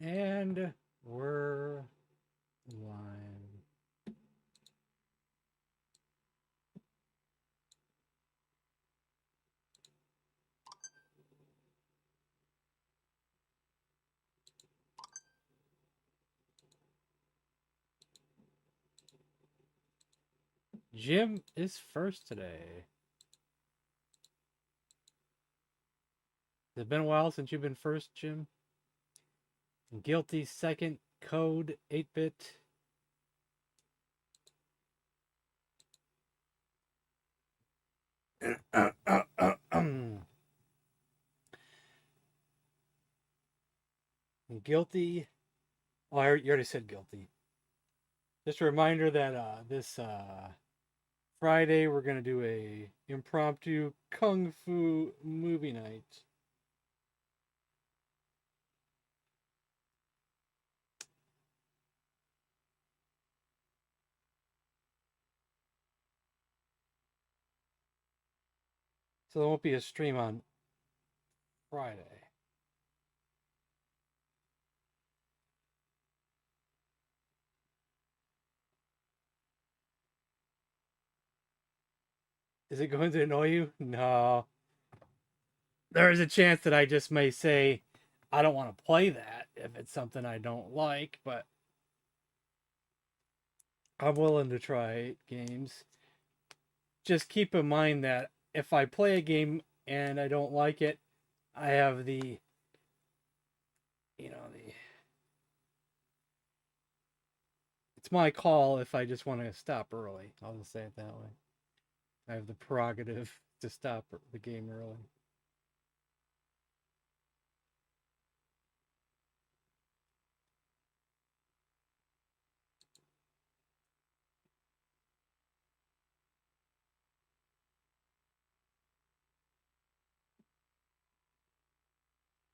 And we're live. Jim is first today. Has it been a while since you've been first, Jim? Guilty second, code 8-bit. Guilty. Oh, you already said guilty. Just a reminder that this Friday we're gonna do a impromptu kung fu movie night. So there won't be a stream on Friday. Is it going to annoy you? No. There is a chance that I just may say I don't want to play that if it's something I don't like, but I'm willing to try games. Just keep in mind that if I play a game and I don't like it, I have the it's my call if I just want to stop early. I'll just say it that way. I have the prerogative to stop the game early.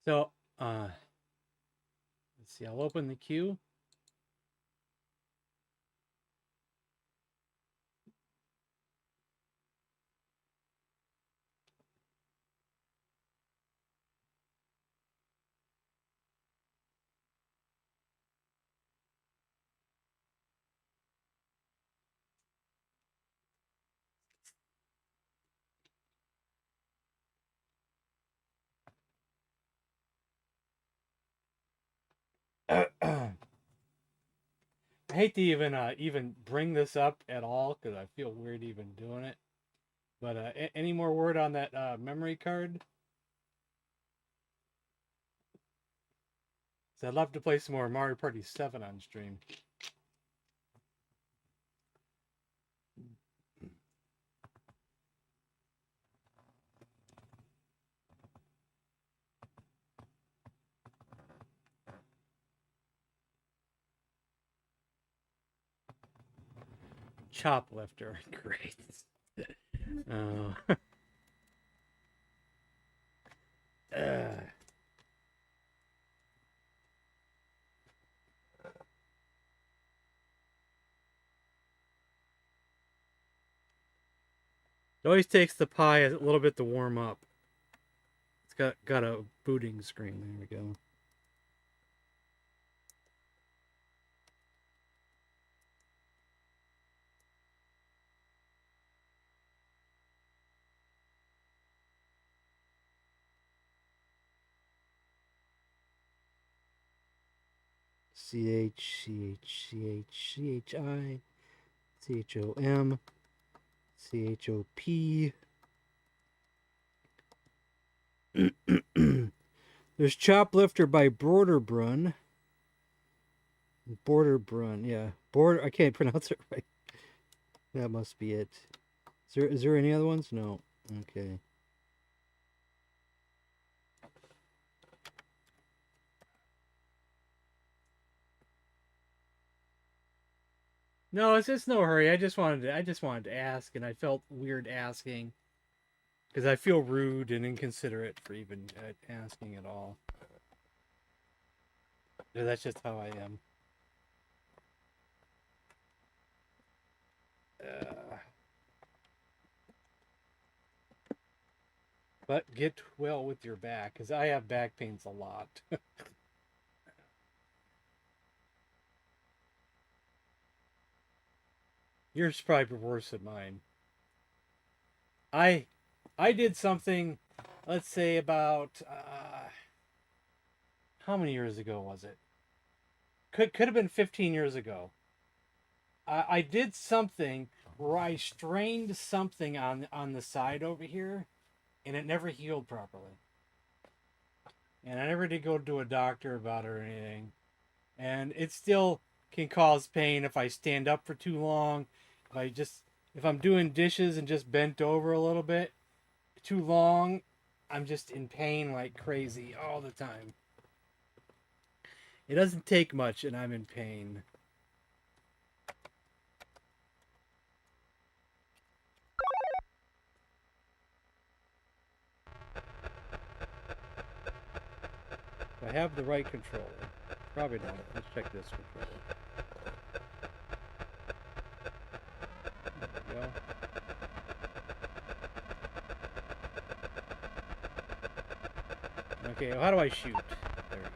So, let's see. I'll open the queue. I hate to even bring this up at all because I feel weird even doing it. But any more word on that memory card? So I'd love to play some more Mario Party 7 on stream. Choplifter, great. Oh. It always takes the pie a little bit to warm up. It's got a booting screen. There we go. CHCHCHCHI CHOM CHOP. There's Choplifter by Borderbrun. Borderbrun, yeah. Border. I can't pronounce it right. That must be it. Is there any other ones? No. Okay. No, it's no hurry. I just wanted to ask, and I felt weird asking because I feel rude and inconsiderate for even asking at all. That's just how I am. Uh, but get well with your back because I have back pains a lot. Yours probably worse than mine. I did something, let's say about how many years ago was it? Could have been 15 years ago. I did something where I strained something on the side over here, and it never healed properly. And I never did go to a doctor about it or anything. And it still can cause pain if I stand up for too long. If I'm doing dishes and just bent over a little bit too long, I'm just in pain like crazy all the time. It doesn't take much and I'm in pain. Do I have the right controller? Probably don't. Let's check this controller. There we go. Okay, well, how do I shoot? There we go.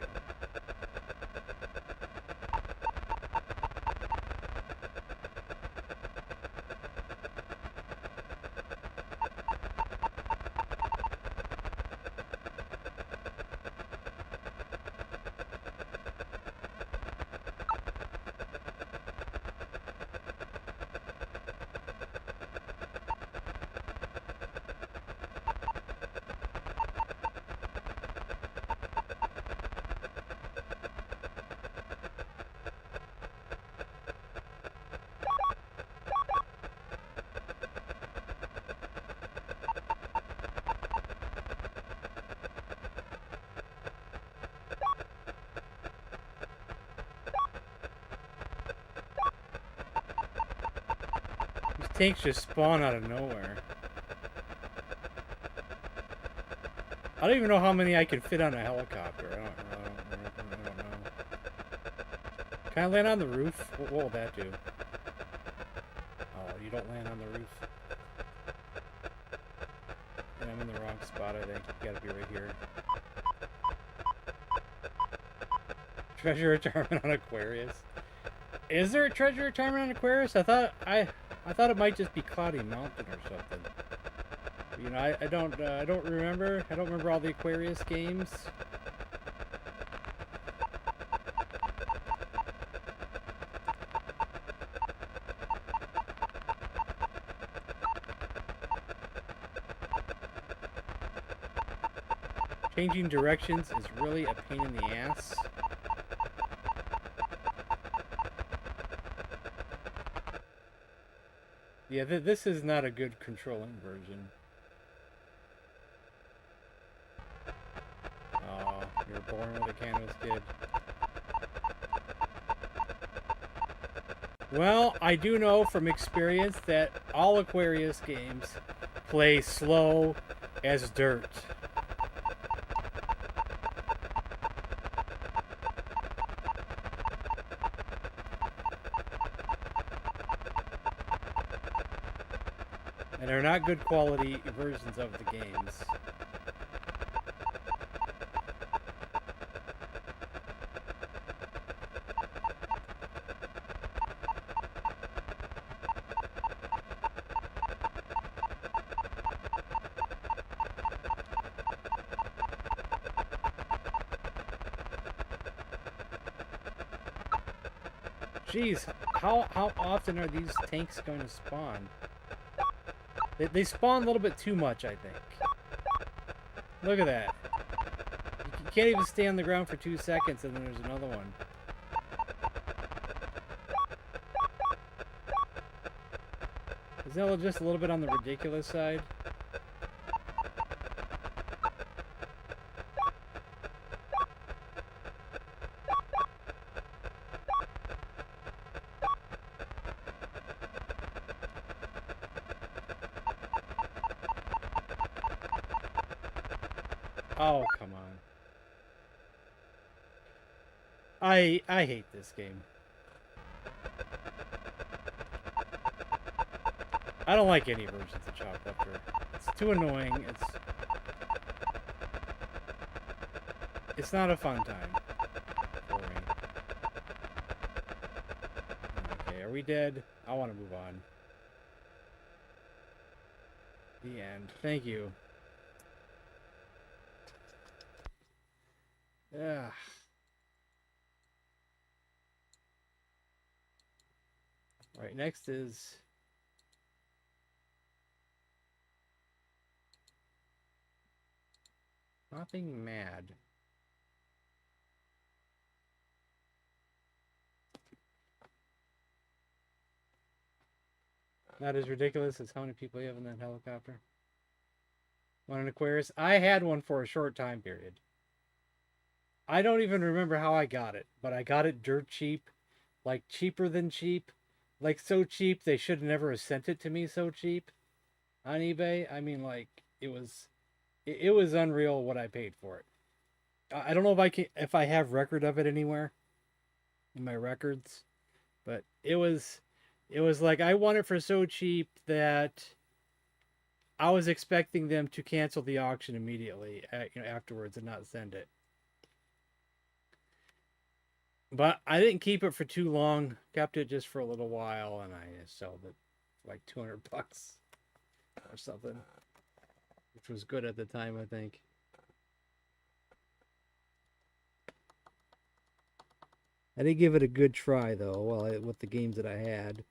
Tanks just spawn out of nowhere. I don't even know how many I can fit on a helicopter. I don't know. Can I land on the roof? What will that do? Oh, you don't land on the roof. Yeah, I'm in the wrong spot, I think. You gotta be right here. Treasure retirement on Aquarius. Is there a treasure retirement on Aquarius? I thought it might just be Cloudy Mountain or something. You know, I don't remember. I don't remember all the Aquarius games. Changing directions is really a pain in the ass. Yeah, this is not a good controlling version. Oh, you're born with a canvas, kid. Well, I do know from experience that all Aquarius games play slow as dirt. And they're not good quality versions of the games. Jeez, how often are these tanks going to spawn? They spawn a little bit too much, I think. Look at that. You can't even stay on the ground for 2 seconds and then there's another one. Isn't that just a little bit on the ridiculous side? Oh, come on. I hate this game. I don't like any versions of Choplifter. It's too annoying. It's not a fun time for me. Okay, are we dead? I want to move on. The end. Thank you. Yeah. Right, next is Hoppin Mad. Not as ridiculous as how many people you have in that helicopter. Want an Aquarius? I had one for a short time period. I don't even remember how I got it, but I got it dirt cheap, like cheaper than cheap, like so cheap they should never have sent it to me so cheap on eBay. I mean, like it was unreal what I paid for it. I don't know if I have record of it anywhere in my records, but it was like I won it for so cheap that I was expecting them to cancel the auction immediately, afterwards and not send it. But I didn't keep it for too long. Kept it just for a little while, and I sold it for like $200 or something, which was good at the time, I think. I did give it a good try though, with the games that I had.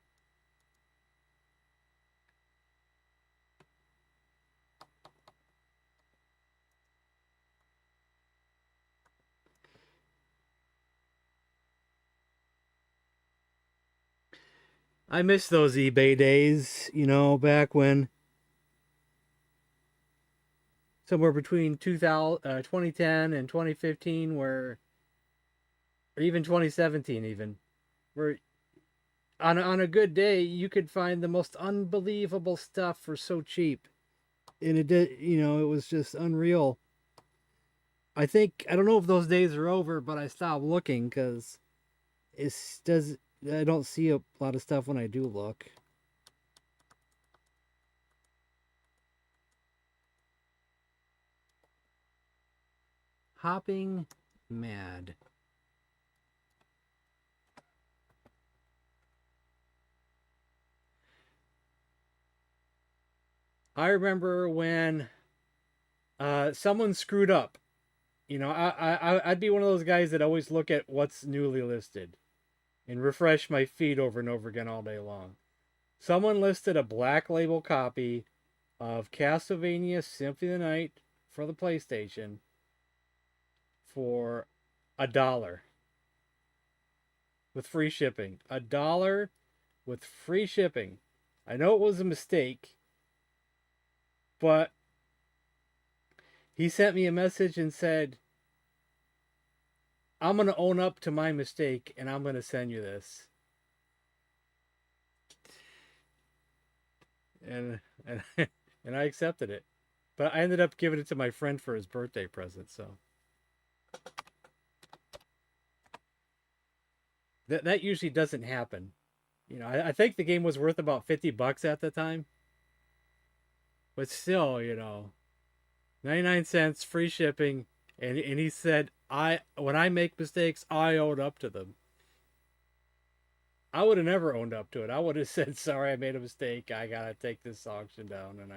I miss those eBay days, back when somewhere between 2010 and 2015, or even 2017, even, where on a good day you could find the most unbelievable stuff for so cheap, and it did, it was just unreal. I don't know if those days are over, but I stopped looking because it's does I don't see a lot of stuff when I do look. Hoppin Mad. I remember when someone screwed up. I'd be one of those guys that always look at what's newly listed and refresh my feed over and over again all day long. Someone listed a black label copy of Castlevania Symphony of the Night for the PlayStation for $1 with free shipping. $1 with free shipping. I know it was a mistake, but he sent me a message and said, I'm going to own up to my mistake and I'm going to send you this. And and I accepted it. But I ended up giving it to my friend for his birthday present, so that usually doesn't happen. I think the game was worth about $50 at the time. But still, 99 cents free shipping, and he said, I when I make mistakes, I own up to them. I would have never owned up to it. I would have said, sorry, I made a mistake. I got to take this auction down, and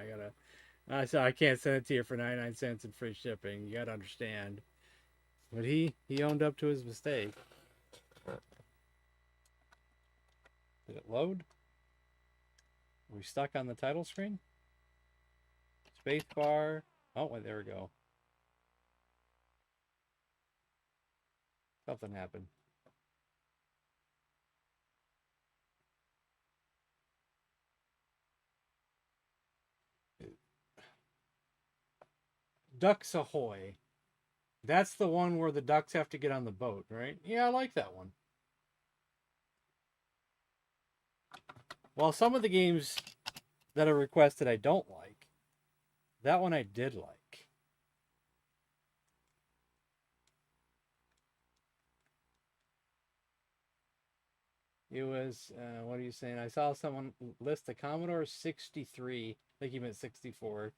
I said, I can't send it to you for 99 cents and free shipping. You got to understand. But he owned up to his mistake. Did it load? Are we stuck on the title screen? Space bar. Oh, wait, there we go. Something happened. Ducks Ahoy. That's the one where the ducks have to get on the boat, right? Yeah, I like that one. Well, some of the games that are requested I don't like. That one I did like. It was, what are you saying? I saw someone list the Commodore 63, I think he meant 64,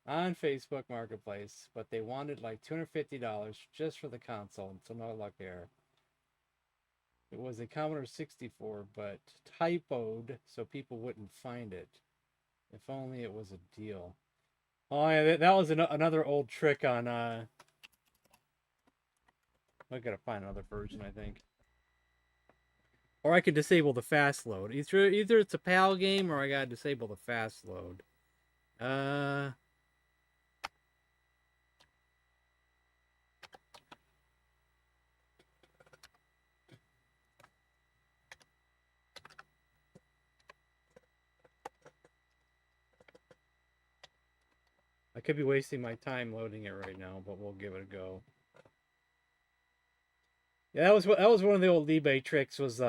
on Facebook Marketplace, but they wanted like $250 just for the console, so no luck there. It was a Commodore 64, but typoed so people wouldn't find it. If only it was a deal. Oh yeah, that was another old trick on. I gotta find another version, I think. Or I could disable the fast load. Either it's a PAL game or I gotta disable the fast load. I could be wasting my time loading it right now, but we'll give it a go. Yeah, that was one of the old eBay tricks. Was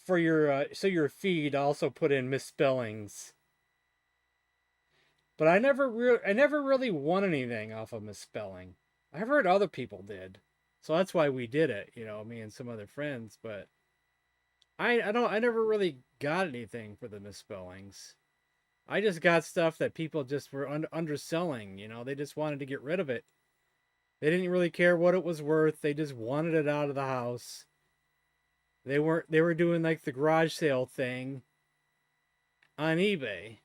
for your so your feed also put in misspellings. But I never really won anything off of misspelling. I've heard other people did, so that's why we did it. You know, me and some other friends. But I never really got anything for the misspellings. I just got stuff that people just were underselling. You know, they just wanted to get rid of it. They didn't really care what it was worth. They just wanted it out of the house. They were doing like the garage sale thing on eBay.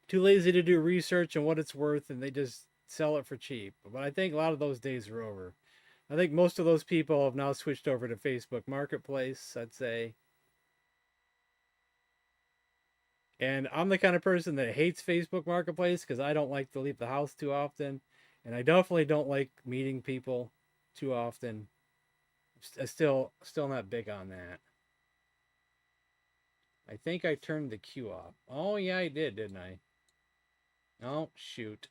Too lazy to do research on what it's worth, and they just sell it for cheap. But I think a lot of those days are over. I think most of those people have now switched over to Facebook Marketplace, I'd say. And I'm the kind of person that hates Facebook Marketplace because I don't like to leave the house too often. And I definitely don't like meeting people too often. I'm still not big on that. I think I turned the queue off. Oh, yeah, I did, didn't I? Oh, shoot.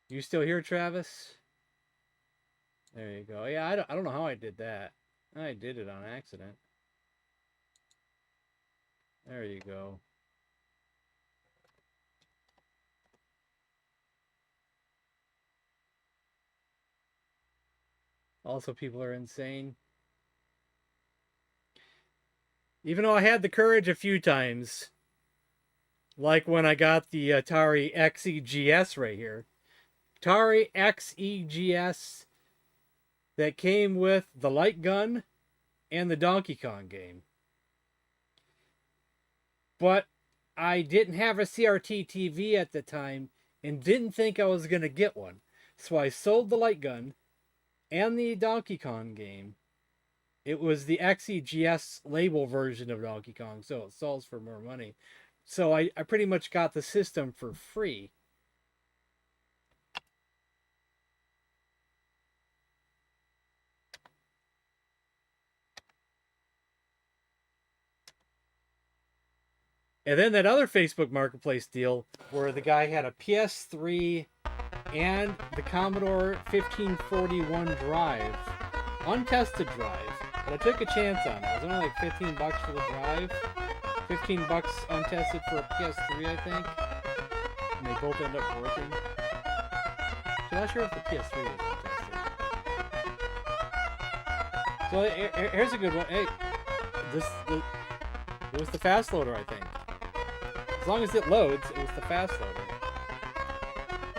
You still here, Travis? There you go. Yeah, I don't know how I did that. I did it on accident. There you go. Also, people are insane. Even though I had the courage a few times, like when I got the Atari XEGS right here. Atari XEGS that came with the light gun and the Donkey Kong game. But I didn't have a CRT TV at the time and didn't think I was going to get one. So I sold the light gun and the Donkey Kong game. It was the XEGS label version of Donkey Kong, so it sells for more money. So I pretty much got the system for free. And then that other Facebook Marketplace deal where the guy had a PS3 and the Commodore 1541 drive, untested drive, but I took a chance on it. It was only like 15 bucks for the drive, 15 bucks untested for a PS3, I think, and they both end up working. So I'm not sure if the PS3 was untested. So here's a good one. Hey, it was the fast loader, I think. As long as it loads, it was the fast loader.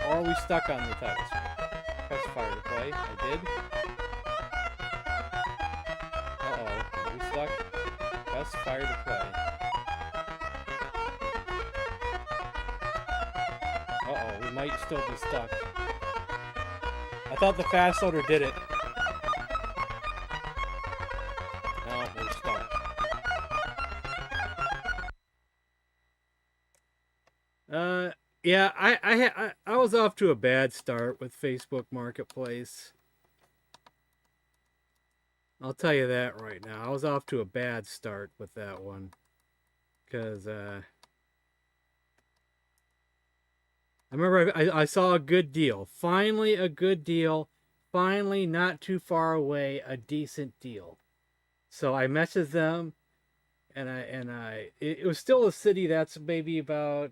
Or are we stuck on the title screen? Press fire to play. I did. Uh-oh. Are we stuck? Press fire to play. Uh-oh. We might still be stuck. I thought the fast loader did it. No, we're stuck. Yeah, I was off to a bad start with Facebook Marketplace. I'll tell you that right now. I was off to a bad start with that one. Because, I remember I saw a good deal. Finally a good deal. Finally, not too far away, a decent deal. So I messaged them, and it was still a city that's maybe about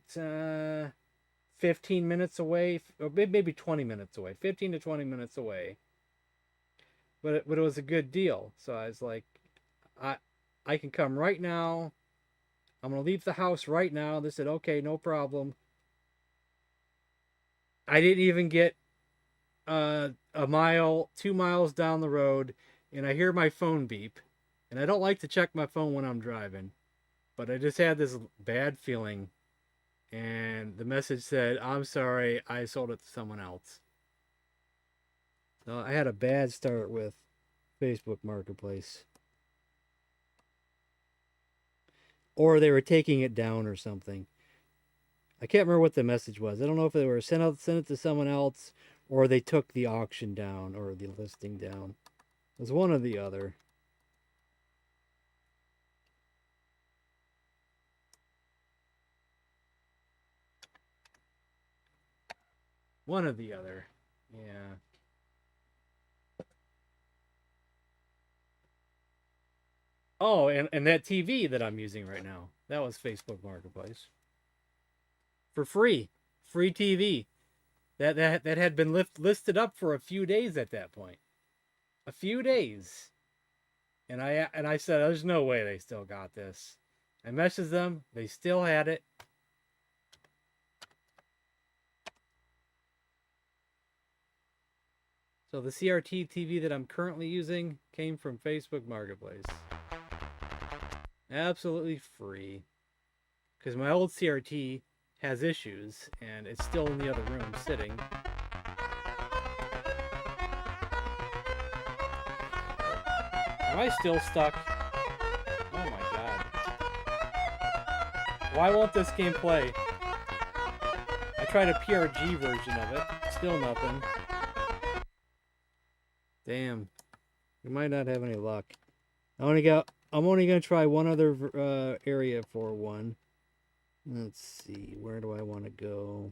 15 minutes away, or maybe 20 minutes away, 15 to 20 minutes away. But it was a good deal. So I was like, I can come right now. I'm going to leave the house right now. They said, okay, no problem. I didn't even get a mile, 2 miles down the road, and I hear my phone beep. And I don't like to check my phone when I'm driving, but I just had this bad feeling. And the message said, I'm sorry, I sold it to someone else. So I had a bad start with Facebook Marketplace. Or they were taking it down or something. I can't remember what the message was. I don't know if they were sent it to someone else or they took the auction down or the listing down. It was one or the other. One or the other. Yeah. Oh, and that TV that I'm using right now, that was Facebook Marketplace. For free. Free TV. That had been listed up for a few days at that point. A few days. And I said, there's no way they still got this. I messaged them. They still had it. So the CRT TV that I'm currently using came from Facebook Marketplace. Absolutely free. Because my old CRT has issues, and it's still in the other room sitting. Am I still stuck? Oh my god. Why won't this game play? I tried a PRG version of it. Still nothing. Damn. We might not have any luck. I'm only going to try one other area for one. Let's see. Where do I want to go?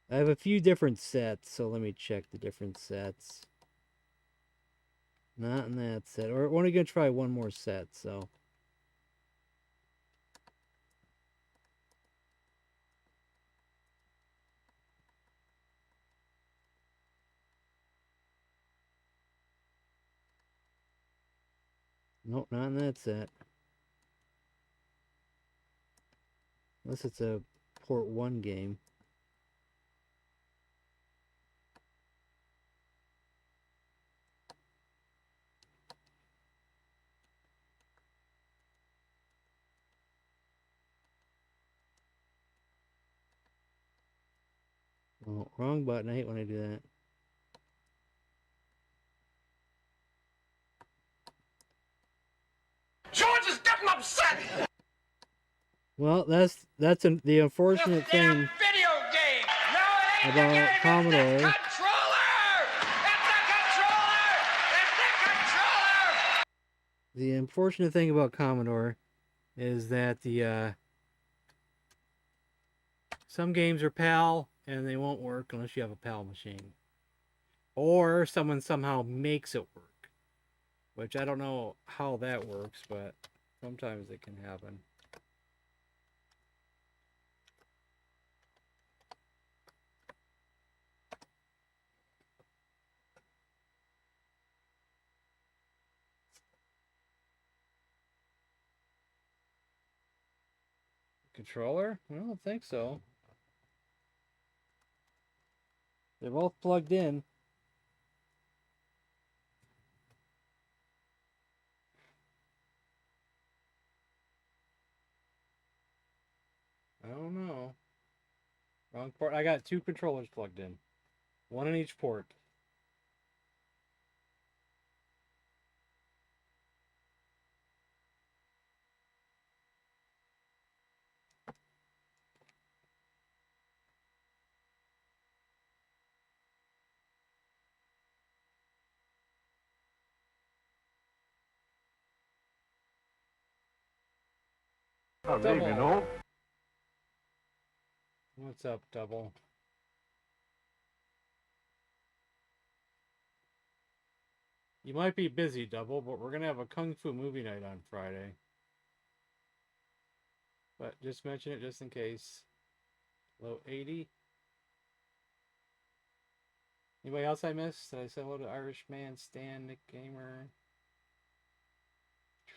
I have a few different sets, so let me check the different sets. Not in that set. Or I'm only going to try one more set, so. Nope, not in that set. Unless it's a port 1 game. Oh, wrong button. I hate when I do that. George is getting upset. Well, that's the unfortunate thing Video game. No, it ain't about Commodore. It's the controller. It's the controller. The unfortunate thing about Commodore is that the some games are PAL and they won't work unless you have a PAL machine, or someone somehow makes it work, which I don't know how that works, but sometimes it can happen. Controller? I don't think so. They're both plugged in. I don't know. Wrong port. I got two controllers plugged in. One in each port. Double. What's up, Double? You might be busy, Double, but we're gonna have a Kung Fu movie night on Friday. But just mention it just in case. Low 80. Anybody else I missed? Did I say hello to Irishman, Stan, Nick Gamer?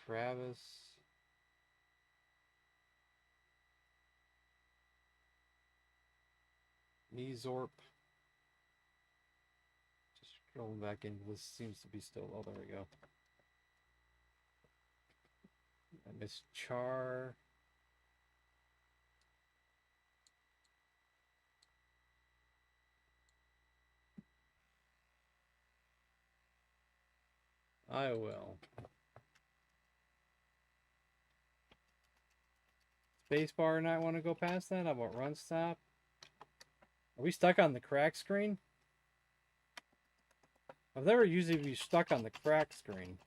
Travis. Mezorp. Just scrolling back into this. Seems to be still. Oh, there we go. Miss Char. I will. Spacebar not want to go past that? How about run stop? Are we stuck on the crack screen? I've never usually be stuck on the crack screen.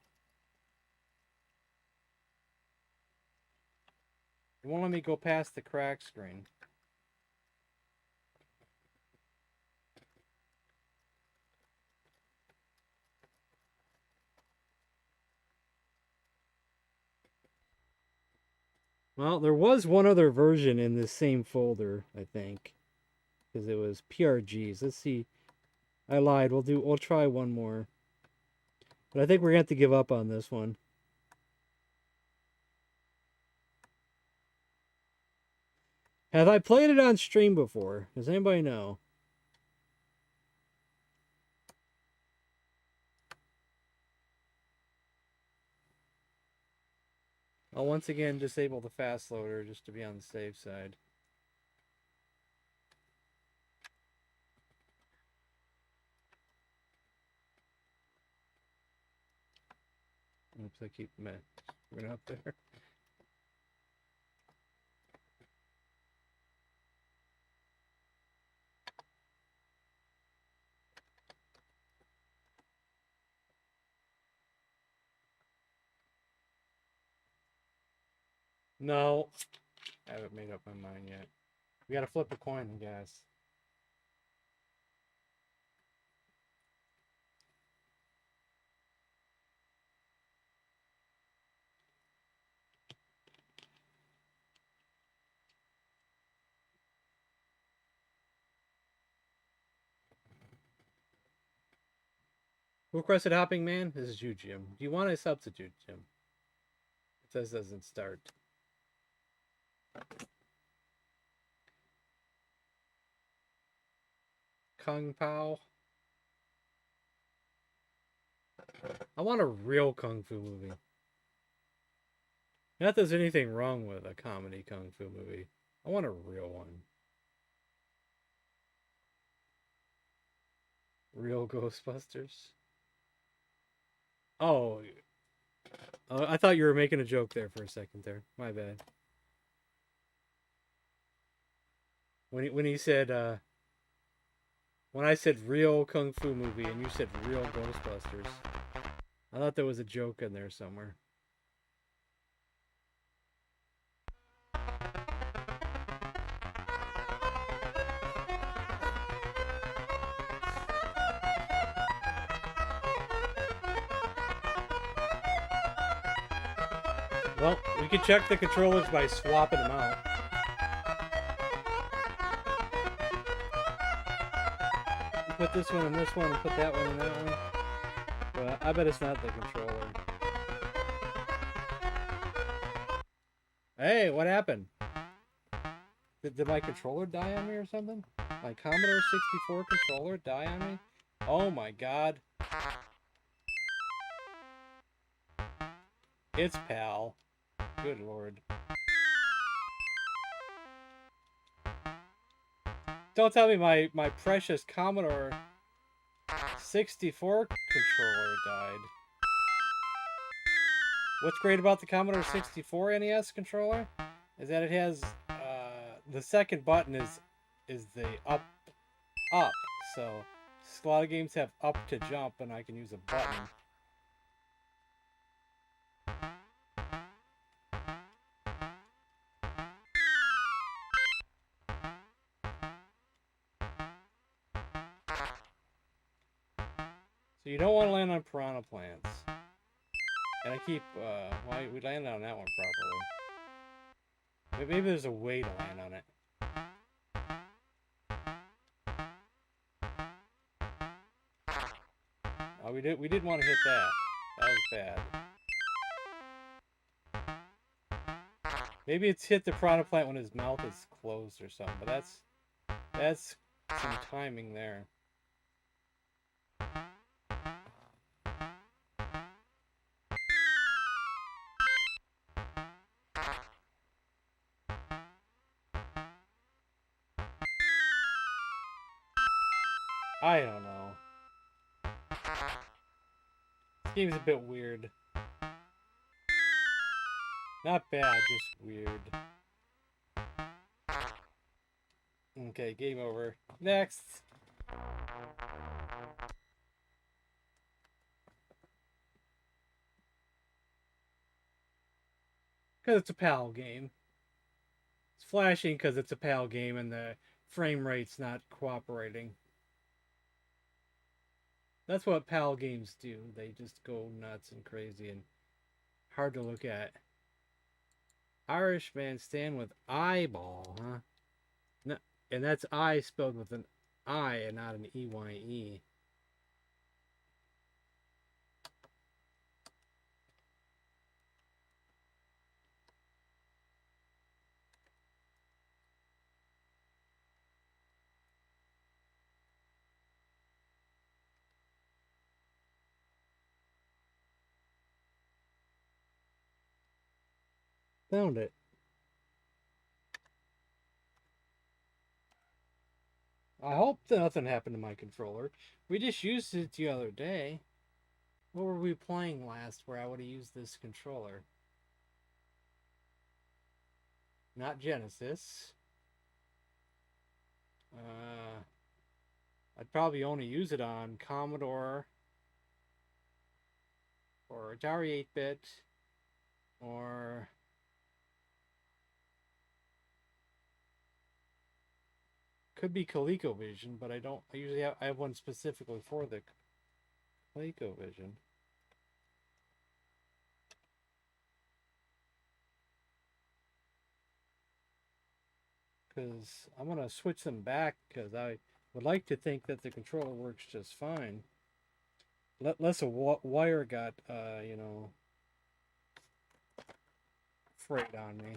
It won't let me go past the crack screen. Well, there was one other version in this same folder, I think. Because it was PRGs. Let's see. I lied. We'll try one more. But I think we're going to have to give up on this one. Have I played it on stream before? Does anybody know? I'll once again disable the fast loader just to be on the safe side. Oops, I keep screwing up there. No, I haven't made up my mind yet. We gotta flip a coin, I guess. Who requested Hopping Man? This is you, Jim. Do you want a substitute, Jim? It says doesn't start. Kung Pao. I want a real Kung Fu movie. Not that there's anything wrong with a comedy Kung Fu movie. I want a real one. Real Ghostbusters. Oh, I thought you were making a joke there for a second there. My bad. When he said when I said real Kung Fu movie and you said real Ghostbusters, I thought there was a joke in there somewhere. Well, we could check the controllers by swapping them out. Put this one in this one and put that one in that one. But I bet it's not the controller. Hey, what happened? Did my controller die on me or something? My Commodore 64 controller die on me? Oh my god. It's PAL. Good lord. Don't tell me my precious Commodore 64 controller died. What's great about the Commodore 64 NES controller is that it has the second button is the up. So a lot of games have up to jump, and I can use a button. So you don't want to land on piranha plants. And I keep, well, we landed on that one properly. Maybe there's a way to land on it. Oh, we did want to hit that. That was bad. Maybe it's hit the piranha plant when his mouth is closed or something, but that's some timing there. I don't know. This game's a bit weird. Not bad, just weird. Okay, game over. Next! Because it's a PAL game. It's flashing because it's a PAL game and the frame rate's not cooperating. That's what PAL games do. They just go nuts and crazy and hard to look at. Irish bandstand with iBall, huh? No, and that's I spelled with an I and not an E-Y-E. Found it. I hope that nothing happened to my controller. We just used it the other day. What were we playing last where I would have used this controller? Not Genesis. I'd probably only use it on Commodore or Atari 8-bit or could be ColecoVision, but I usually have one specifically for the ColecoVision. Because I'm going to switch them back because I would like to think that the controller works just fine. Less a wire got, you know, frayed on me.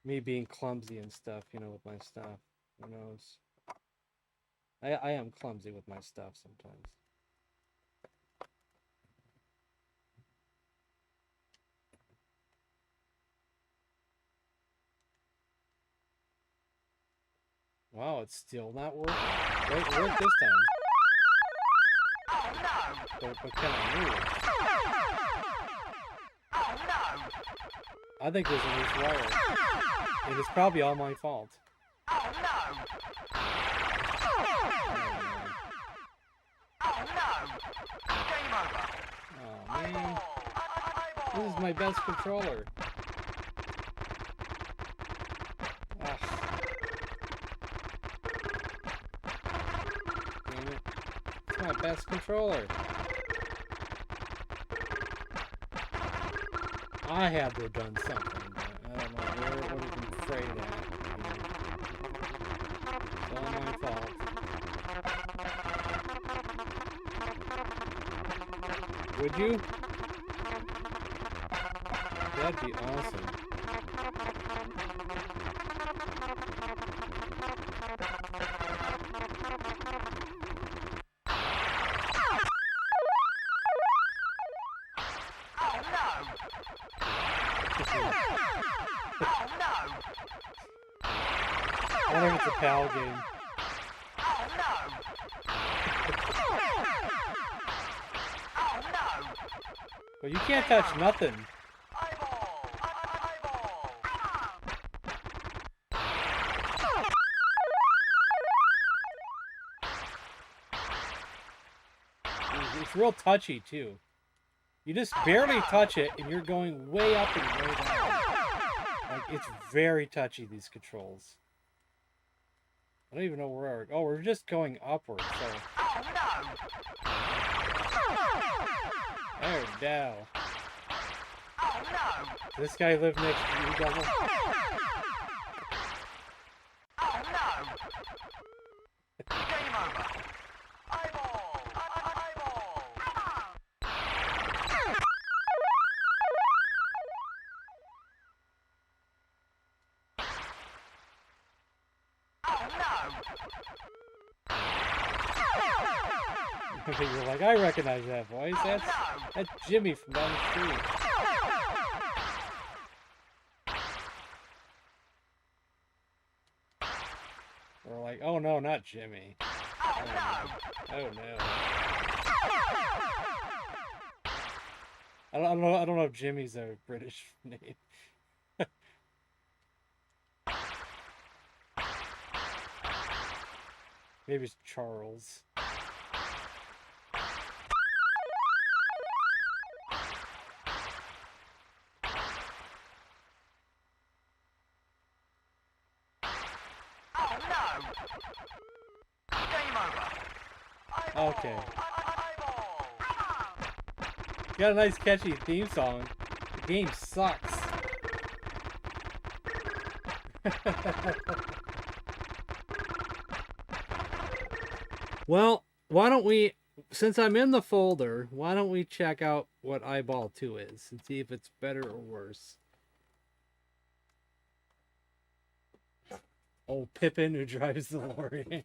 Me being clumsy and stuff, you know, with my stuff. Who knows? I am clumsy with my stuff sometimes. Wow, it's still not working. Wait, it worked this time. Oh no! But can I move? Oh no! I think there's a loose wire. And it's probably all my fault. Oh no! Oh no! Game over. Oh man. This is my best controller. Ugh. Damn it. It's my best controller. I had to have done something, but I don't know where it would have been frayed at. It's all my fault. Would you? That'd be awesome. Oh no! Oh no! I wonder if it's a PAL game. Oh no! Oh no! But you can't touch nothing. iBall! iBall! It's real touchy too. You just barely touch it and you're going way up and way down. Like, it's very touchy, these controls. I don't even know where oh, we're just going upward, so. Oh no! There we go. Oh no! Does this guy live next to you, Double? Oh no! Game over. iBall! iBall! You're like, I recognize that voice. Oh That's Jimmy from down the street. We're like, oh no, not Jimmy. Oh no! Oh no. I don't know if Jimmy's a British name. Maybe it's Charles. Oh no! Game over. Okay. Eyeball. Got a nice catchy theme song. The game sucks. Well, why don't we, since I'm in the folder, why don't we check out what iBall 2 is and see if it's better or worse. Oh, Pippin who drives the lorry.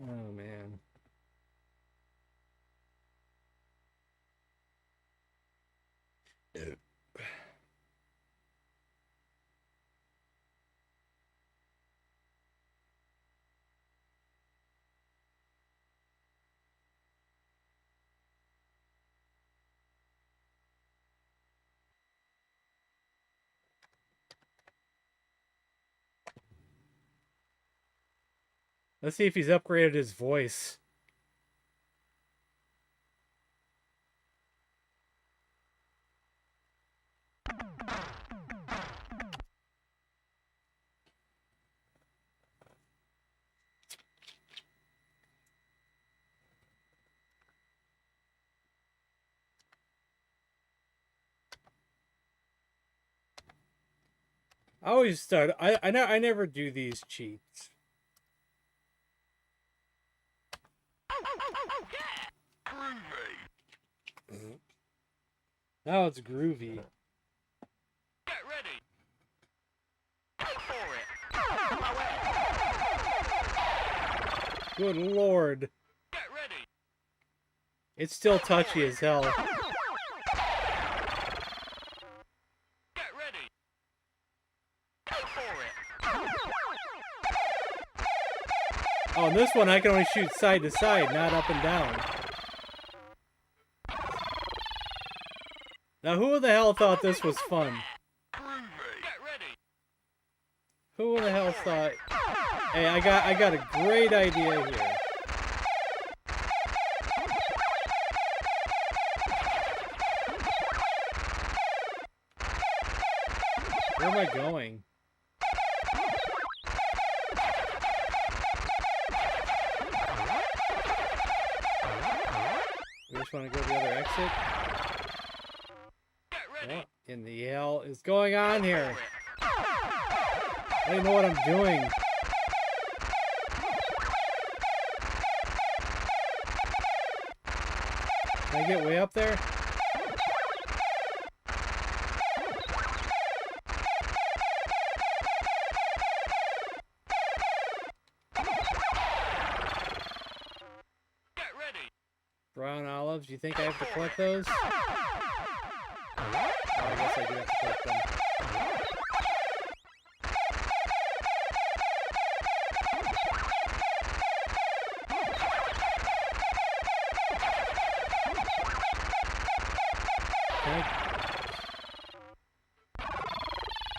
Oh, man. Let's see if he's upgraded his voice. I always start. I never do these cheats. Now it's groovy. Get ready. Go for it. Good lord. Get ready. It's still touchy as hell. Get ready. Go for it. Oh, and this one I can only shoot side to side, not up and down. Now, who the hell thought this was fun? Get ready. Who the hell thought? Hey, I got a great idea here. Where am I going? We just want to go to the other exit. What in the hell is going on here? I don't know what I'm doing. Can I get way up there? Get ready. Brown olives, do you think I have to collect those? Oh, I guess I do have to collect them.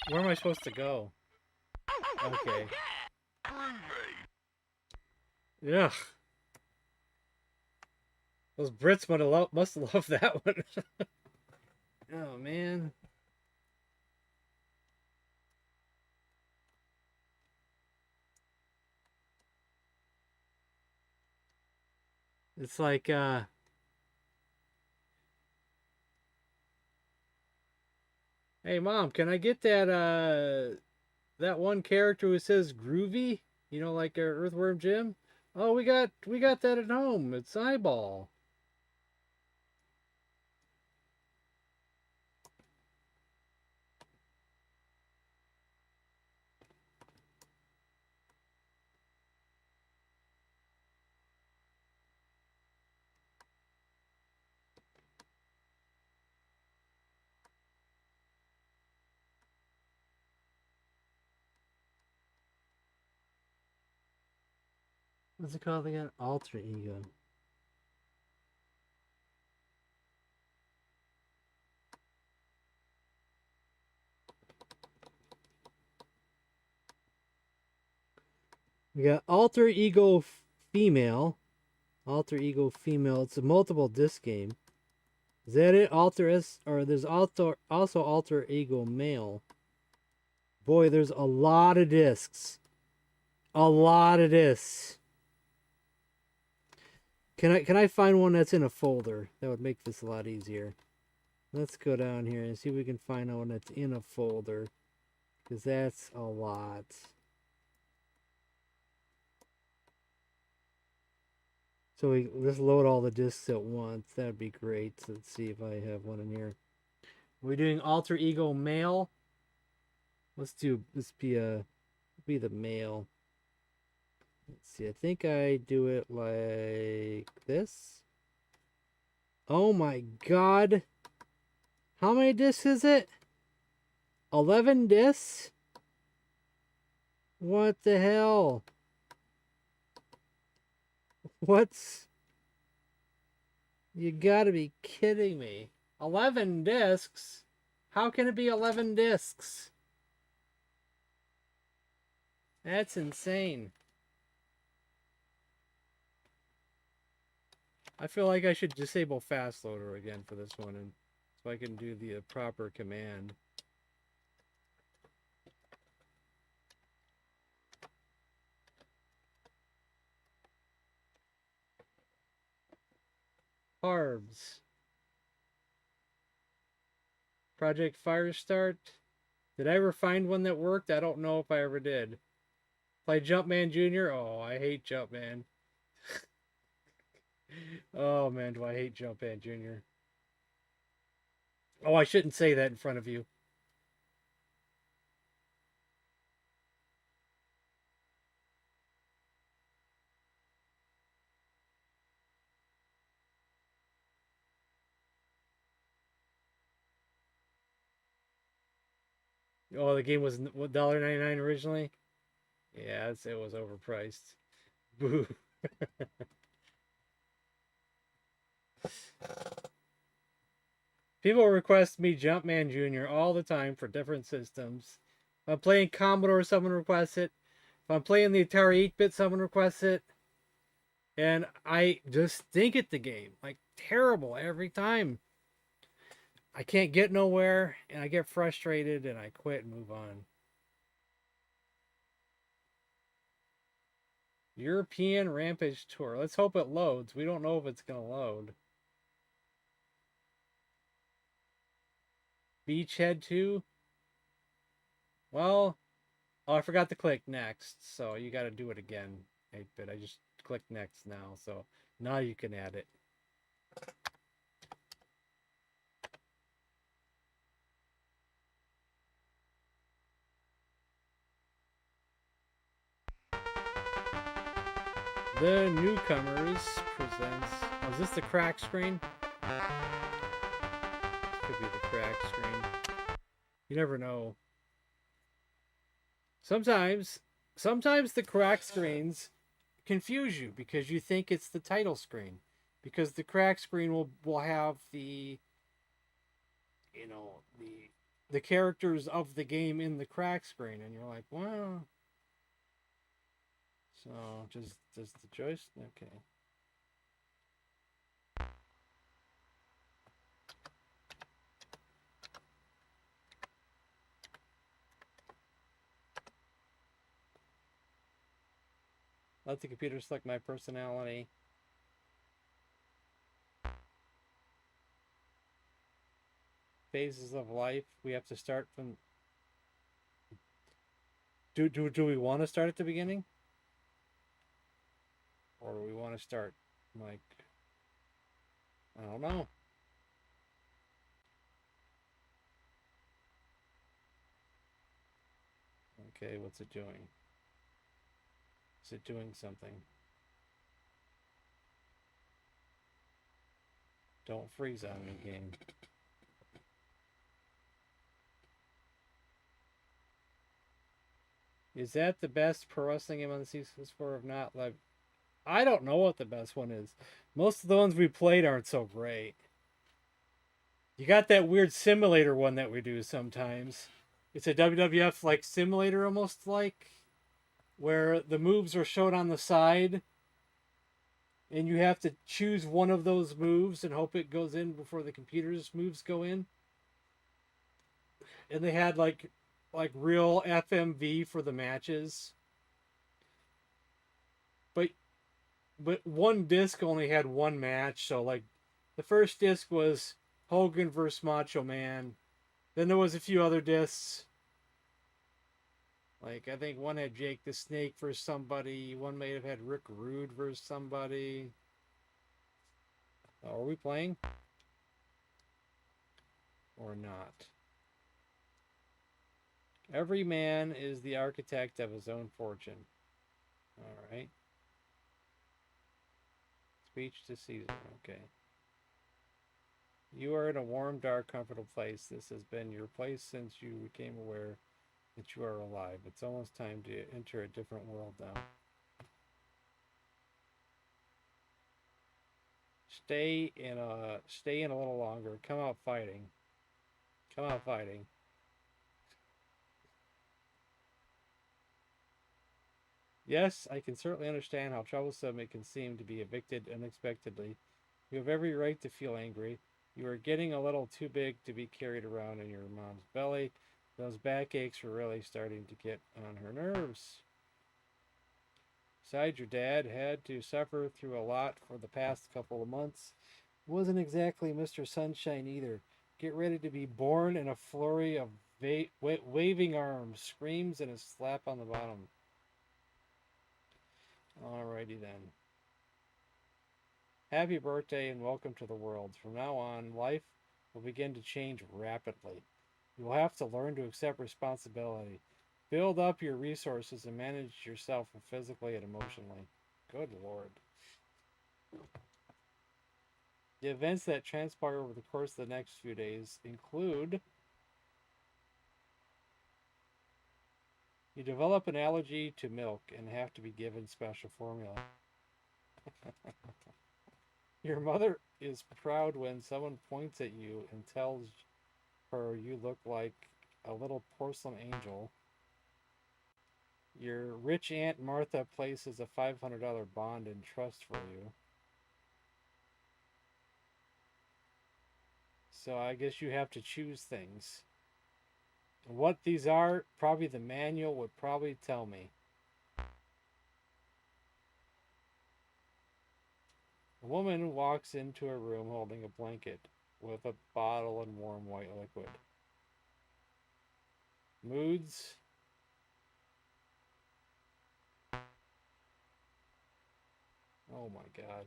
Where am I supposed to go? Okay. Ugh. Those Brits must love that one. Oh, man. It's like, hey, Mom, can I get that one character who says groovy? You know, like Earthworm Jim? Oh, we got that at home. It's iBall. What's it called again? Alter Ego. We got Alter Ego Female. Alter Ego Female. It's a multiple disc game. Is that it? Alter S, or there's also Alter Ego Male. Boy, there's a lot of discs. A lot of discs. Can I find one that's in a folder? That would make this a lot easier. Let's go down here and see if we can find one that's in a folder. Because that's a lot. So we just load all the discs at once. That'd be great. Let's see if I have one in here. We're doing Alter Ego Male. Let's be the male. Let's see. I think I do it like this. Oh my god. How many discs is it? 11 discs? What the hell? What's... You gotta be kidding me. 11 discs? How can it be 11 discs? That's insane. I feel like I should disable fast loader again for this one, and so I can do the proper command. Carbs. Project Firestart. Did I ever find one that worked? I don't know if I ever did. Play Jumpman Jr.? Oh, I hate Jumpman. Oh man, do I hate Jumpman Jr. Oh, I shouldn't say that in front of you. Oh, the game was $1.99 originally? Yeah, it was overpriced. Boo. People request me Jumpman Jr. all the time for different systems. If I'm playing Commodore, someone requests it. If I'm playing the Atari 8-bit, someone requests it. And I just stink at the game. Like, terrible every time. I can't get nowhere, and I get frustrated, and I quit and move on. European Rampage Tour. Let's hope it loads. We don't know if it's going to load. Beachhead 2? Well, oh, I forgot to click next, so you got to do it again. 8-bit. I just clicked next now, so now you can add it. The Newcomers presents... Oh, is this the crack screen? This could be the crack screen. You never know. Sometimes the crack screens confuse you because you think it's the title screen. Because the crack screen will have the... You know, the characters of the game in the crack screen. And you're like, wow... So, just does the joystick? Okay. Let the computer select my personality. Phases of life. We have to start from... Do we want to start at the beginning? Or do we want to start, like... I don't know. Okay, what's it doing? Is it doing something? Don't freeze on me, game. Is that the best pro wrestling game on the C4 of not like... I don't know what the best one is. Most of the ones we played aren't so great. You got that weird simulator one that we do sometimes. It's a WWF like simulator almost like, where the moves are shown on the side and you have to choose one of those moves and hope it goes in before the computer's moves go in. And they had like real FMV for the matches. But one disc only had one match, so like the first disc was Hogan versus Macho Man. Then there was a few other discs. Like I think one had Jake the Snake versus somebody. One may have had Rick Rude versus somebody. Are we playing? Or not? Every man is the architect of his own fortune. Alright. Speech to Caesar. Okay. You are in a warm, dark, comfortable place. This has been your place since you became aware that you are alive. It's almost time to enter a different world now. Stay in a little longer. Come out fighting. Come out fighting. Yes, I can certainly understand how troublesome it can seem to be evicted unexpectedly. You have every right to feel angry. You are getting a little too big to be carried around in your mom's belly. Those backaches were really starting to get on her nerves. Besides, your dad had to suffer through a lot for the past couple of months. Wasn't exactly Mr. Sunshine either. Get ready to be born in a flurry of waving arms, screams, and a slap on the bottom. Alrighty then. Happy birthday and welcome to the world. From now on, life will begin to change rapidly. You will have to learn to accept responsibility. Build up your resources and manage yourself physically and emotionally. Good Lord. The events that transpire over the course of the next few days include: you develop an allergy to milk and have to be given special formula. Your mother is proud when someone points at you and tells her you look like a little porcelain angel. Your rich Aunt Martha places a $500 bond in trust for you. So I guess you have to choose things. What these are, probably the manual would probably tell me. A woman walks into a room holding a blanket with a bottle and warm white liquid. Moods. Oh my god.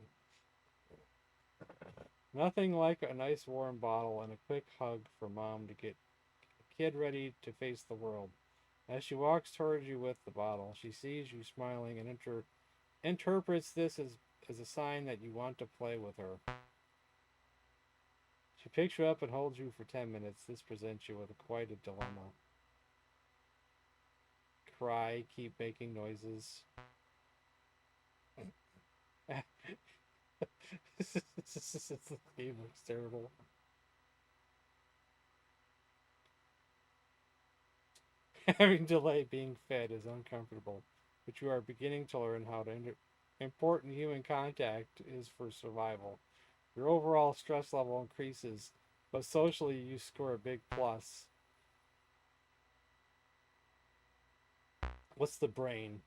Nothing like a nice warm bottle and a quick hug for mom to get a kid ready to face the world. As she walks towards you with the bottle, she sees you smiling and interprets this as a sign that you want to play with her. She picks you up and holds you for 10 minutes. This presents you with quite a dilemma. Cry, keep making noises. This game looks terrible. Having delay being fed is uncomfortable, but you are beginning to learn how important human contact is for survival. Your overall stress level increases, but socially you score a big plus. What's the brain?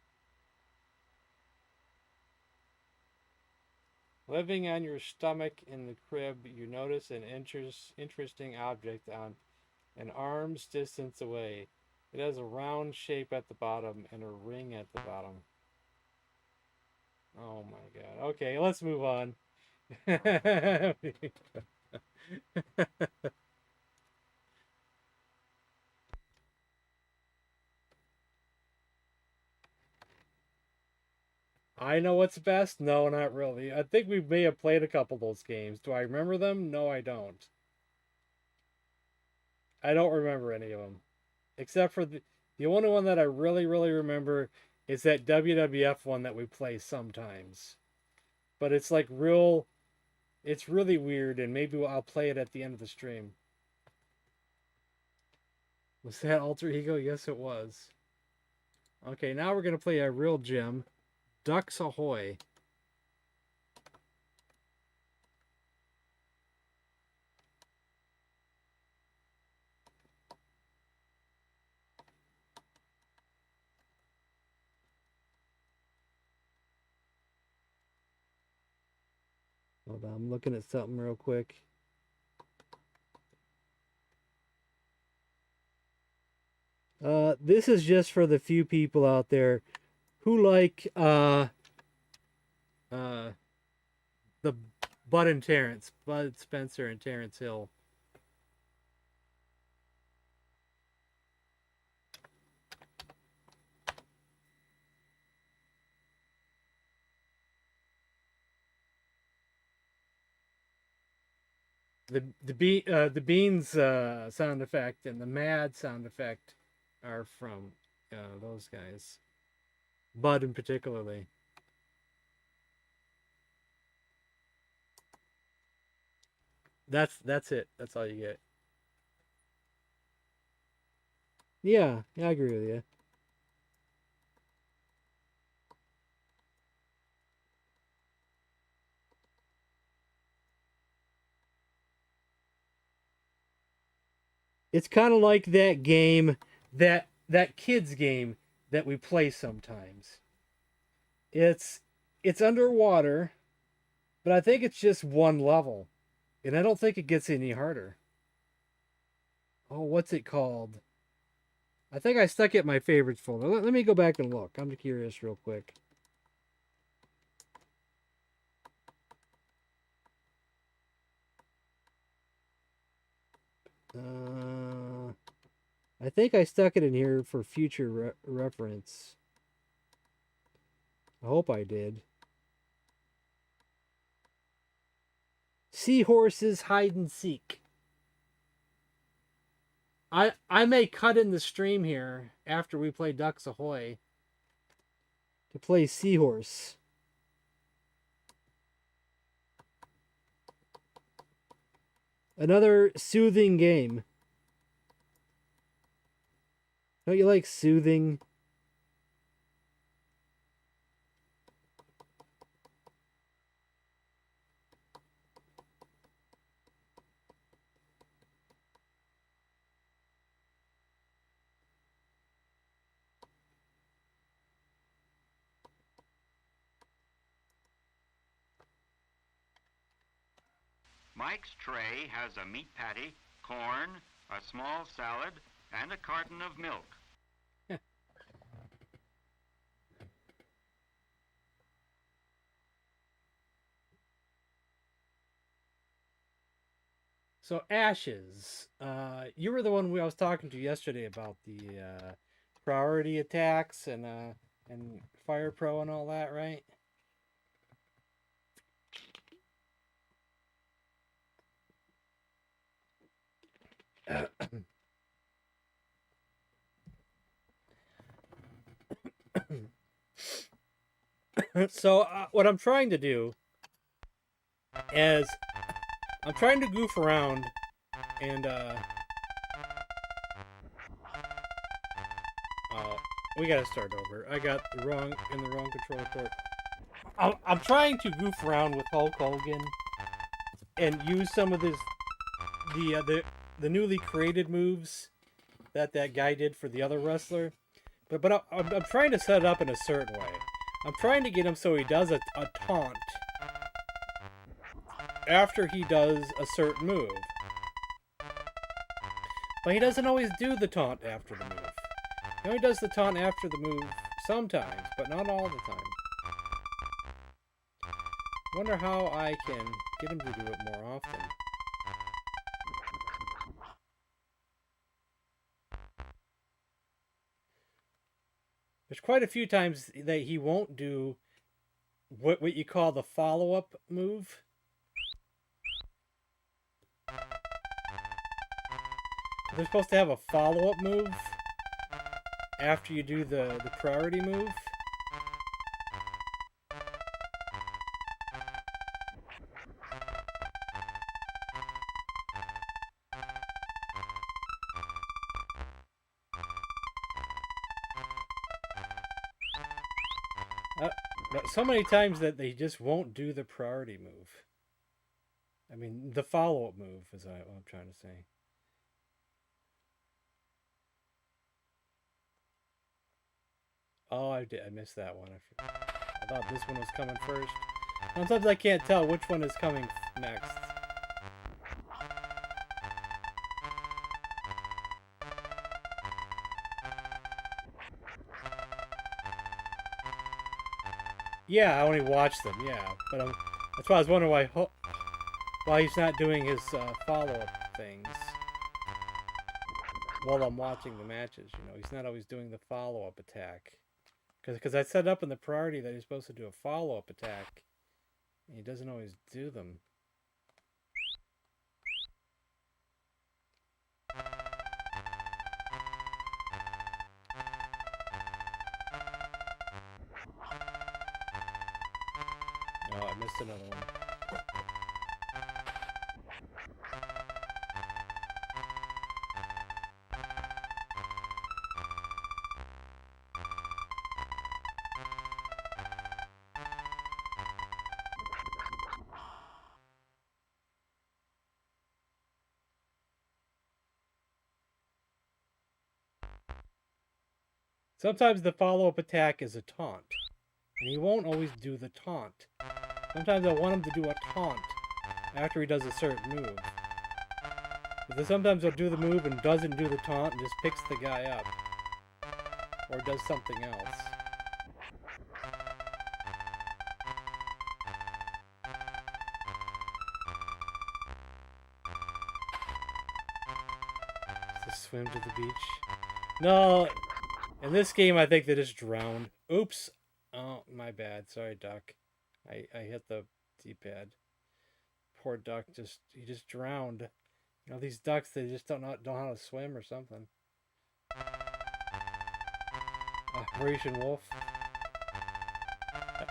Living on your stomach in the crib, you notice an interesting object on an arm's distance away. It has a round shape at the bottom and a ring at the bottom. Oh my god. Okay, let's move on. I know what's best? No, not really. I think we may have played a couple of those games. Do I remember them? No, I don't. I don't remember any of them. Except for the only one that I really, really remember is that WWF one that we play sometimes. but it's like real. It's really weird, and maybe I'll play it at the end of the stream. Was that Alter Ego? Yes, it was. Okay, now we're gonna play a real gem, Ducks Ahoy. Hold on, I'm looking at something real quick. This is just for the few people out there who like the Bud and Terrence, Bud Spencer and Terrence Hill. The beans sound effect and the mad sound effect are from those guys. Bud in particularly. That's it. That's all you get. Yeah, I agree with you. It's kind of like that game, that kids game that we play sometimes. It's underwater, but I think it's just one level, and I don't think it gets any harder. Oh, what's it called? I think I stuck it in my favorites folder. Let me go back and look. I'm curious real quick. I think I stuck it in here for future reference. I hope I did. Seahorses hide and seek. I may cut in the stream here after we play Ducks Ahoy to play Seahorse. Another soothing game. Don't you like soothing? Mike's tray has a meat patty, corn, a small salad, and a carton of milk. So Ashes, you were the one I was talking to yesterday about the priority attacks and Fire Pro and all that, right? So what I'm trying to do is I'm trying to goof around and we gotta start over. I got the wrong control port. I'm trying to goof around with Hulk Hogan and use some of the newly created moves that guy did for the other wrestler, but I'm trying to set it up in a certain way. I'm trying to get him so he does a taunt after he does a certain move. But he doesn't always do the taunt after the move. He only does the taunt after the move sometimes, but not all the time. Wonder how I can get him to do it more often. There's quite a few times that he won't do what you call the follow-up move. They're supposed to have a follow-up move after you do the priority move. But so many times that they just won't do the priority move. I mean, the follow-up move is what I'm trying to say. Oh, I missed that one. I thought this one was coming first. Sometimes I can't tell which one is coming next. Yeah, I only watch them. Yeah, but that's why I was wondering why he's not doing his follow-up things while I'm watching the matches. You know, he's not always doing the follow-up attack. Because I set up in the priority that he's supposed to do a follow-up attack, and he doesn't always do them. Oh, I missed another one. Sometimes the follow-up attack is a taunt, and he won't always do the taunt. Sometimes I want him to do a taunt after he does a certain move. But then sometimes he'll do the move and doesn't do the taunt and just picks the guy up. Or does something else. Just swim to the beach. No, in this game I think they just drowned. Oops. Oh, my bad. Sorry, Duck. I hit the D-pad. Poor Duck he just drowned. You know, these ducks, they just don't know how to swim or something. Operation Wolf.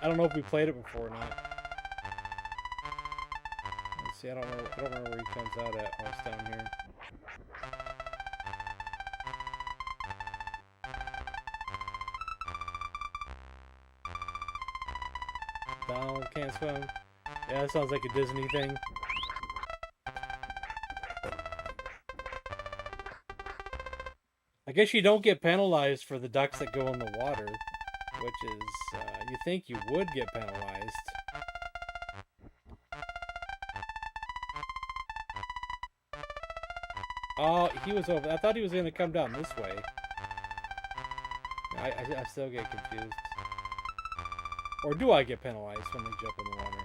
I don't know if we played it before or not. Let's see, I don't remember where he comes out at. Oh, it's down here. Donald can't swim. Yeah, that sounds like a Disney thing. I guess you don't get penalized for the ducks that go in the water, which is, you think you would get penalized. Oh, he was over. I thought he was going to come down this way. I still get confused. Or do I get penalized when they jump in the water?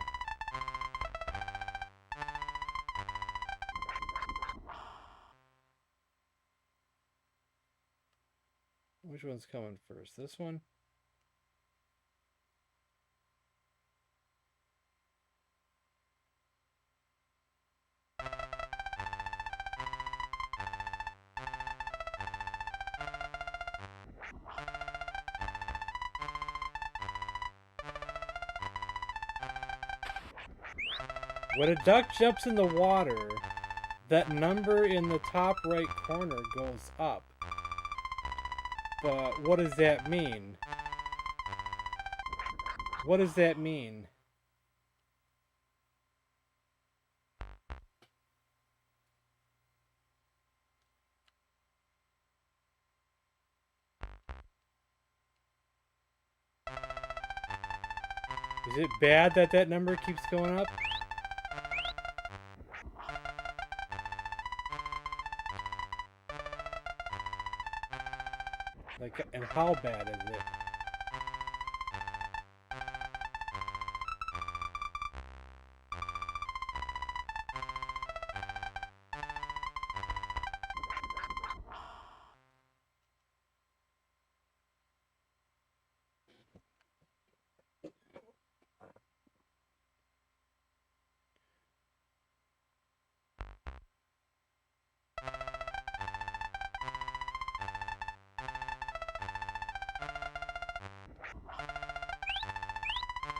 Which one's coming first? This one? When a duck jumps in the water, that number in the top right corner goes up. But what does that mean? What does that mean? Is it bad that that number keeps going up? Like, and how bad is it?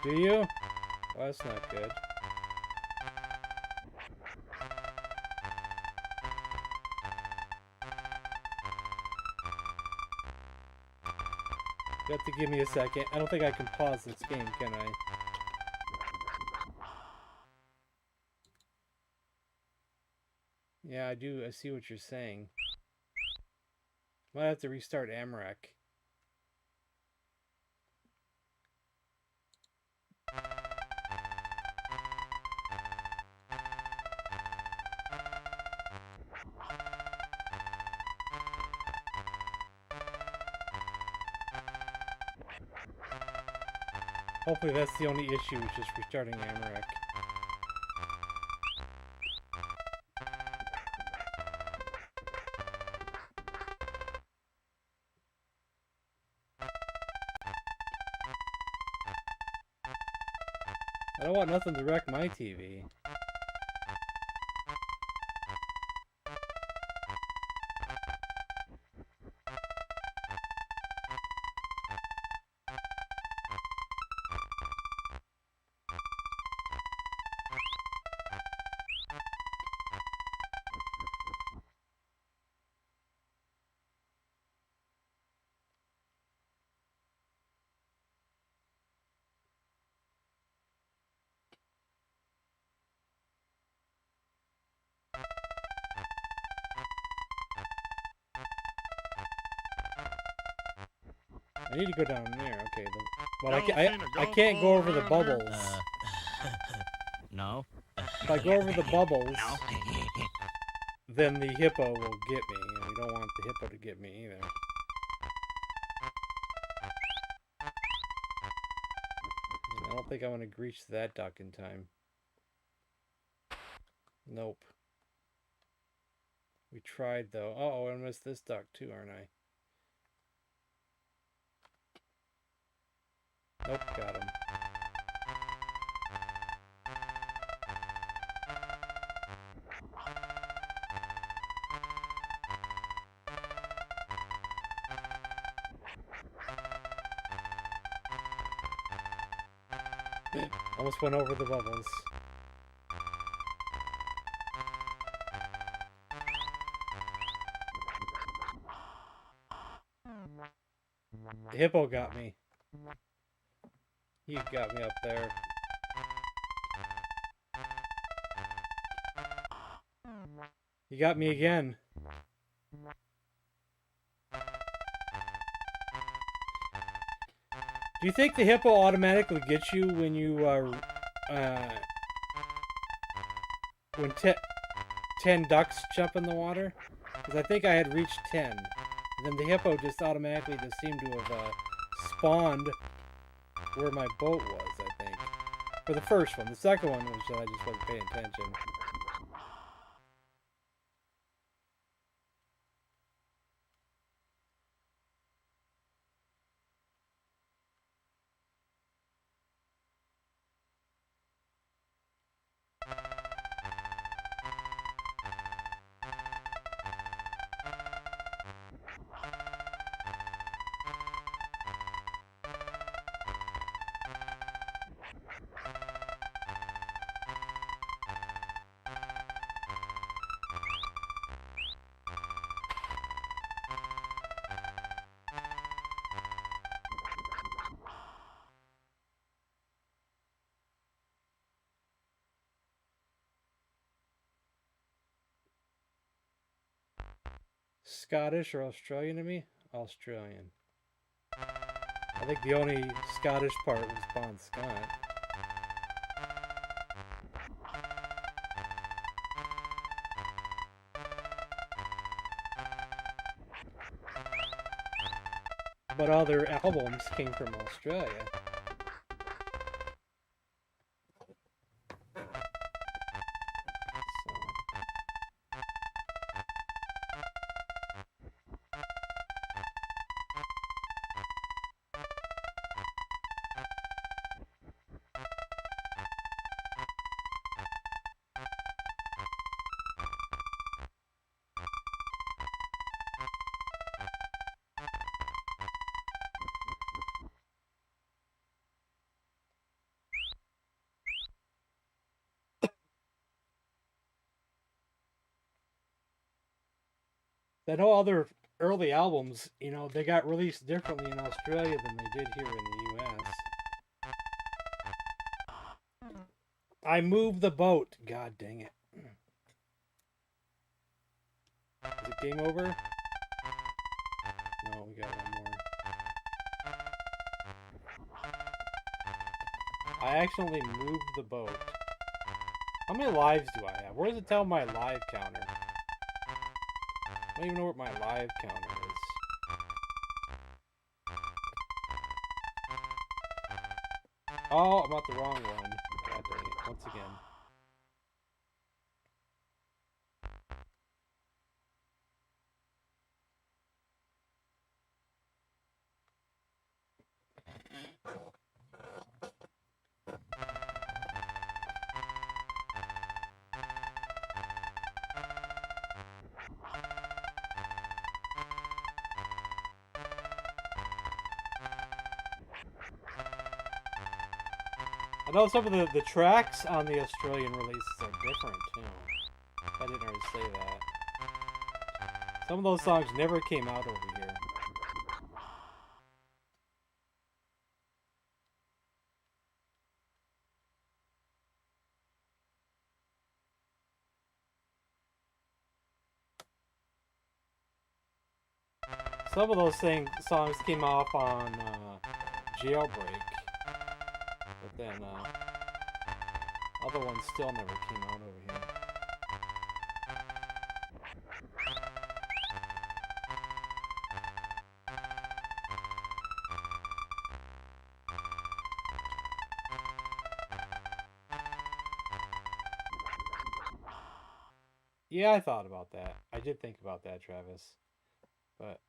Do you? Well, that's not good. You have to give me a second. I don't think I can pause this game, can I? Yeah, I do. I see what you're saying. Might have to restart Amarak. Hopefully that's the only issue, is just restarting Amarak. I don't want nothing to wreck my TV. I need to go down there. Okay, but I can't go over the bubbles. No. If I go over the bubbles, No. then the hippo will get me, and we don't want the hippo to get me either. I don't think I want to reach that duck in time. Nope. We tried though. Uh-oh, I missed this duck too, aren't I? Nope, got him. Almost went over the bubbles. The hippo got me. He got me up there. He got me again. Do you think the hippo automatically gets you when you when 10 ducks jump in the water? Because I think I had reached 10. And then the hippo just automatically just seemed to have spawned where my boat was, I think. For the first one. The second one was I just wasn't paying attention. Scottish or Australian to me? Australian. I think the only Scottish part was Bon Scott. But all their albums came from Australia. That whole other early albums, you know, they got released differently in Australia than they did here in the US. I moved the boat. God dang it. Is it game over? No, we got one more. I accidentally moved the boat. How many lives do I have? Where does it tell my live counter? I don't even know what my live counter is. Oh, I'm at the wrong one. God dang it. Once again. I know some of the tracks on the Australian releases are different too. I didn't already say that. Some of those songs never came out over here. Some of those songs came off on Jailbreak, but then other ones still never came out over here. Yeah, I thought about that. I did think about that, Travis. But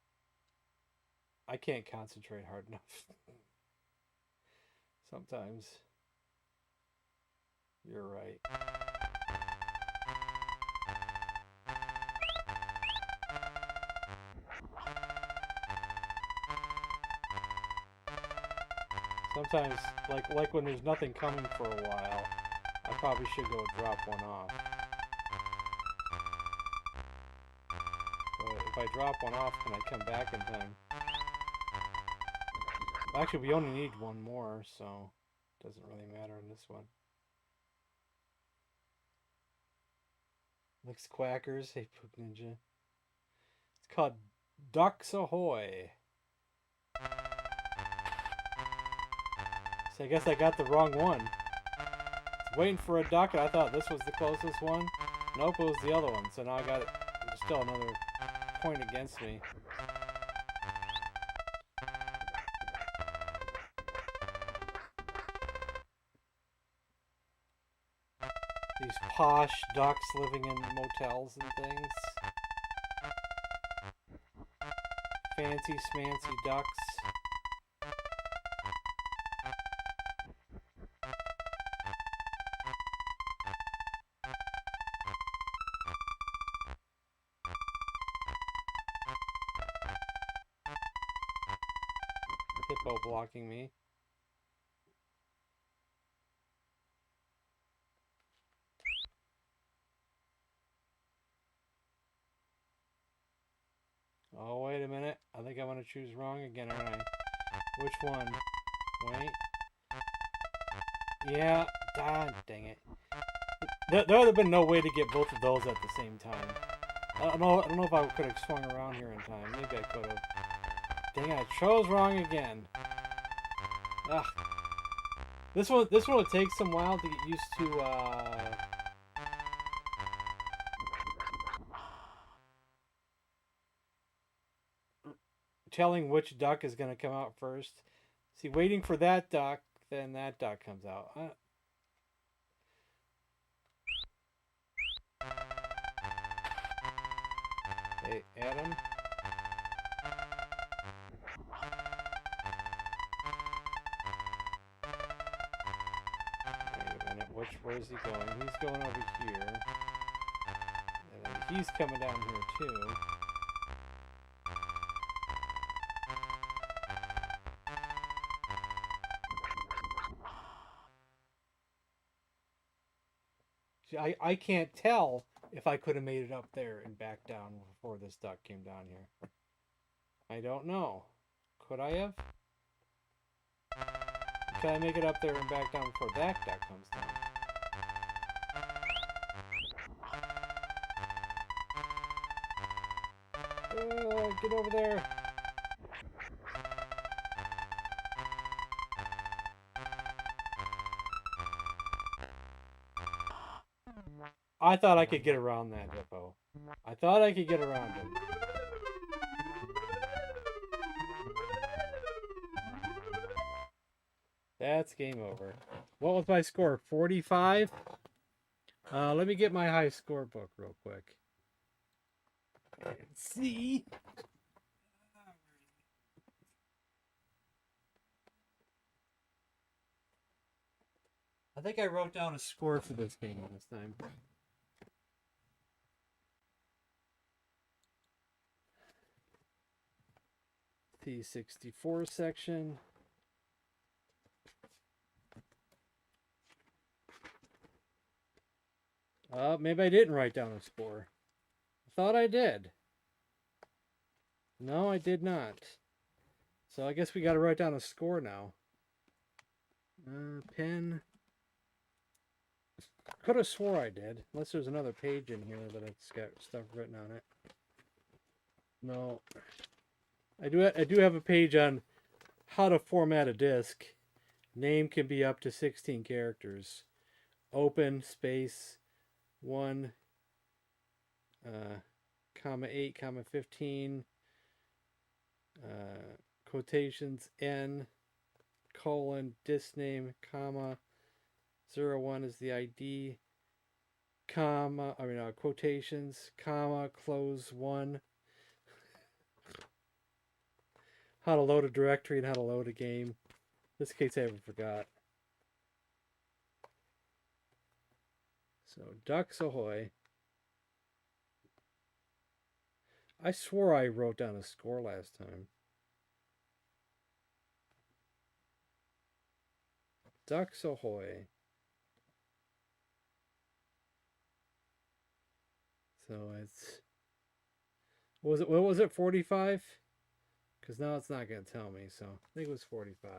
I can't concentrate hard enough. Sometimes. You're right. Sometimes, like when there's nothing coming for a while, I probably should go drop one off. But if I drop one off, can I come back in time? Actually, we only need one more, so it doesn't really matter in this one. Licks Quackers, hey Poop Ninja. It's called Ducks Ahoy. So I guess I got the wrong one. Waiting for a duck, and I thought this was the closest one. Nope, it was the other one. So now I got still another point against me. These posh ducks living in motels and things. Fancy smancy ducks. Hippo blocking me. Oh, wait a minute. I think I'm going to choose wrong again, aren't I? Which one? Wait. Yeah. God dang it. There would have been no way to get both of those at the same time. I don't know if I could have swung around here in time. Maybe I could have. Dang it, I chose wrong again. Ugh. This one will take some while to get used to, telling which duck is going to come out first. See, waiting for that duck, then that duck comes out. Hey, Adam? Wait a minute, where's he going? He's going over here. And he's coming down here too. See, I can't tell if I could have made it up there and back down before this duck came down here. I don't know. Could I have? Can I make it up there and back down before that duck comes down? Get over there. I thought I could get around that hippo. I thought I could get around him. That's game over. What was my score? 45? Let me get my high score book real quick. Let's see. I think I wrote down a score for this game this time. The 64 section. Maybe I didn't write down a score. I thought I did. No, I did not. So I guess we got to write down a score now. Pen. Could have swore I did. Unless there's another page in here that it's got stuff written on it. No. I do have a page on how to format a disc. Name can be up to 16 characters. Open space 1, comma 8, comma 15, quotations N, colon, disc name, comma, 01 is the ID, comma, quotations, comma, close 1. How to load a directory and how to load a game. This case I ever forgot. So, Ducks Ahoy. I swore I wrote down a score last time. Ducks Ahoy. So it's... What was it, 45? Because now it's not going to tell me, so I think it was 45.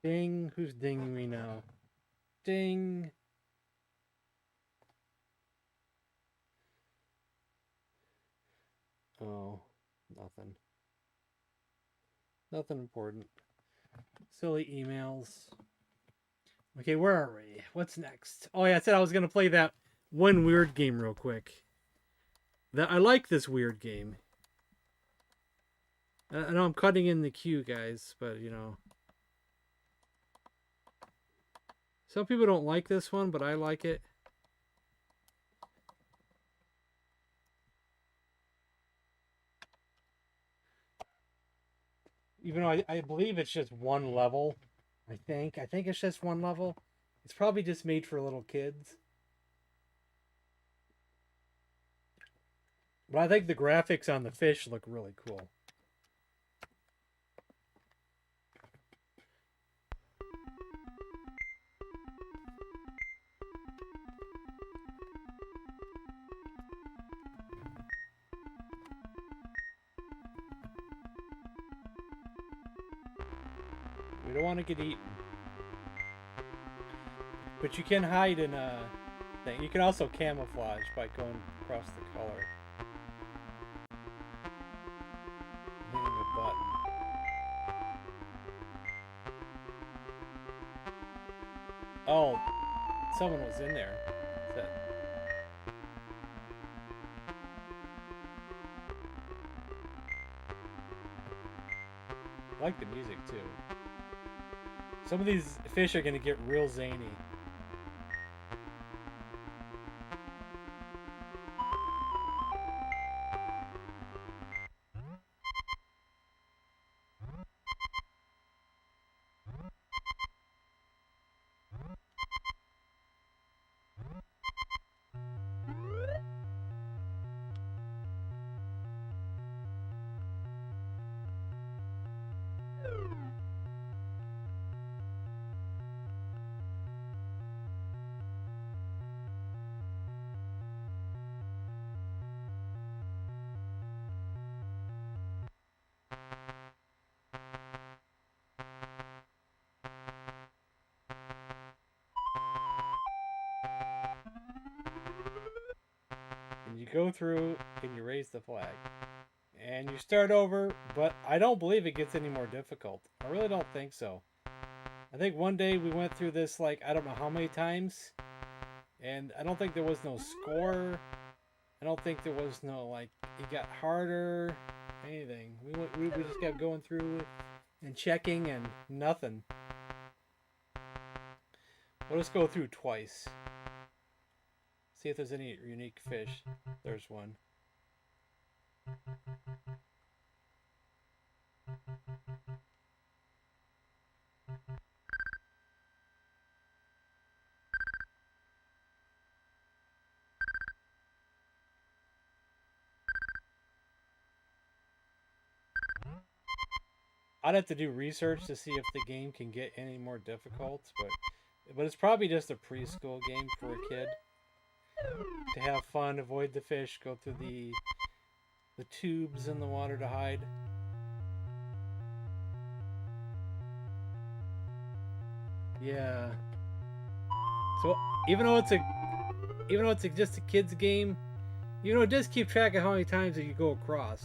Ding. Who's dinging me now? Ding. Oh, nothing. Nothing important. Silly emails. Okay, where are we? What's next? Oh yeah, I said I was going to play that one weird game real quick. I like this weird game. I know I'm cutting in the queue, guys, but you know. Some people don't like this one, but I like it. Even though I believe it's just one level. I think it's just one level. It's probably just made for little kids. But I think the graphics on the fish look really cool. We don't want to get eaten. But you can hide in a thing. You can also camouflage by going across the color. Hitting a button. Oh, someone was in there. I like the music too. Some of these fish are going to get real zany. go through and you raise the flag. And you start over, but I don't believe it gets any more difficult. I really don't think so. I think one day we went through this like I don't know how many times, and I don't think there was no score. I don't think there was no like it got harder, anything. We just kept going through and checking and nothing. We'll just go through twice. See if there's any unique fish. There's one. I'd have to do research to see if the game can get any more difficult, but it's probably just a preschool game for a kid to have fun, avoid the fish, go through the tubes in the water to hide. Yeah. So even though it's just a kid's game, it does keep track of how many times that you go across.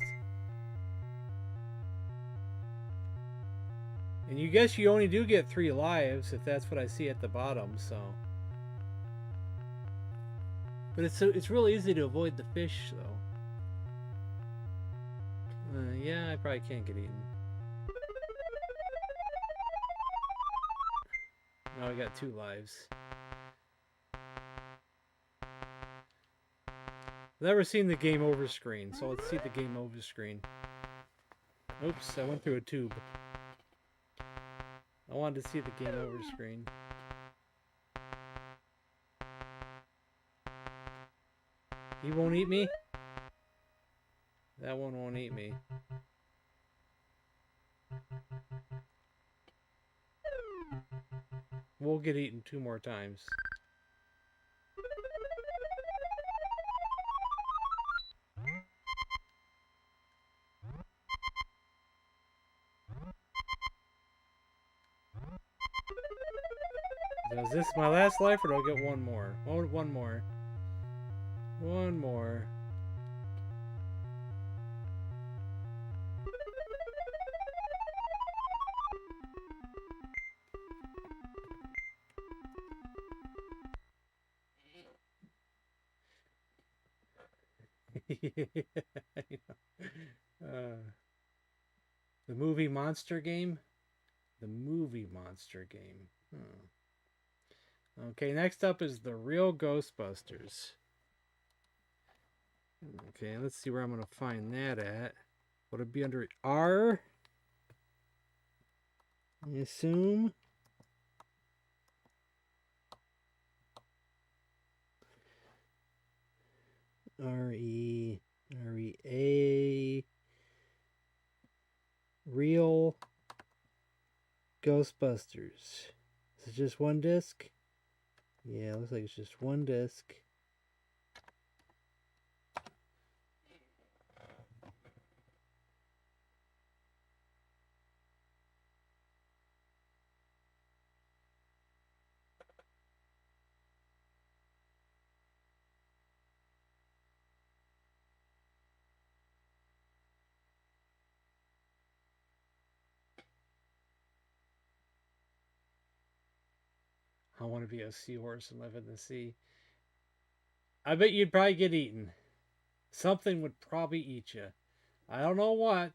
And you guess you only do get 3 lives if that's what I see at the bottom, so. But it's really easy to avoid the fish, though. Yeah, I probably can't get eaten. Now we got 2 lives. Never seen the game over screen, so let's see the game over screen. Oops, I went through a tube. I wanted to see the game over screen. He won't eat me? That one won't eat me. We'll get eaten 2 more times. So is this my last life, or do I get one more? One more. One more. The movie monster game? The movie monster game. Okay, next up is the real Ghostbusters. Okay, let's see where I'm going to find that at. Would it be under R? I assume. R-E-A. Real Ghostbusters. Is it just one disc? Yeah, looks like it's just one disc. I want to be a seahorse and live in the sea. I bet you'd probably get eaten. Something would probably eat you. I don't know what,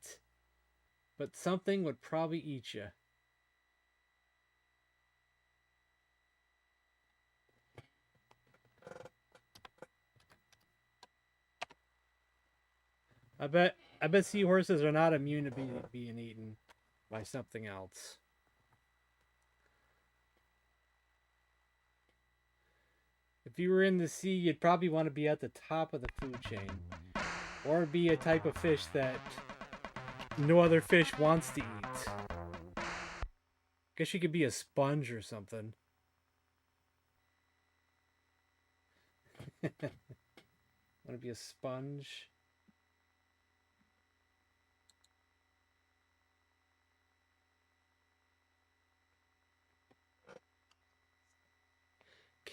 but something would probably eat you. I bet seahorses are not immune to being eaten by something else. If you were in the sea, you'd probably want to be at the top of the food chain. Or be a type of fish that no other fish wants to eat. Guess you could be a sponge or something. Want to be a sponge?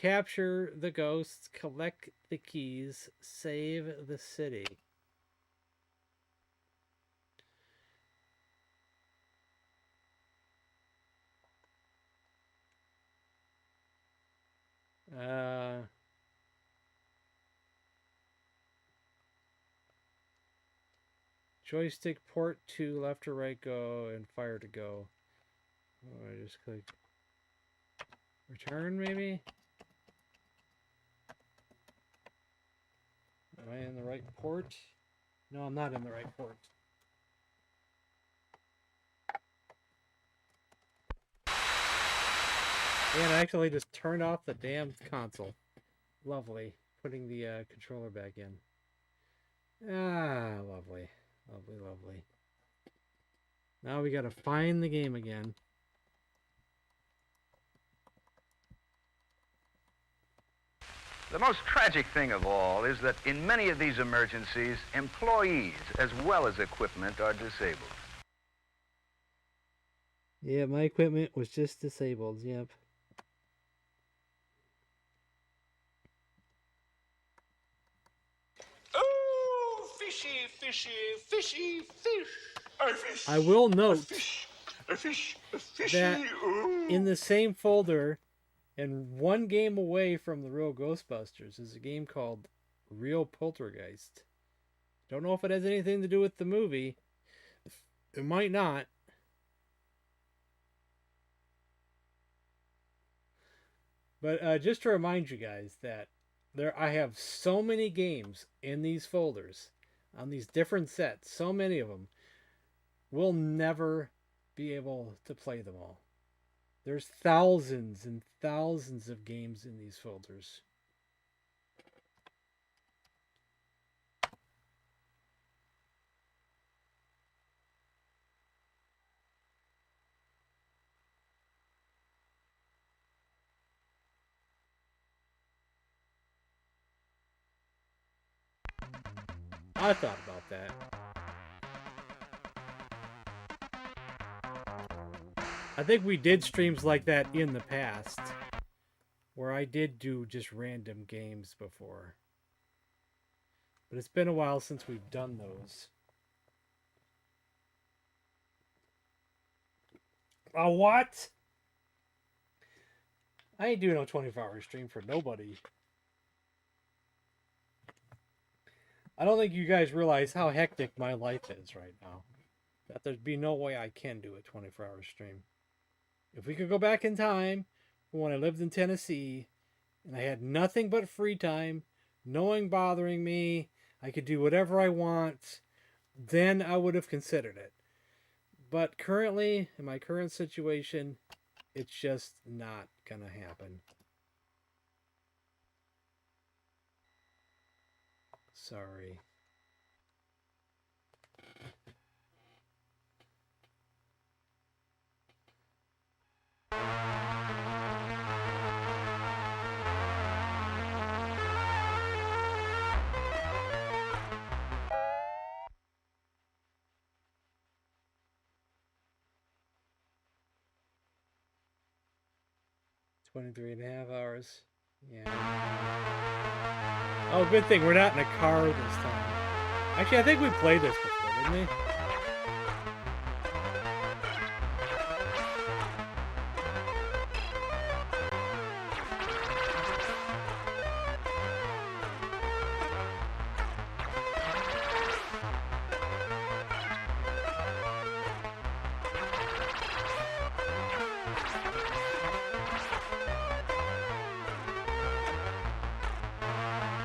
capture the ghosts, collect the keys, save the city. Joystick port to left or right go and fire to go. Oh, I just click return maybe? Am I in the right port? No, I'm not in the right port. And I actually just turned off the damn console. Lovely. Putting the controller back in. Ah, lovely. Lovely, lovely. Now we gotta find the game again. The most tragic thing of all is that in many of these emergencies, employees as well as equipment are disabled. Yeah, my equipment was just disabled, yep. Oh, fishy, fishy, fishy, fish. A fish. I will note A fish, a fishy. that Ooh. in the same folder and one game away from the real Ghostbusters is a game called Real Poltergeist. Don't know if it has anything to do with the movie. It might not. But just to remind you guys that I have so many games in these folders on these different sets, so many of them. We'll never be able to play them all. There's thousands and thousands of games in these folders. I thought about that. I think we did streams like that in the past, where I did do just random games before. But it's been a while since we've done those. A what? I ain't doing no 24-hour stream for nobody. I don't think you guys realize how hectic my life is right now. That there'd be no way I can do a 24-hour stream. If we could go back in time, when I lived in Tennessee, and I had nothing but free time, no one bothering me, I could do whatever I want, then I would have considered it. But currently, in my current situation, it's just not gonna happen. Sorry. $23.5 hours. Yeah. Oh, good thing we're not in a car this time. Actually, I think we played this before, didn't we?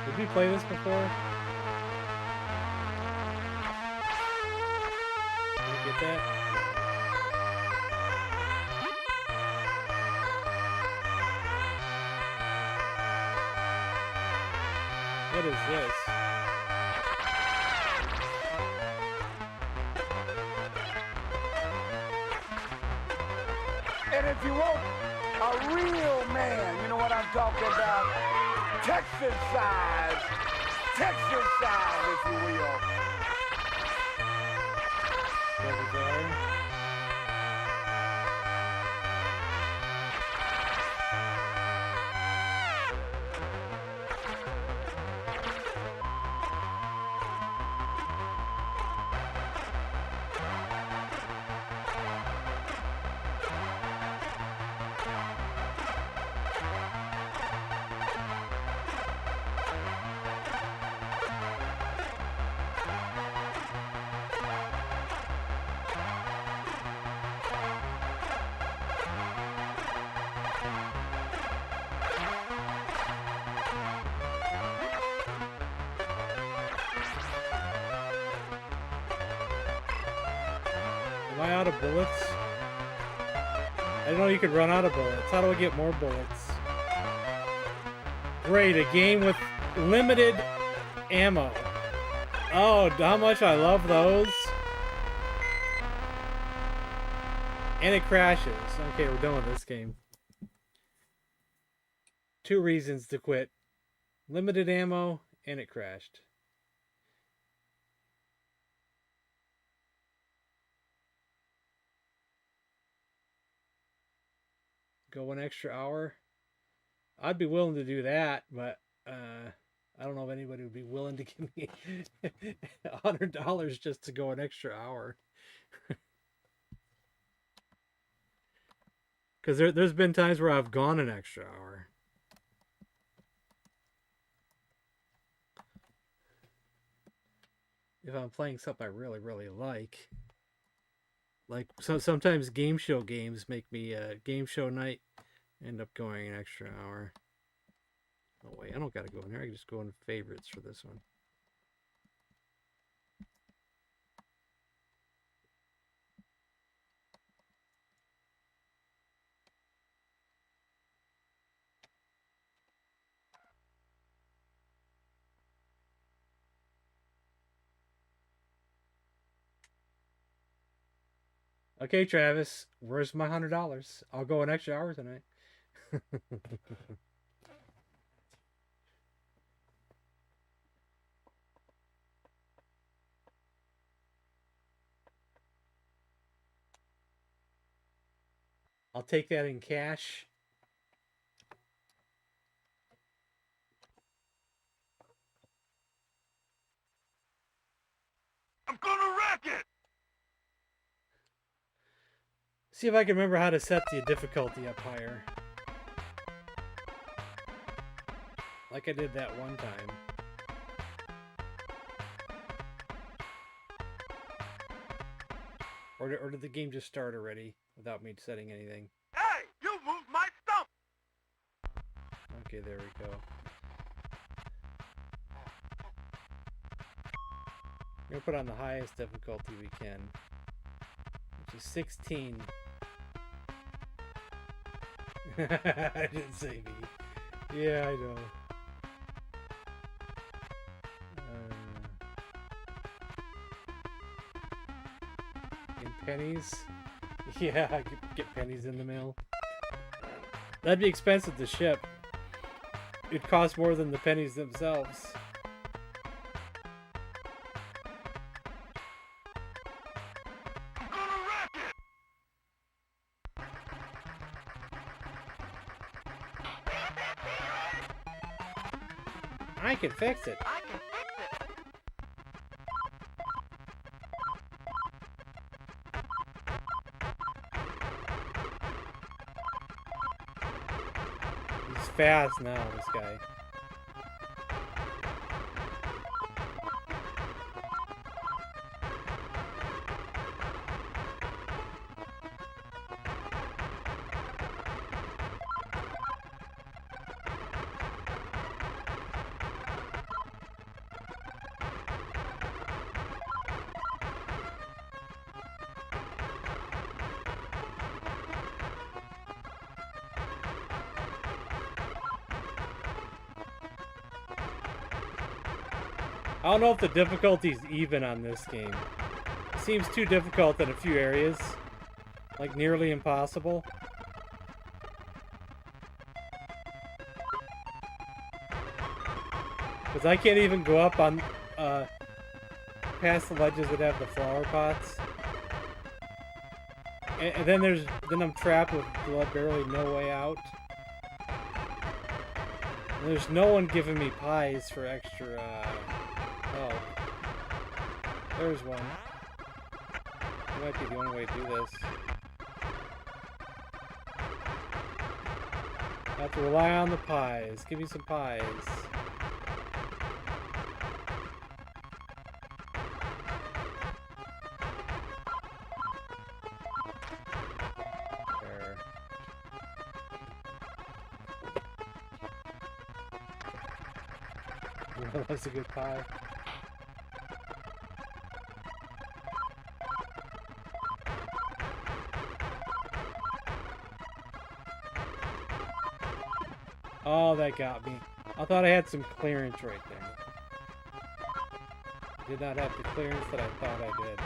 Did we play this before? Did you get that? What is this? And if you want a real man, you know what I'm talking about? Texas size, if you will. What was that? Am I out of bullets? I didn't know you could run out of bullets. How do I get more bullets? Great, a game with limited ammo. Oh, how much I love those. And it crashes. Okay, we're done with this game. 2 reasons to quit. Limited ammo, and it crashed. Go an extra hour. I'd be willing to do that, but I don't know if anybody would be willing to give me $100 just to go an extra hour. Because there's been times where I've gone an extra hour. If I'm playing something I really, really like. Like, so sometimes game show games make me, game show night, end up going an extra hour. Oh wait, I don't gotta go in there. I can just go in favorites for this one. Okay, Travis, where's my $100? I'll go an extra hour tonight. I'll take that in cash. I'm gonna wreck it! See if I can remember how to set the difficulty up higher. Like I did that one time. Or did the game just start already without me setting anything? Hey, you moved my stump! Okay, there we go. We're gonna put on the highest difficulty we can, which is 16. I didn't say me. Yeah, I know. In pennies? Yeah, I could get pennies in the mail. That'd be expensive to ship. It'd cost more than the pennies themselves. I can fix it. He's fast now, this guy. I don't know if the difficulty's even on this game. It seems too difficult in a few areas. Like nearly impossible. Because I can't even go up on past the ledges that have the flower pots. And then I'm trapped with barely no way out. And there's no one giving me pies for extra oh. There's one. That might be the only way to do this. I have to rely on the pies. Give me some pies. There. That's a good pie. Oh, that got me. I thought I had some clearance right there. Did not have the clearance that I thought I did.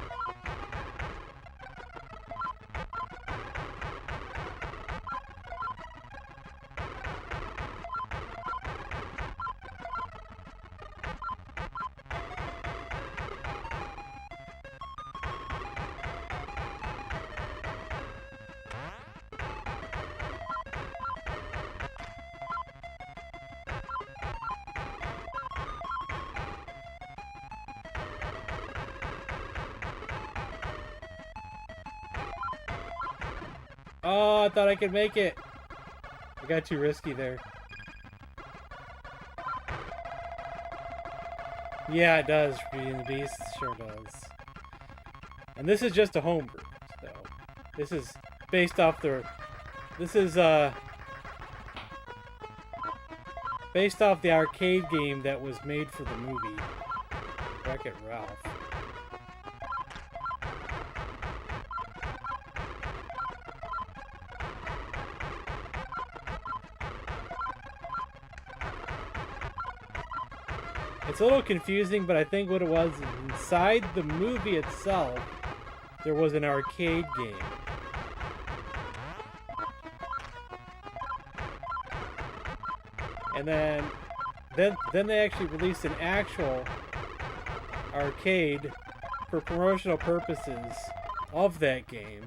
Oh, I thought I could make it. I got too risky there. Yeah, it does. Beauty and the Beast sure does. And this is just a homebrew, so this is based off the. This is based off the arcade game that was made for the movie Wreck-It Ralph. It's a little confusing, but I think what it was, inside the movie itself, there was an arcade game. And then they actually released an actual arcade for promotional purposes of that game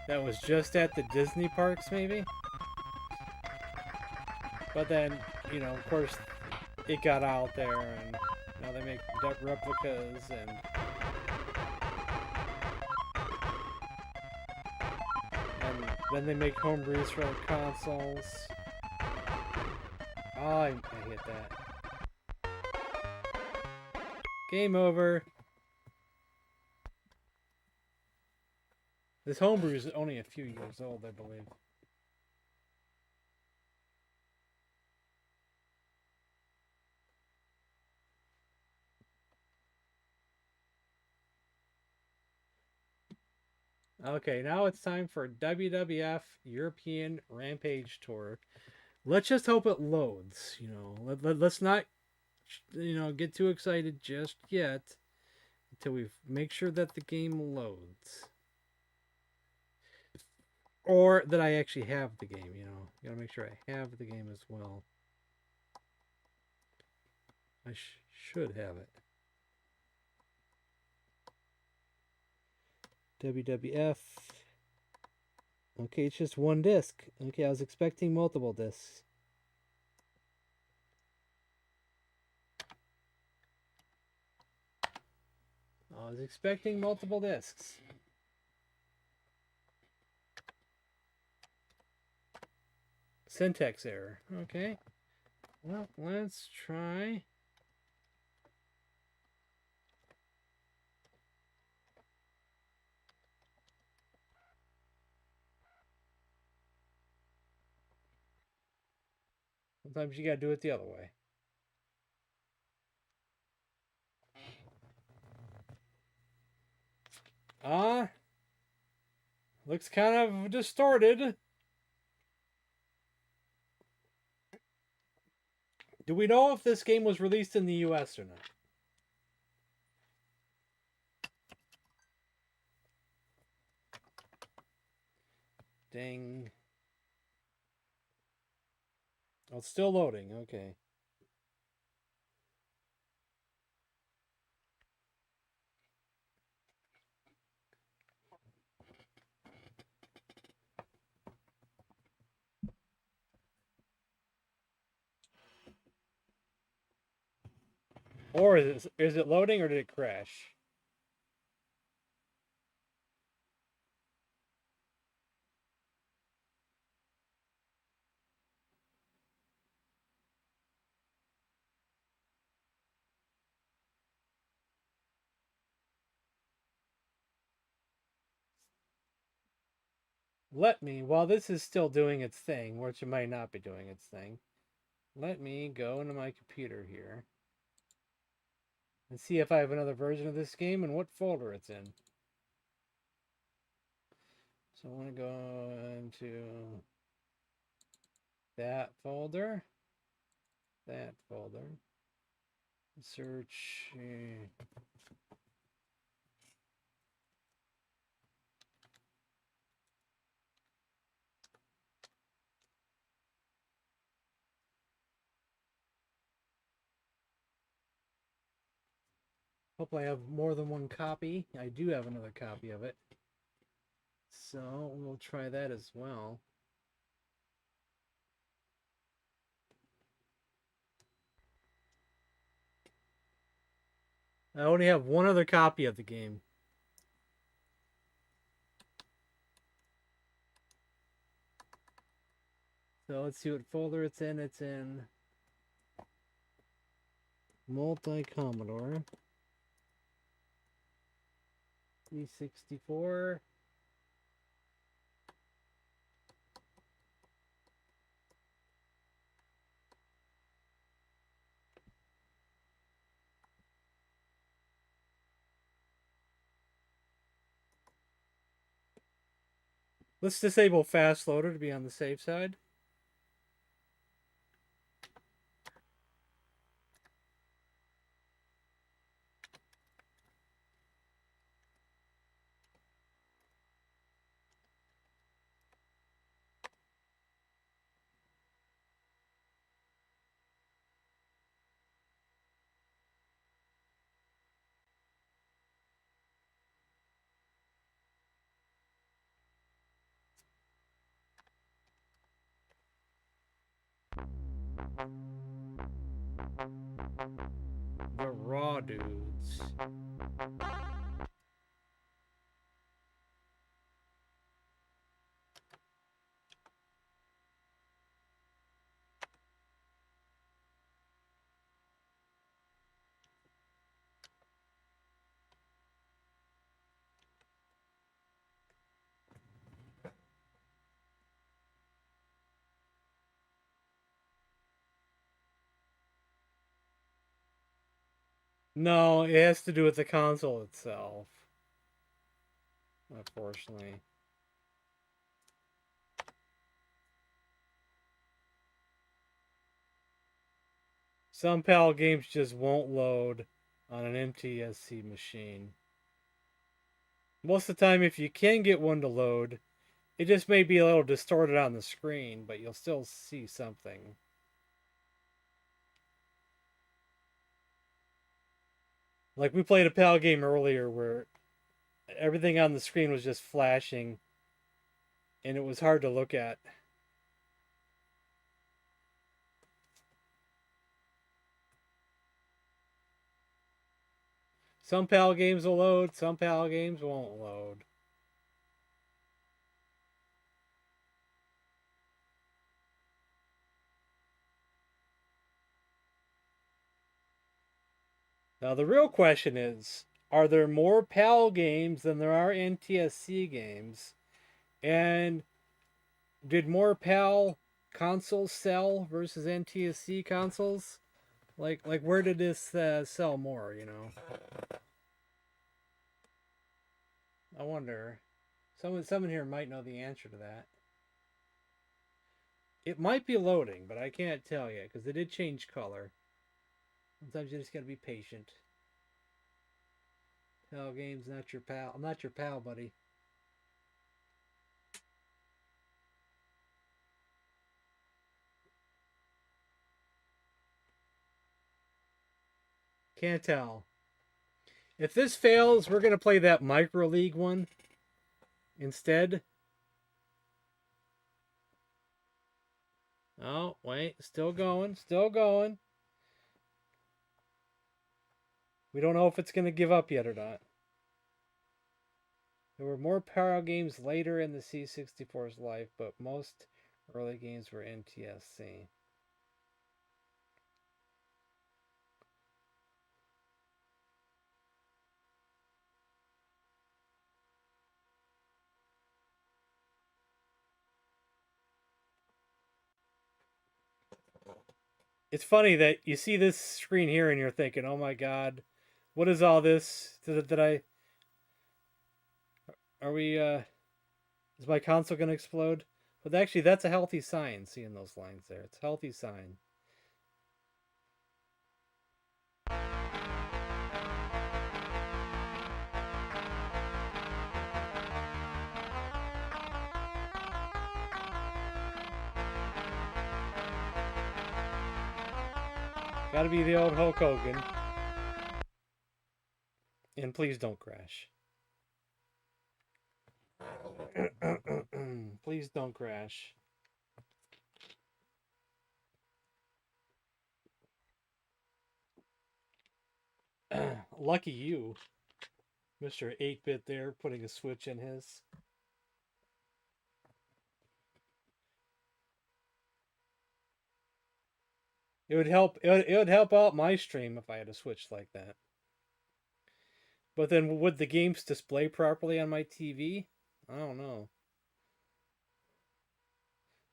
that was just at the Disney parks, maybe? But then, you know, of course, it got out there, and now they make replicas, and then they make homebrews for the consoles. Oh, I hit that. Game over. This homebrew is only a few years old, I believe. Okay, now it's time for WWF European Rampage Tour. Let's just hope it loads, you know. Let's not, you know, get too excited just yet until we make sure that the game loads. Or that I actually have the game, you know. You gotta make sure I have the game as well. I should have it. WWF. Okay, it's just one disc. Okay, I was expecting multiple discs. I was expecting multiple discs. Syntax error. Okay. Well, let's try. Sometimes you gotta do it the other way. Looks kind of distorted. Do we know if this game was released in the US or not? Dang. Oh, it's still loading. Okay. Or is it loading or did it crash? Let me, while this is still doing its thing, which it might not be doing its thing, let me go into my computer here and see if I have another version of this game and what folder it's in. So I want to go into that folder. that folder. Search. Hope I have more than one copy. I do have another copy of it. So we'll try that as well. I only have one other copy of the game. So let's see what folder it's in. It's in Multi-Commodore. C64. Let's disable fast loader to be on the safe side. The raw dudes. No, it has to do with the console itself. Unfortunately. Some PAL games just won't load on an MTSC machine. Most of the time, if you can get one to load, it just may be a little distorted on the screen, but you'll still see something. Like we played a PAL game earlier where everything on the screen was just flashing and it was hard to look at. Some PAL games will load, some PAL games won't load. Now the real question is, are there more PAL games than there are NTSC games? And did more PAL consoles sell versus NTSC consoles? Like where did this sell more, you know? I wonder. Someone here might know the answer to that. It might be loading, but I can't tell you because it did change color. Sometimes you just gotta be patient. PAL game's not your pal. I'm not your pal, buddy. Can't tell. If this fails, we're gonna play that Micro League one instead. Oh, wait, still going, still going. We don't know if it's gonna give up yet or not. There were more PAL games later in the C64's life, but most early games were NTSC. It's funny that you see this screen here and you're thinking, oh my god, what is all this? Did I... Are we, is my console gonna explode? But actually, that's a healthy sign, seeing those lines there. It's a healthy sign. Gotta be the old Hulk Hogan. And please don't crash. Please don't crash. Lucky you, Mr. 8-bit there, putting a switch in his. It would help. It would help out my stream if I had a switch like that. But then, would the games display properly on my TV? I don't know.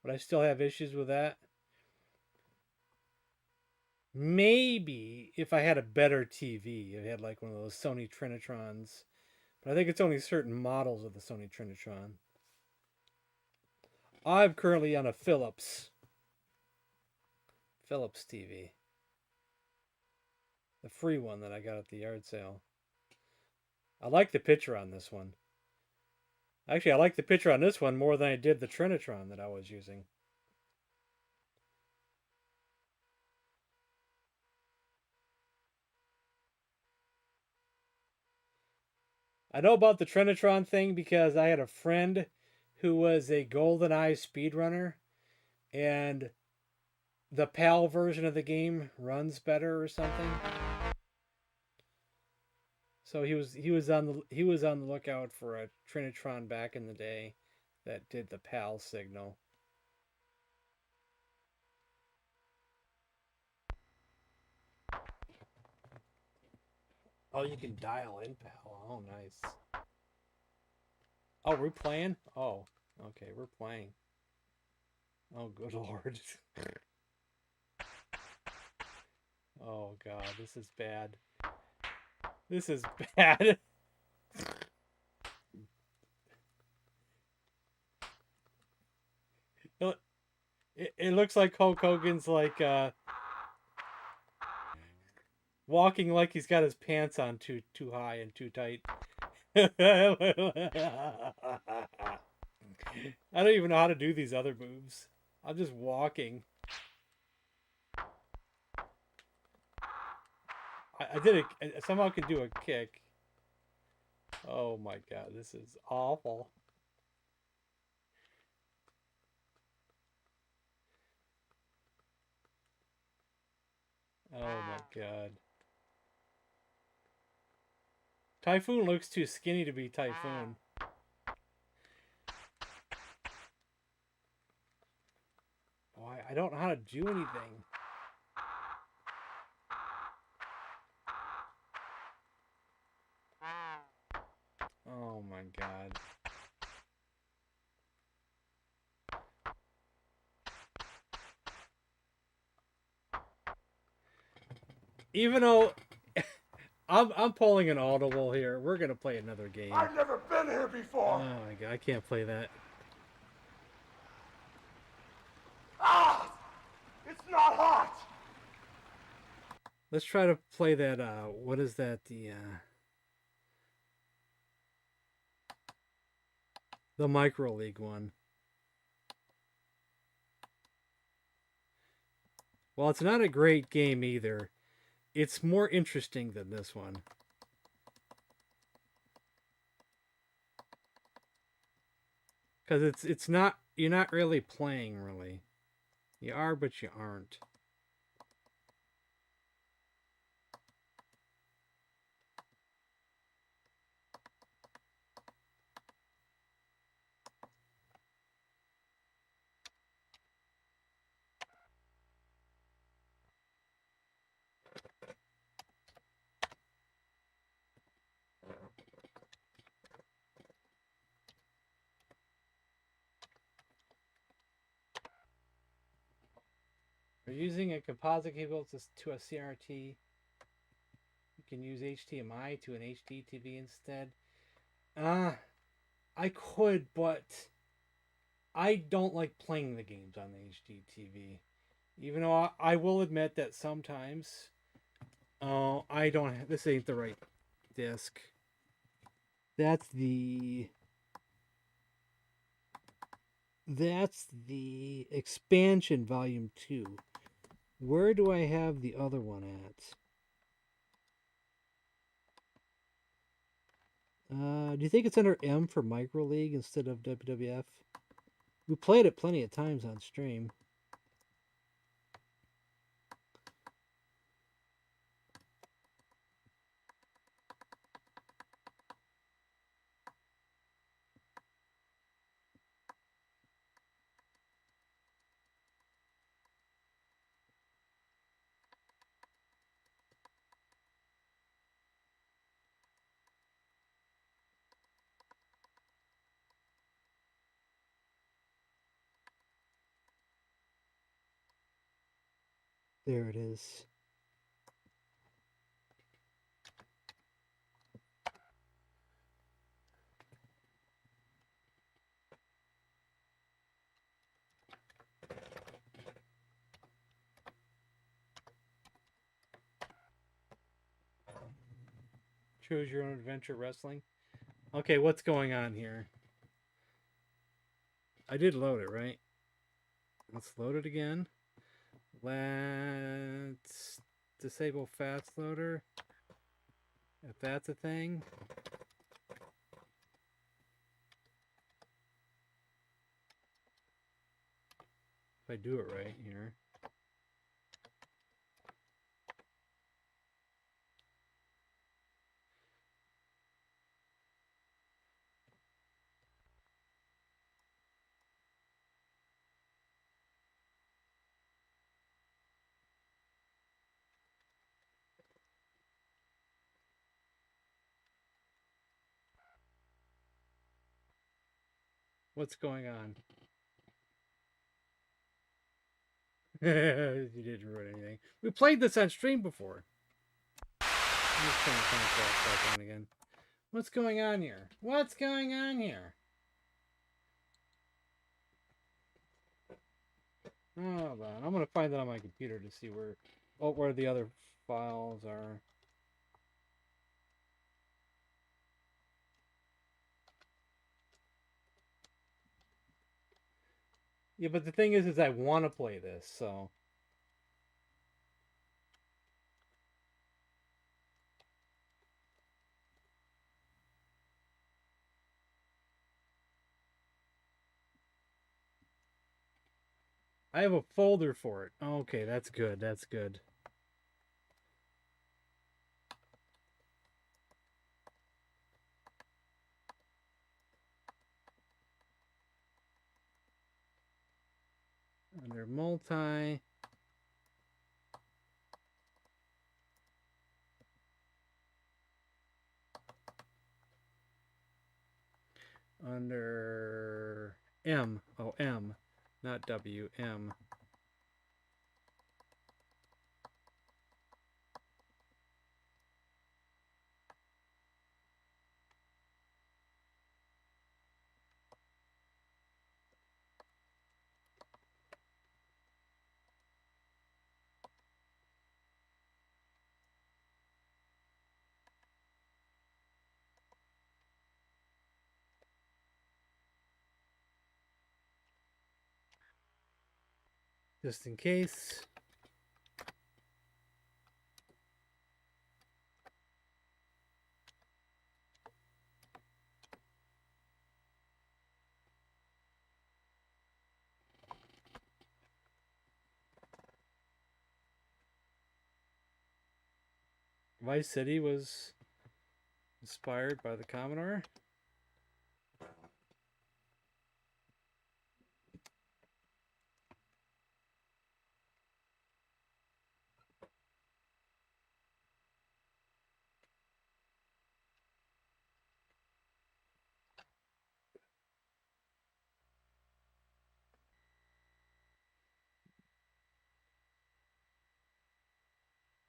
Would I still have issues with that? Maybe if I had a better TV. I had like one of those Sony Trinitrons. But I think it's only certain models of the Sony Trinitron. I'm currently on a Philips TV. The free one that I got at the yard sale. I like the picture on this one. Actually, I like the picture on this one more than I did the Trinitron that I was using. I know about the Trinitron thing because I had a friend who was a GoldenEye speedrunner, and the PAL version of the game runs better or something. So he was on the lookout for a Trinitron back in the day that did the PAL signal. Oh, you can dial in PAL. Oh, nice. Oh, we're playing? Oh, okay, we're playing. Oh, good lord. Oh, God, this is bad. This is bad. It looks like Hulk Hogan's like walking like he's got his pants on too high and too tight. I don't even know how to do these other moves. I'm just walking. I did it. Somehow I could do a kick. Oh my god, this is awful. Oh my god. Typhoon looks too skinny to be Typhoon. Oh, I don't know how to do anything. Oh my god. Even though I'm pulling an audible here, we're gonna play another game. I've never been here before. Oh my god, I can't play that. Ah! It's not hot! Let's try to play that, what is that, the Micro League one. Well, it's not a great game either. It's more interesting than this one. Because it's not, you're not really playing, really. You are, but you aren't. We're using a composite cable to a CRT. You can use HDMI to an HD TV instead. I could, but I don't like playing the games on the HD TV. Even though I will admit that sometimes, I don't. This ain't the right disc. That's the expansion volume 2. Where do I have the other one at? Do you think it's under M for Micro League instead of WWF? We played it plenty of times on stream. There it is. Choose your own adventure wrestling. Okay, what's going on here? I did load it, right? Let's load it again. Let's disable fast loader. If that's a thing. If I do it right here. What's going on? You didn't ruin anything. We played this on stream before. I'm just trying to back on again. What's going on here? What's going on here? Oh, hold on. I'm gonna find that on my computer to see where the other files are. Yeah, but the thing is I want to play this, so. I have a folder for it. Okay, that's good. That's good. Under multi. Under M. Oh, M. Not W. M. Just in case. Vice City was inspired by the Commodore.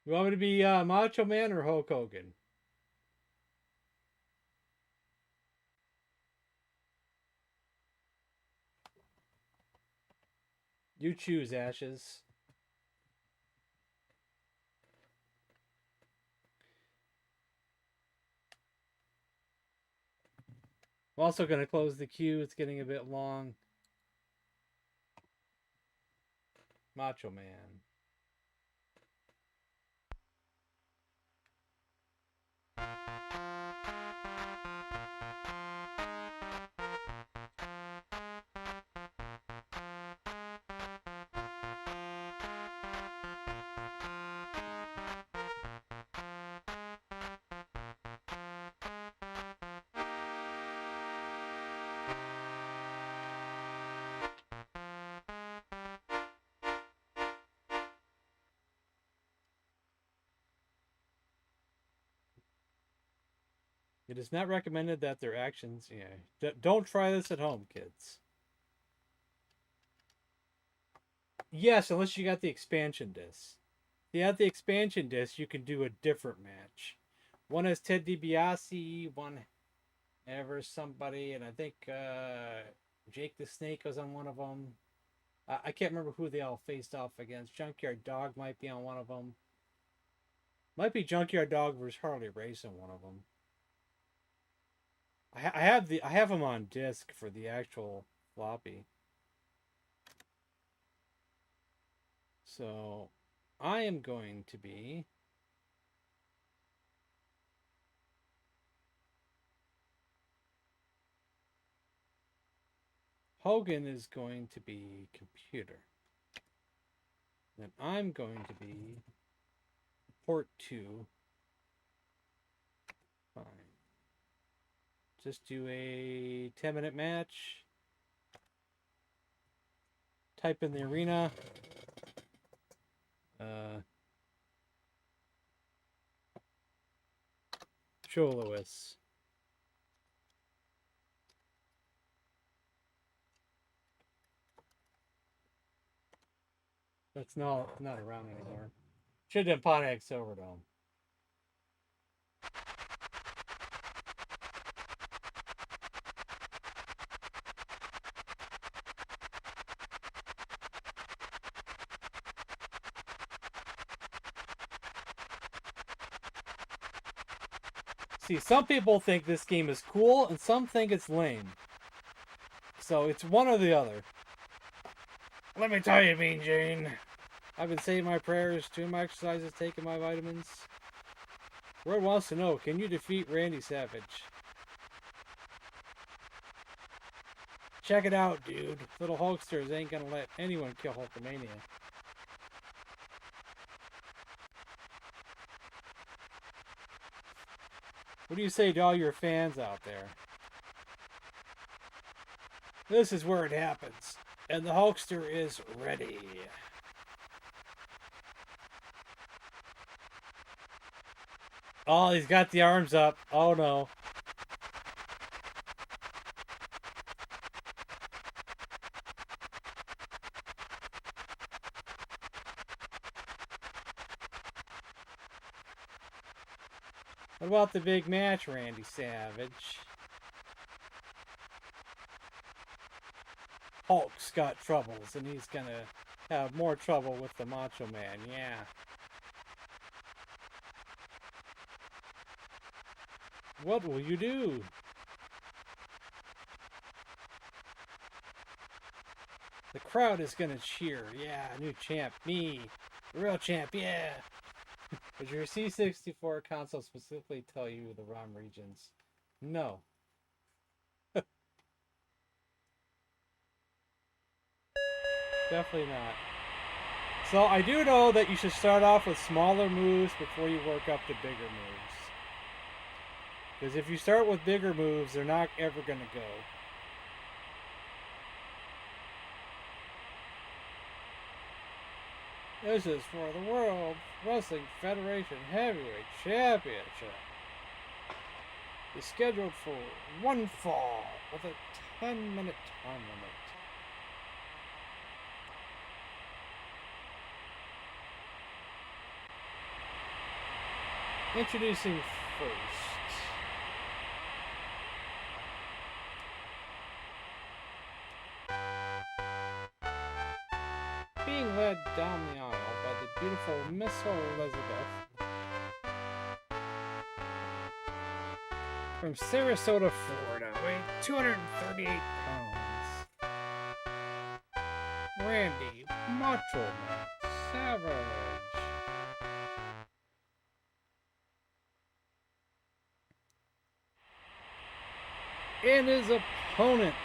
You want me to be Macho Man or Hulk Hogan? You choose, Ashes. I'm also going to close the queue. It's getting a bit long. Macho Man. It is not recommended that their actions... Yeah, don't try this at home, kids. Yes, unless you got the expansion disc. If you have the expansion disc, you can do a different match. One has Ted DiBiase, one ever somebody, and I think Jake the Snake was on one of them. I can't remember who they all faced off against. Junkyard Dog might be on one of them. Might be Junkyard Dog versus Harley Race on one of them. I have them on disc for the actual floppy. So I am going to be Hogan is going to be computer. Then I'm going to be port 2. Fine. Just do a 10-minute match. Type in the arena. Joe Lewis. That's not around anymore. Should have done Pontiac Silverdome. See, some people think this game is cool, and some think it's lame. So it's one or the other. Let me tell you, Mean Jane. I've been saying my prayers, doing my exercises, taking my vitamins. Word wants to know, can you defeat Randy Savage? Check it out, dude. Little Hulksters ain't gonna let anyone kill Hulkamania. What do you say to all your fans out there? This is where it happens. And the Hulkster is ready. Oh, he's got the arms up. Oh no. What about the big match, Randy Savage? Hulk's got troubles, and he's gonna have more trouble with the Macho Man, yeah. What will you do? The crowd is gonna cheer, yeah, new champ, me, the real champ, yeah. Does your C64 console specifically tell you the ROM regions? No. Definitely not. So I do know that you should start off with smaller moves before you work up to bigger moves. Because if you start with bigger moves, they're not ever going to go. This is for the World Wrestling Federation Heavyweight Championship. It's scheduled for one fall with a 10-minute time limit. Introducing first. Being led down the aisle by the beautiful Miss Elizabeth from Sarasota, Florida, weighing 238 pounds. Randy Macho Man Savage. And his opponent,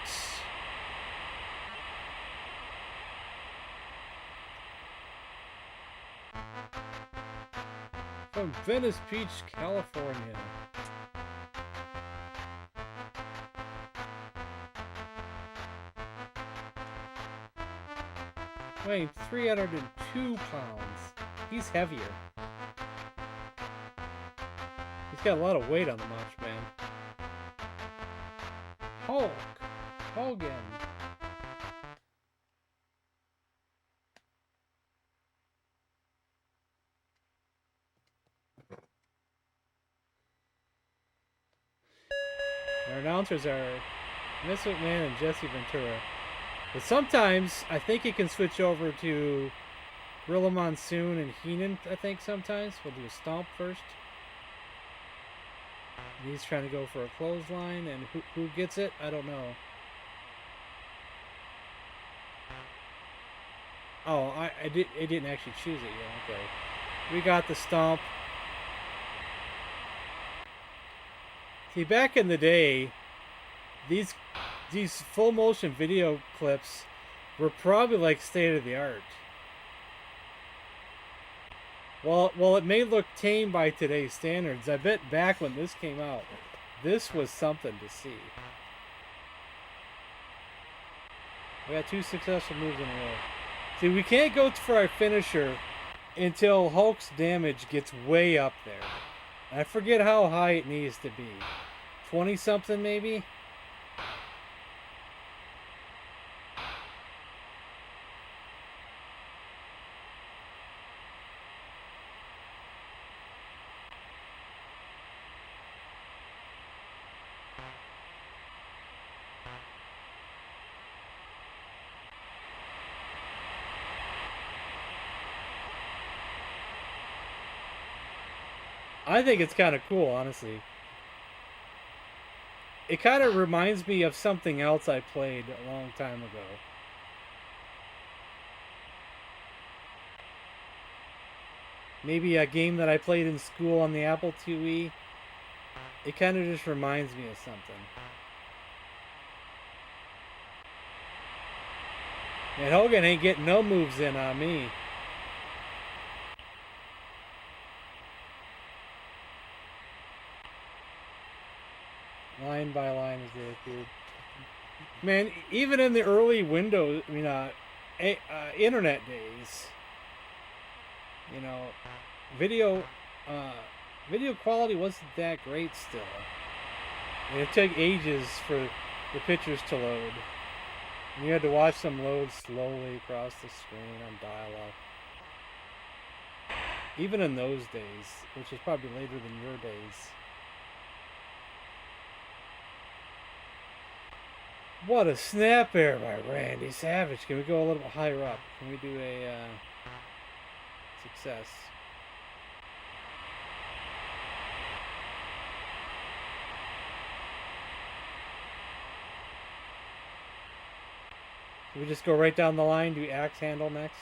from Venice Beach, California, weighing 302 pounds. He's heavier. He's got a lot of weight on the Macho Man. Hulk Hogan. Our announcers are Vince McMahon and Jesse Ventura. But sometimes I think he can switch over to Gorilla Monsoon and Heenan, I think sometimes. We'll do a stomp first. He's trying to go for a clothesline, and who gets it? I don't know. Oh, I didn't actually choose it yet. Okay. We got the stomp. See, back in the day, these full motion video clips were probably like state of the art. Well, it may look tame by today's standards. I bet back when this came out, this was something to see. We got 2 successful moves in a row. See, we can't go for our finisher until Hulk's damage gets way up there. I forget how high it needs to be. 20 something maybe? I think it's kind of cool, honestly. It kind of reminds me of something else I played a long time ago. Maybe a game that I played in school on the Apple IIe. It kind of just reminds me of something. And Hogan ain't getting no moves in on me. Line by line as they appeared. Man, even in the early Windows, internet days, video quality wasn't that great still. And it took ages for the pictures to load. And you had to watch them load slowly across the screen on dial-up. Even in those days, which is probably later than your days. What a snap air by Randy Savage. Can we go a little bit higher up? Can we do a success? Can we just go right down the line, do axe handle next?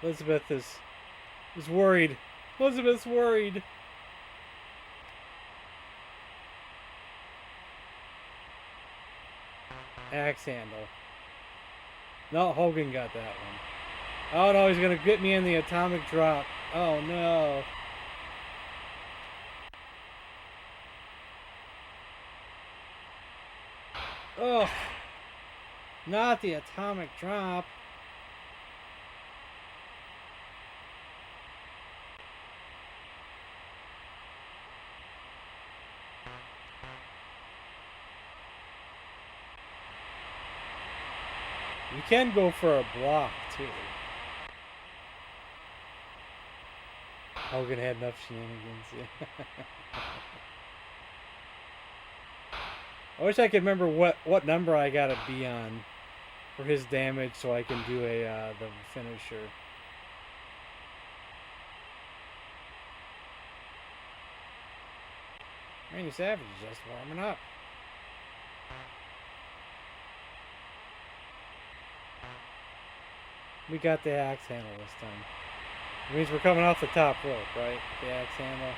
Elizabeth is worried. Elizabeth's worried. Axe handle. No, Hogan got that one. Oh no, he's gonna get me in the atomic drop. Oh no. Oh, not the atomic drop. You can go for a block, too. Hogan had enough shenanigans. Yeah. I wish I could remember what number I gotta be on for his damage so I can do the finisher. Randy Savage is just warming up. We got the axe handle this time. It means we're coming off the top rope, right? The axe handle.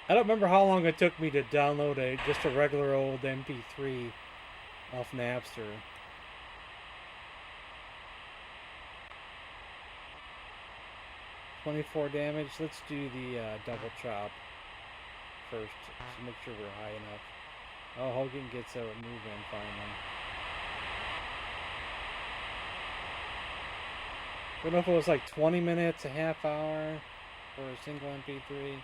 I don't remember how long it took me to download just a regular old MP3 off Napster. .24 damage. Let's do the double chop first to make sure we're high enough. Oh, Hogan gets a move in finally. I don't know if it was like 20 minutes, a half hour for a single MP3.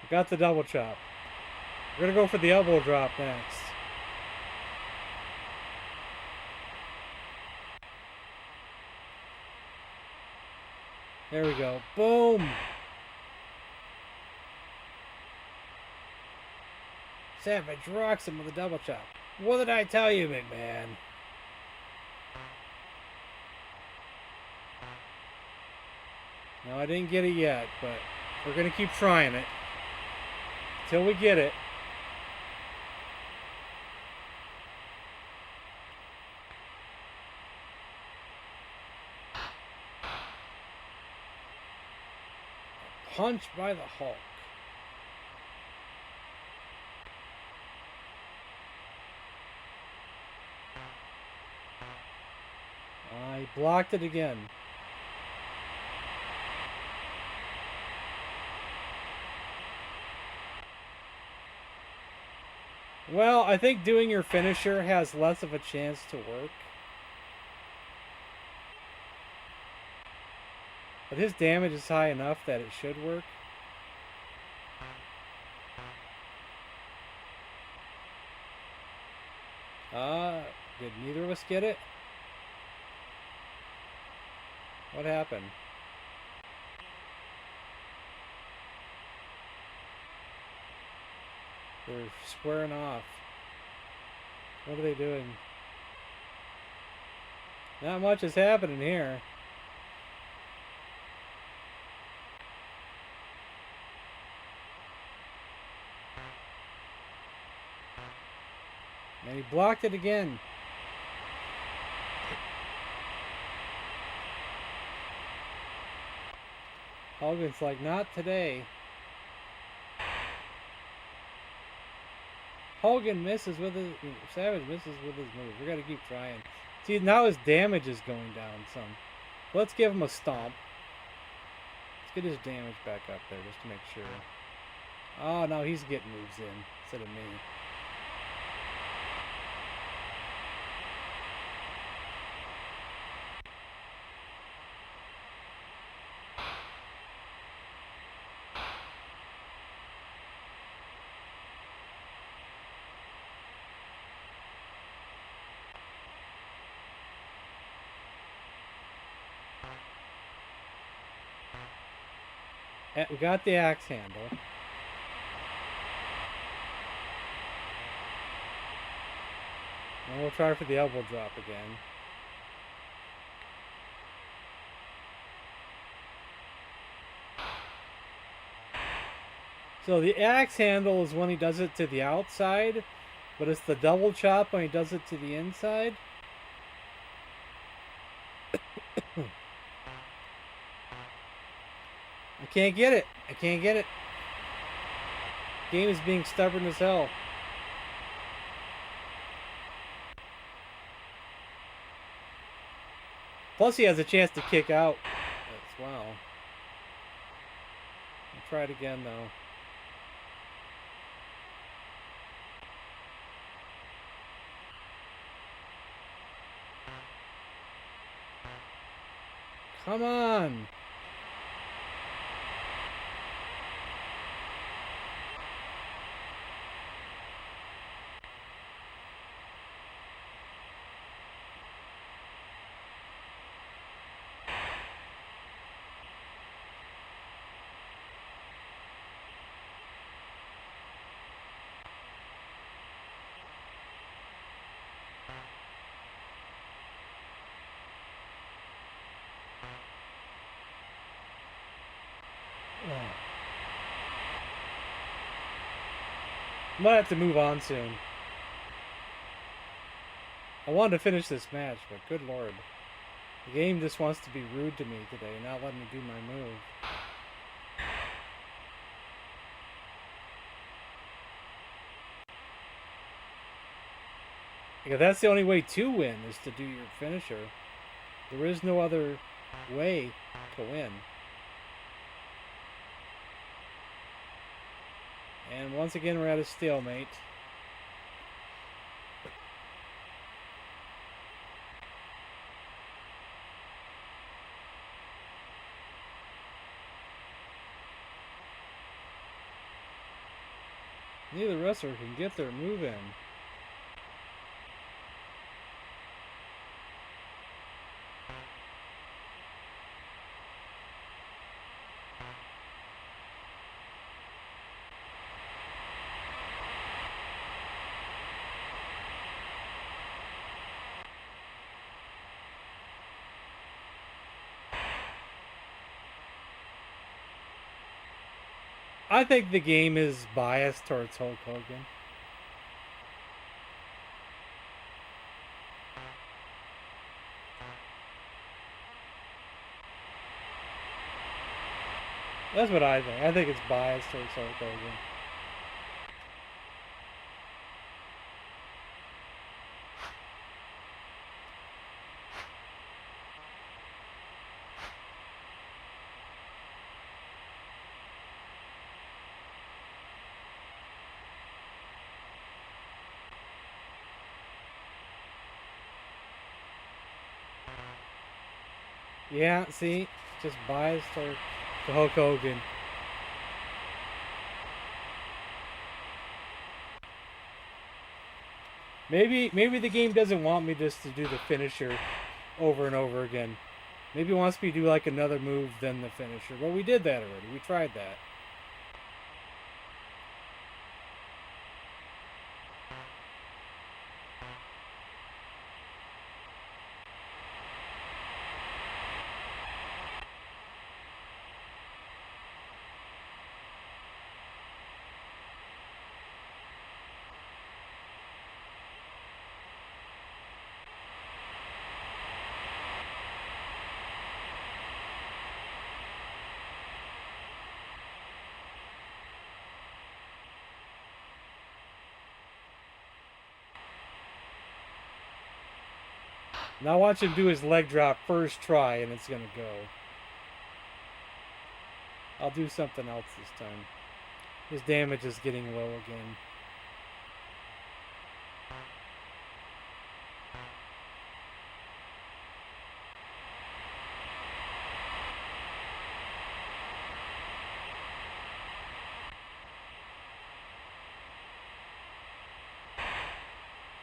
Got the double chop. We're gonna go for the elbow drop next. There we go. Boom! Savage rocks him with a double chop. What did I tell you, McMahon? No, I didn't get it yet, but we're gonna keep trying it. Till we get it. Punch by the Hulk. I blocked it again. Well, I think doing your finisher has less of a chance to work. But his damage is high enough that it should work. Did neither of us get it? What happened? They're squaring off. What are they doing? Not much is happening here. And he blocked it again. Hogan's like, not today. Hogan misses with his... Savage misses with his move. We gotta keep trying. See, now his damage is going down some. Let's give him a stomp. Let's get his damage back up there just to make sure. Oh, no, he's getting moves in instead of me. We got the axe handle. And we'll try for the elbow drop again. So the axe handle is when he does it to the outside, but it's the double chop when he does it to the inside. I can't get it. I can't get it. Game is being stubborn as hell. Plus he has a chance to kick out as well. I'll try it again though. Come on! might have to move on soon. I wanted to finish this match, but good lord. The game just wants to be rude to me today, not letting me do my move. Because that's the only way to win, is to do your finisher. There is no other way to win. And once again, we're at a stalemate. Neither wrestler can get their move in. I think the game is biased towards Hulk Hogan. That's what I think. I think it's biased towards Hulk Hogan. Yeah, see? Just biased towards Hulk Hogan. Maybe the game doesn't want me just to do the finisher over and over again. Maybe it wants me to do like another move than the finisher. But we did that already. We tried that. Now watch him do his leg drop first try and it's gonna go. I'll do something else this time. His damage is getting low again.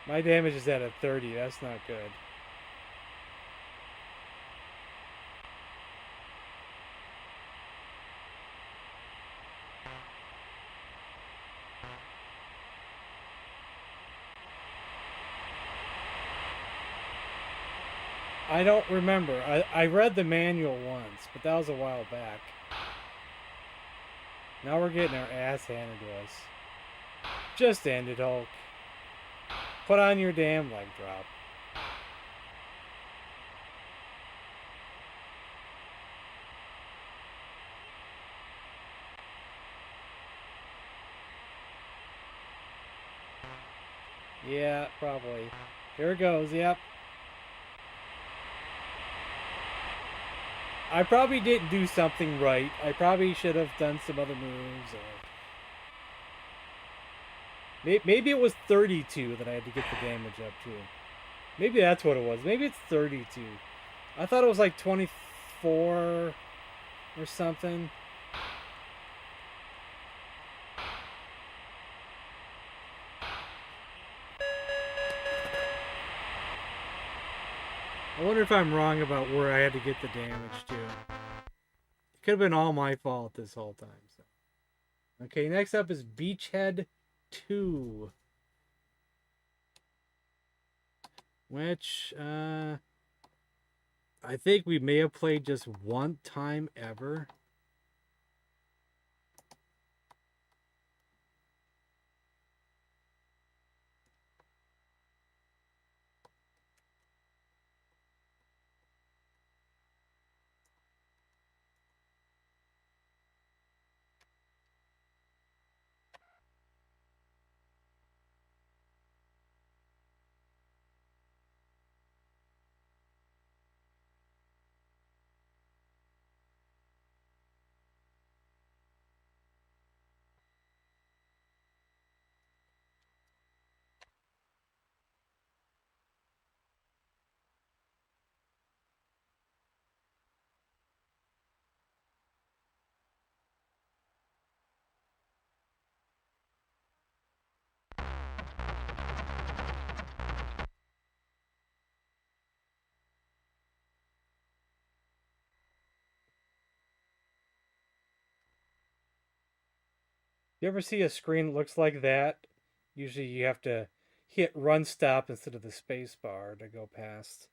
My damage is at a 30, that's not good. I don't remember. I read the manual once, but that was a while back. Now we're getting our ass handed to us. Just end it, Hulk. Put on your damn leg drop. Yeah, probably. Here it goes, yep. I probably didn't do something right. I probably should have done some other moves. Maybe it was 32 that I had to get the damage up to. Maybe that's what it was. Maybe it's 32. I thought it was like 24 or something. I wonder if I'm wrong about where I had to get the damage to. It could have been all my fault this whole time. So. Okay, next up is Beachhead 2. Which, I think we may have played just one time ever. You ever see a screen that looks like that? Usually you have to hit run stop instead of the space bar to go past.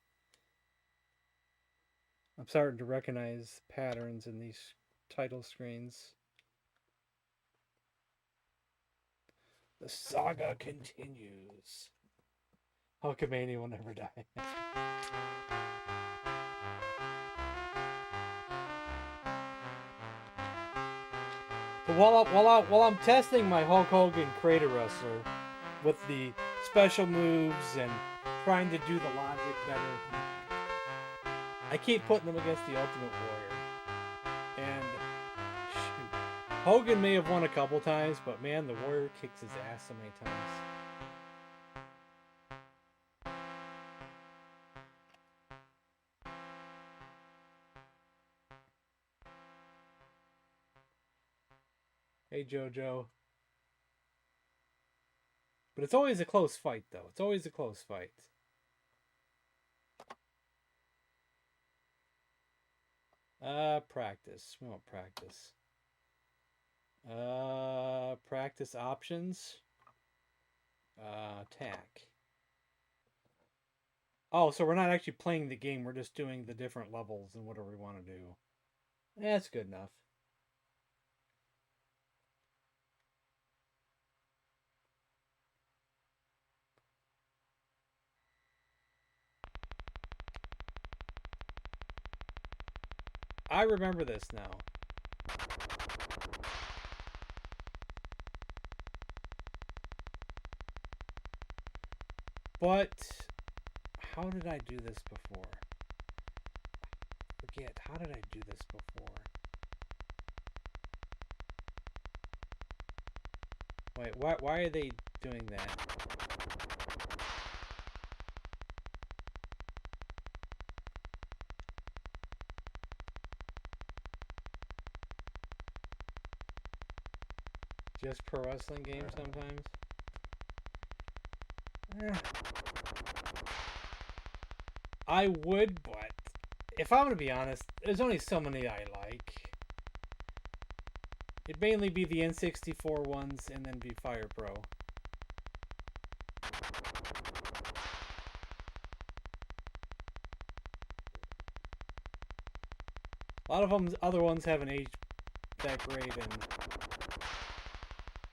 I'm starting to recognize patterns in these title screens. The saga continues. Hulkamania will never die. So while I'm testing my Hulk Hogan Creator Wrestler with the special moves and trying to do the logic better, I keep putting them against the Ultimate Warrior. And shoot, Hogan may have won a couple times, but man, the Warrior kicks his ass so many times. Hey, JoJo. But it's always a close fight, though. It's always a close fight. Practice. We want practice. Practice options. Attack. Oh, so we're not actually playing the game. We're just doing the different levels and whatever we want to do. That's good enough. I remember this now. But how did I do this before? Forget, how did I do this before? Wait, why are they doing that? Just pro wrestling games sometimes? I would, but if I'm going to be honest, there's only so many I like. It'd mainly be the N64 ones and then be Fire Pro. A lot of them, other ones haven't aged that great and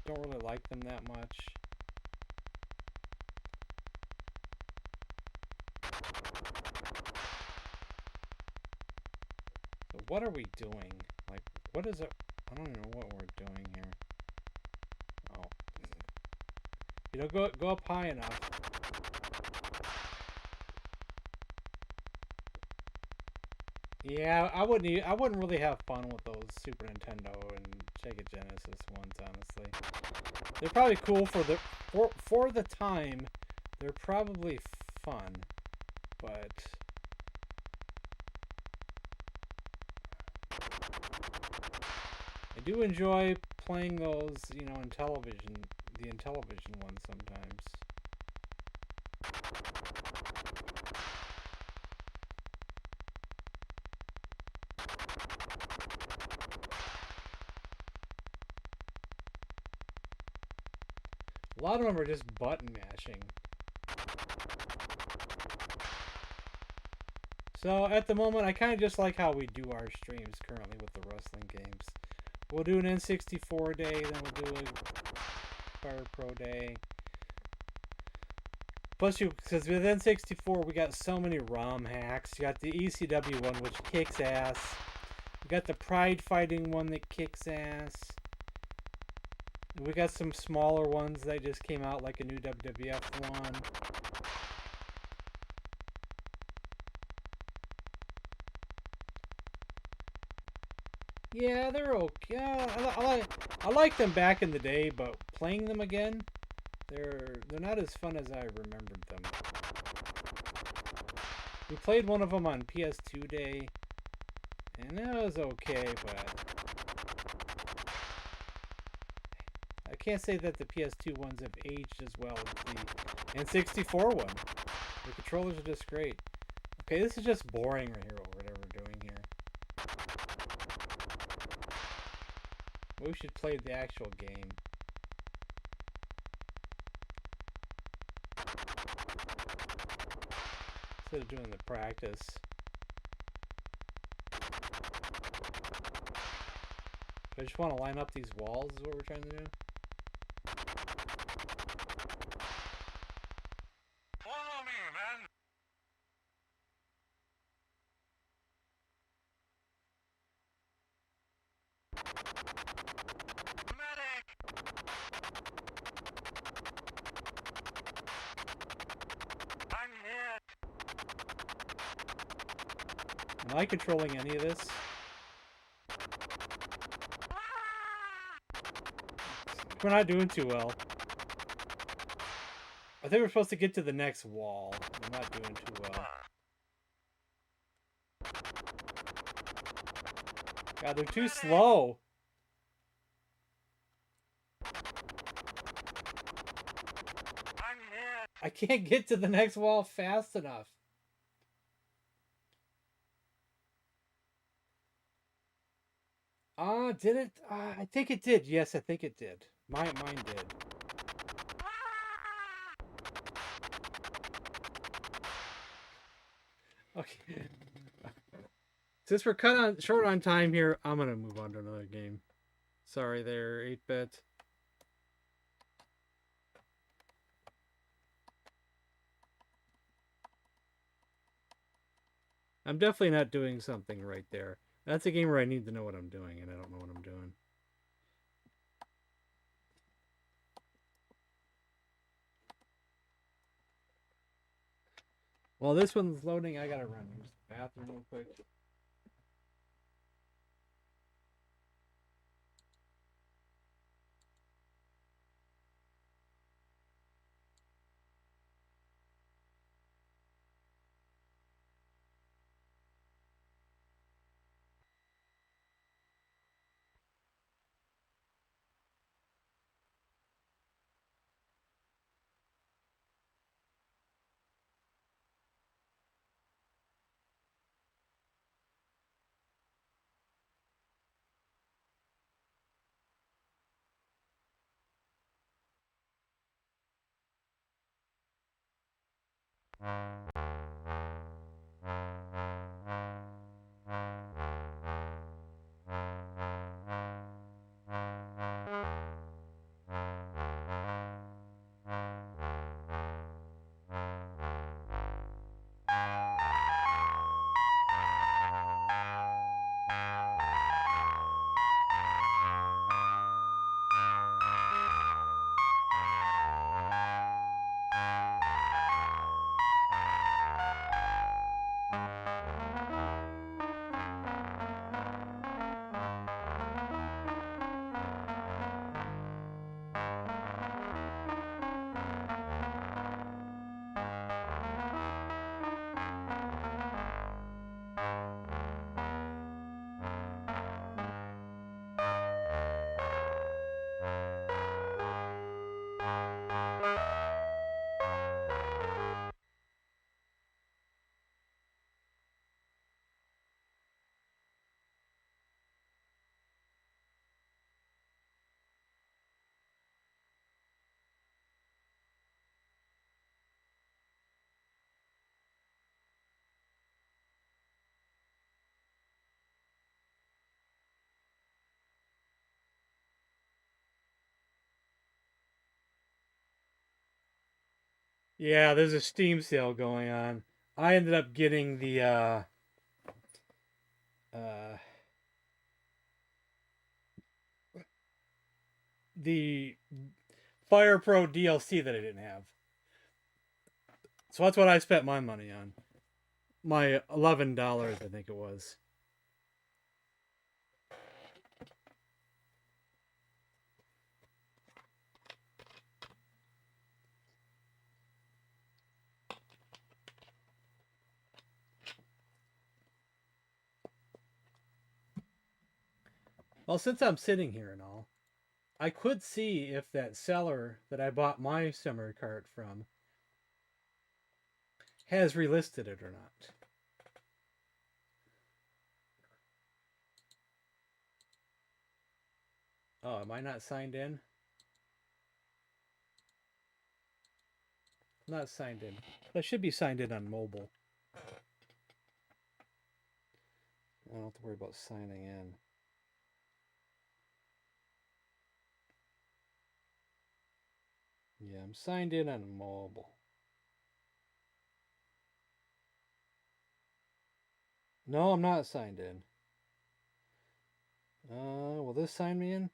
don't really like them that much. So what are we doing? Like, what is it? I don't even know what we're doing here. Oh. You know, go up high enough. Yeah, I wouldn't really have fun with those Super Nintendo and Sega Genesis ones, honestly. They're probably cool for the time. They're probably fun, but I do enjoy playing those, you know, the Intellivision ones sometimes. A lot of them are just button mashing. So at the moment, I kind of just like how we do our streams currently with the wrestling games. We'll do an N64 day, then we'll do a Fire Pro day. Plus, because with N64, we got so many ROM hacks. You got the ECW one, which kicks ass. We got the Pride Fighting one that kicks ass. We got some smaller ones that just came out, like a new WWF one. Yeah, they're okay. I like them back in the day, but playing them again, they're not as fun as I remembered them. We played one of them on PS2 day, and that was okay, but I can't say that the PS2 ones have aged as well as the N64 one. The controllers are just great. Okay, this is just boring right here, whatever we're doing here. We should play the actual game. instead of doing the practice. I just want to line up these walls is what we're trying to do. Follow me, man. Medic! I'm hit. Am I controlling any of this? We're not doing too well. I think we're supposed to get to the next wall. I'm not doing too well. God, they're too slow. I'm hit. I can't get to the next wall fast enough. Did it? I think it did. Yes, I think it did. Mine did. Okay. Since we're short on time here, I'm gonna move on to another game. Sorry there, 8-bit. I'm definitely not doing something right there. That's a game where I need to know what I'm doing, and I don't know what I'm doing. While this one's loading, I gotta run use the bathroom real quick. Yeah, there's a Steam sale going on. I ended up getting the Fire Pro DLC that I didn't have. So that's what I spent my money on. My $11, I think it was. Well, since I'm sitting here and all, I could see if that seller that I bought my summer cart from has relisted it or not. Oh, am I not signed in? I'm not signed in. I should be signed in on mobile. I don't have to worry about signing in. Yeah, I'm signed in on mobile. No, I'm not signed in. Will this sign me in?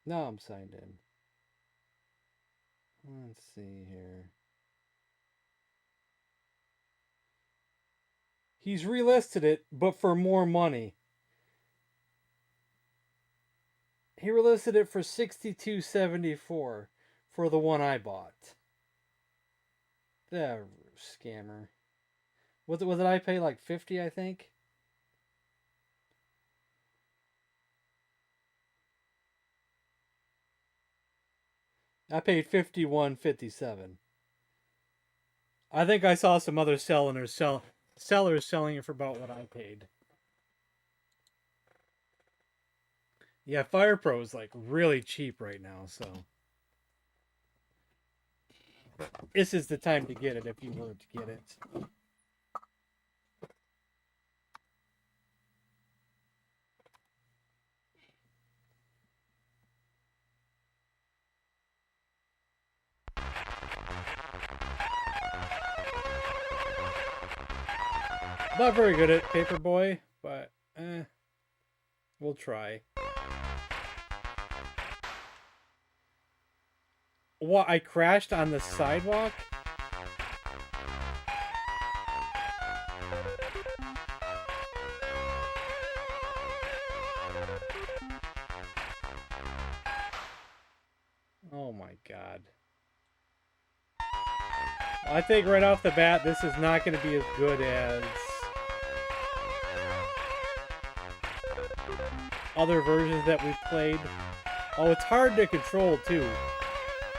No, I'm signed in. Let's see here. He's relisted it, but for more money. He relisted it for $62.74 for the one I bought. The scammer. What did I pay? Like 50, I think. I paid 51.57. I think I saw some other sellers selling it for about what I paid. Yeah, Fire Pro is like really cheap right now, so this is the time to get it if you were to get it. Not very good at Paperboy, but we'll try. What, I crashed on the sidewalk? Oh my god. I think right off the bat, this is not going to be as good as other versions that we've played. Oh, it's hard to control, too.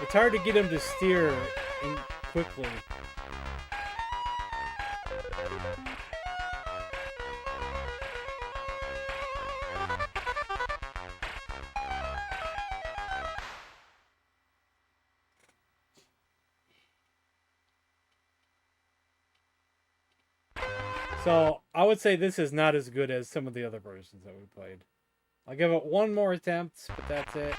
It's hard to get him to steer quickly. So, I would say this is not as good as some of the other versions that we played. I'll give it one more attempt, but that's it.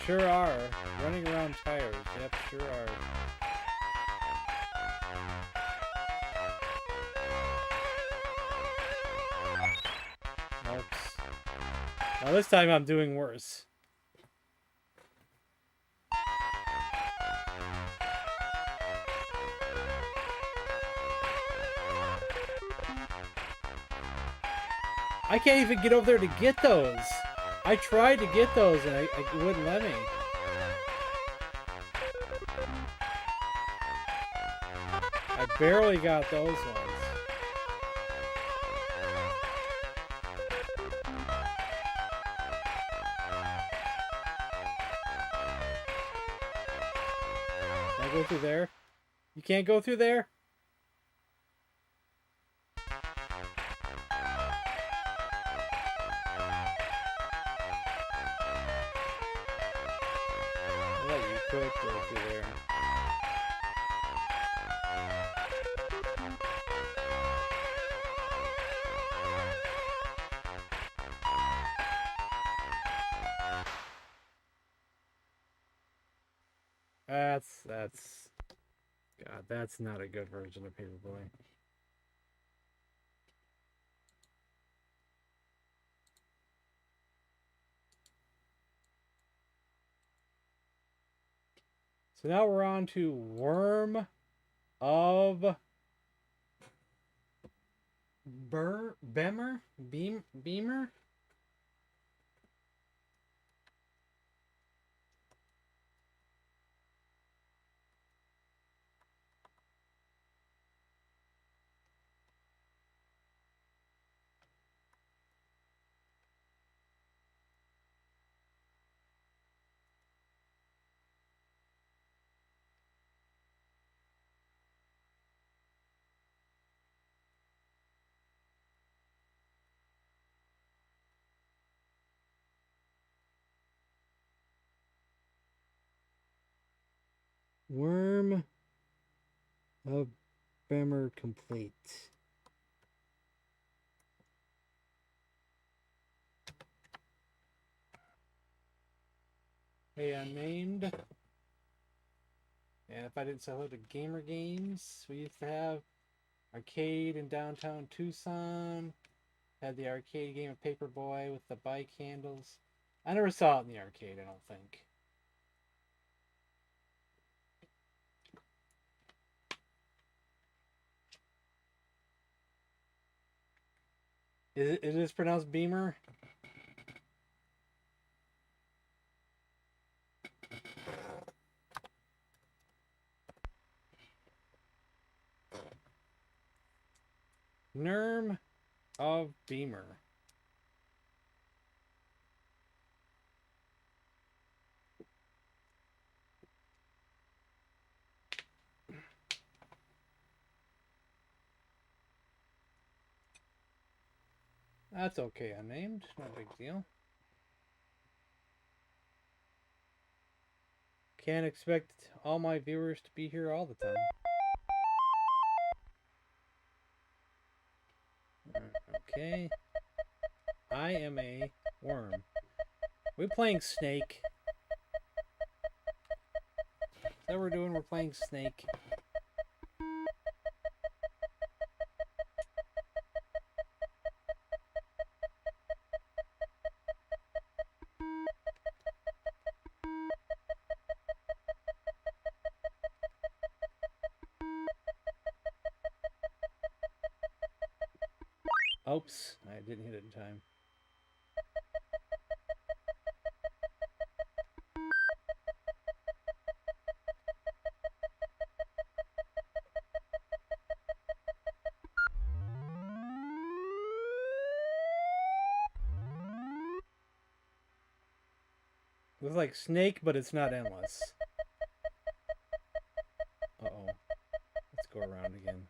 Sure are. Running around tires. Yep, sure are. Oops. Now this time I'm doing worse. I can't even get over there to get those. I tried to get those and it wouldn't let me. I barely got those ones. Can I go through there? You can't go through there? Could go through there. That's God, that's not a good version of Paperboy. So now we're on to Worm of Beamer? Beamer complete. Hey, unnamed. And if I didn't say hello to Gamer Games, we used to have arcade in downtown Tucson. Had the arcade game of Paperboy with the bike handles. I never saw it in the arcade, I don't think. It is pronounced Beamer? Nerm of Beamer. That's okay, unnamed. No big deal. Can't expect all my viewers to be here all the time. Okay. I am a worm. We're playing Snake. Is that what we're doing? We're playing Snake. Oops, I didn't hit it in time. Looks like Snake, but it's not endless. Uh-oh. Let's go around again.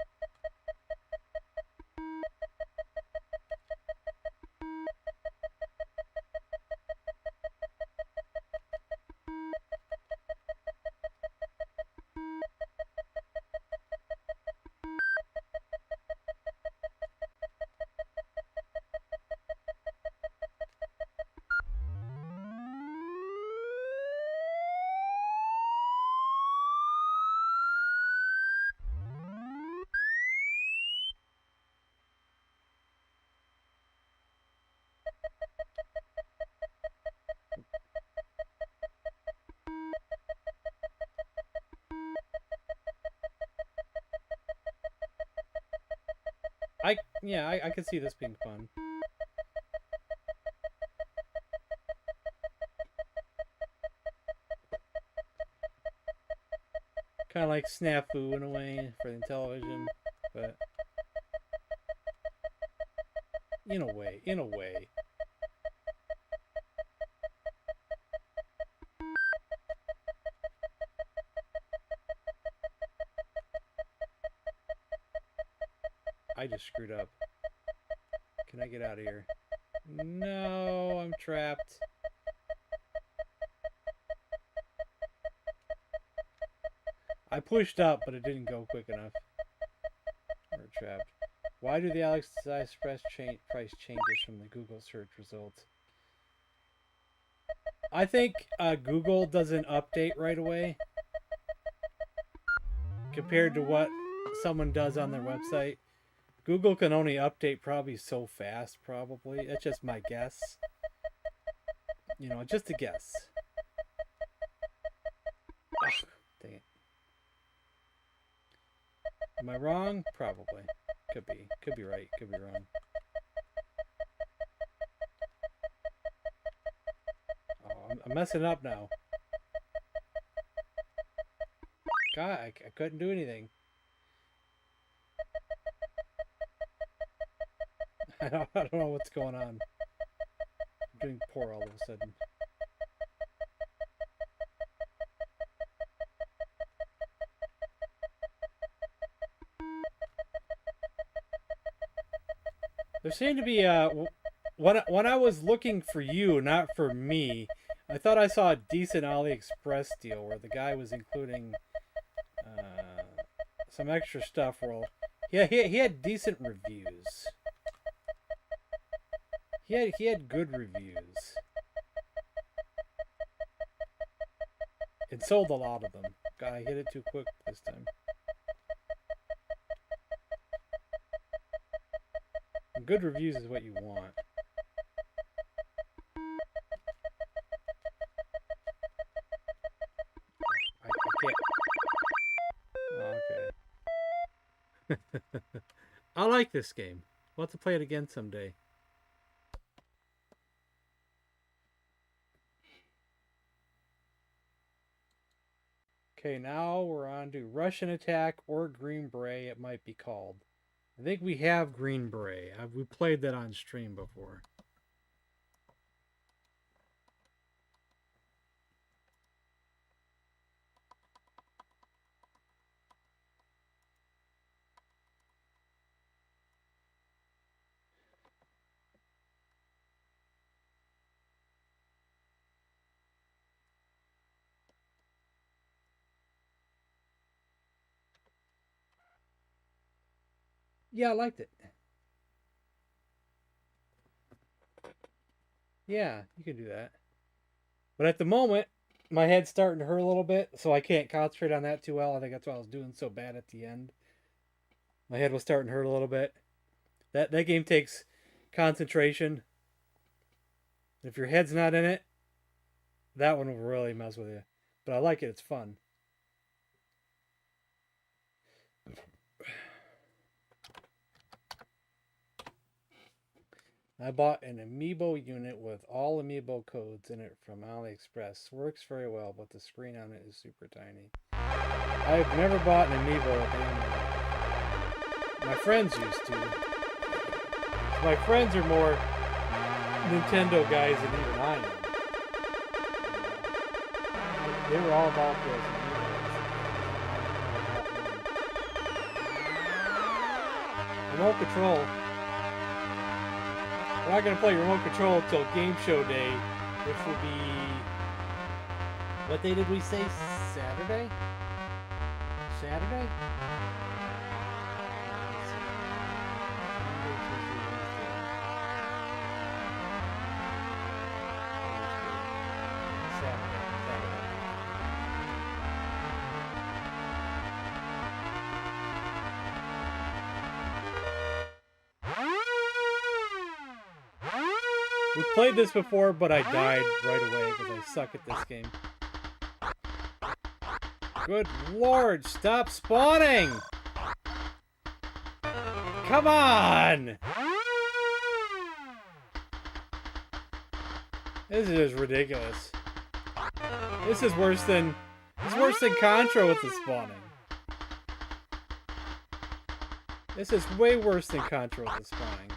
I could see this being fun. Kind of like Snafu in a way for the Intellivision, but in a way. I just screwed up. Can I get out of here? No, I'm trapped. I pushed up, but it didn't go quick enough. We're trapped. Why do the AliExpress price changes from the Google search results? I think Google doesn't update right away compared to what someone does on their website. Google can only update probably so fast, probably. That's just my guess. You know, just a guess. Ugh, dang it. Am I wrong? Probably. Could be. Could be right. Could be wrong. Oh, I'm messing up now. God, I couldn't do anything. I don't know what's going on. I'm doing poor all of a sudden. There seemed to be when I was looking for you, not for me, I thought I saw a decent AliExpress deal where the guy was including some extra stuff. Yeah, he had decent reviews. He had good reviews. It sold a lot of them. God, I hit it too quick this time. Good reviews is what you want. I can't. Oh, okay. I like this game. We'll have to play it again someday. Okay, now we're on to Russian Attack or Green Beret, it might be called. I think we have Green Beret. We played that on stream before. Yeah, I liked it. Yeah, you can do that. But at the moment, my head's starting to hurt a little bit, so I can't concentrate on that too well. I think that's why I was doing so bad at the end. My head was starting to hurt a little bit. That game takes concentration. If your head's not in it, that one will really mess with you. But I like it. It's fun. I bought an Amiibo unit with all Amiibo codes in it from AliExpress. Works very well, but the screen on it is super tiny. I've never bought an Amiibo a day in my life. My friends used to. My friends are more Nintendo guys than even I am. They were all about those Amiibos. Remote control. We're not going to play remote control until Game Show Day, which will be... What day did we say? Saturday? Saturday? We played this before, but I died right away because I suck at this game. Good lord, stop spawning! Come on! This is ridiculous. This is worse than Contra with the spawning. This is way worse than Contra with the spawning.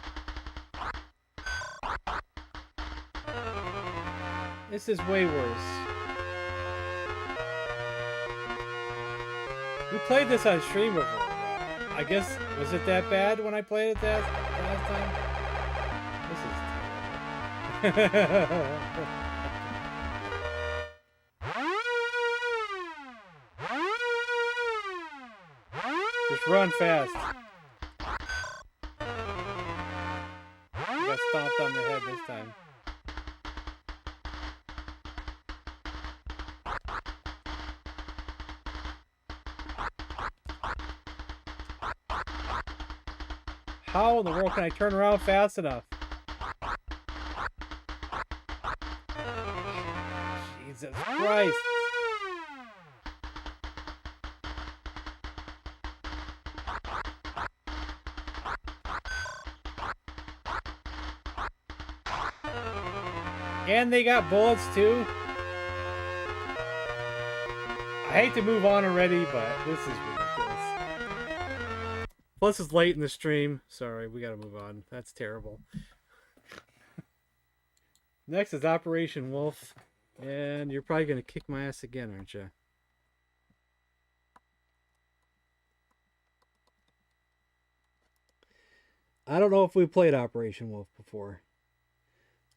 This is way worse. We played this on stream before. I guess, was it that bad when I played it last time? This is terrible. Just run fast. You got stomped on the head this time. How in the world can I turn around fast enough? Jesus Christ. And they got bullets too. I hate to move on already, but this is ridiculous. Plus, it's late in the stream. Sorry, we gotta move on. That's terrible. Next is Operation Wolf. And you're probably gonna kick my ass again, aren't you? I don't know if we played Operation Wolf before.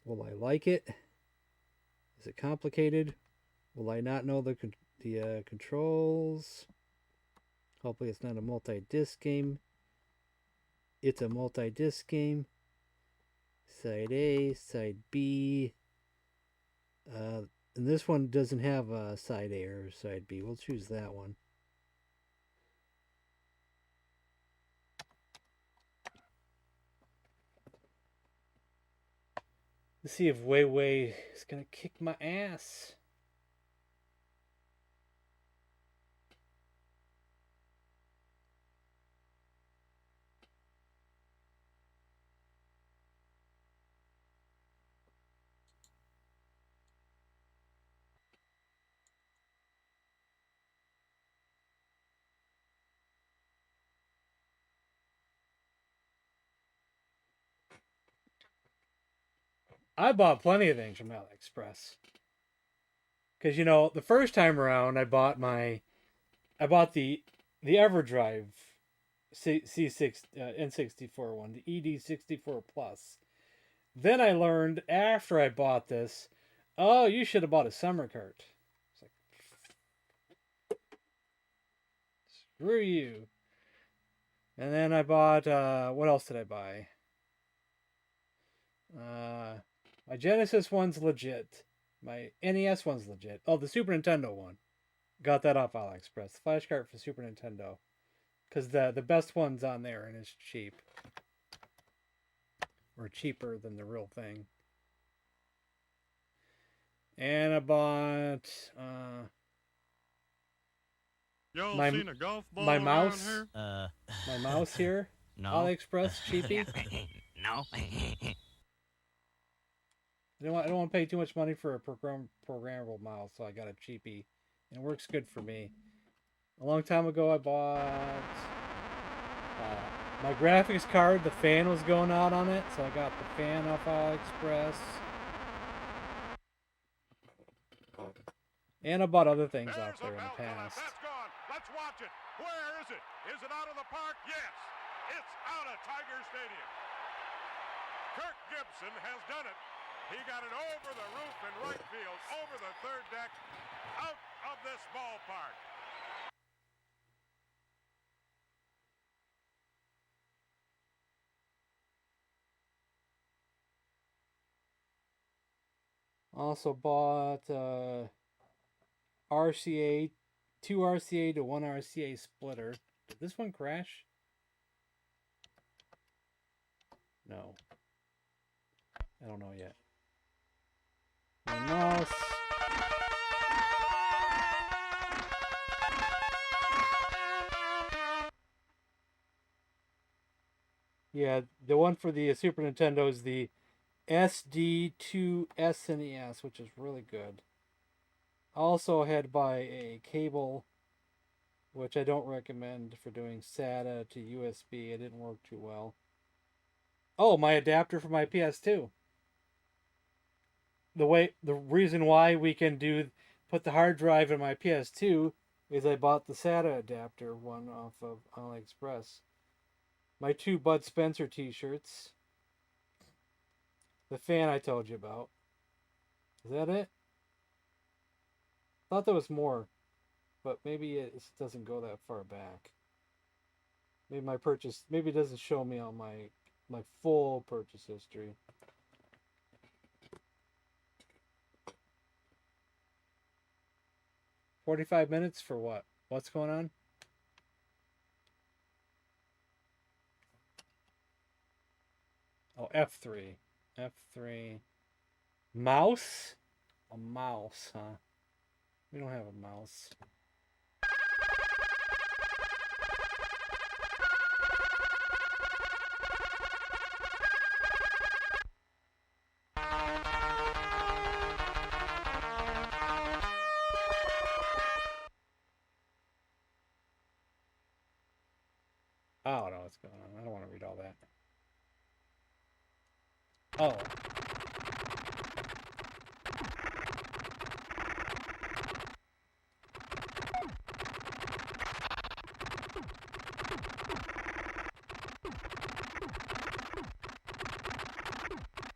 Will I like it? Is it complicated? Will I not know the controls? Hopefully it's not a multi-disc game. It's a multi-disc game. Side A, side B. And this one doesn't have a side A or side B. We'll choose that one. Let's see if Wei Wei is gonna kick my ass. I bought plenty of things from AliExpress. Because, you know, the first time around, I bought the EverDrive C6 N64 one, the ED64 Plus. Then I learned after I bought this, oh, you should have bought a summer cart. It's like, screw you. And then I bought, what else did I buy? My Genesis one's legit. My NES one's legit. Oh, the Super Nintendo one. Got that off AliExpress. Flash cart for Super Nintendo. Because the best one's on there and it's cheap. Or cheaper than the real thing. And I bought Y'all my- seen a golf ball my around mouse. here? my mouse here. No. AliExpress, cheapie. No. I don't want to pay too much money for a programmable mouse, so I got a cheapie. And it works good for me. A long time ago, I bought my graphics card. The fan was going out on it, so I got the fan off AliExpress. And I bought other things off there in the past. That's gone. Let's watch it. Where is it? Is it out of the park? Yes. It's out of Tiger Stadium. Kirk Gibson has done it. He got it over the roof in right field, over the third deck, out of this ballpark. Also bought RCA, 2 RCA to 1 RCA splitter. Did this one crash? No. I don't know yet. My mouse. Yeah, the one for the Super Nintendo is the SD2 SNES, which is really good. Also had to buy a cable, which I don't recommend for doing SATA to USB. It didn't work too well. Oh, my adapter for my PS2. The reason why we can put the hard drive in my PS2 is I bought the SATA adapter one off of AliExpress. My 2 Bud Spencer t-shirts. The fan I told you about. Is that it? Thought there was more, but maybe it doesn't go that far back. Maybe my purchase, maybe it doesn't show me on my full purchase history. $45 minutes for what? What's going on? Oh, F3. F3. Mouse? A mouse, huh? We don't have a mouse. I don't know what's going on. I don't want to read all that. Oh.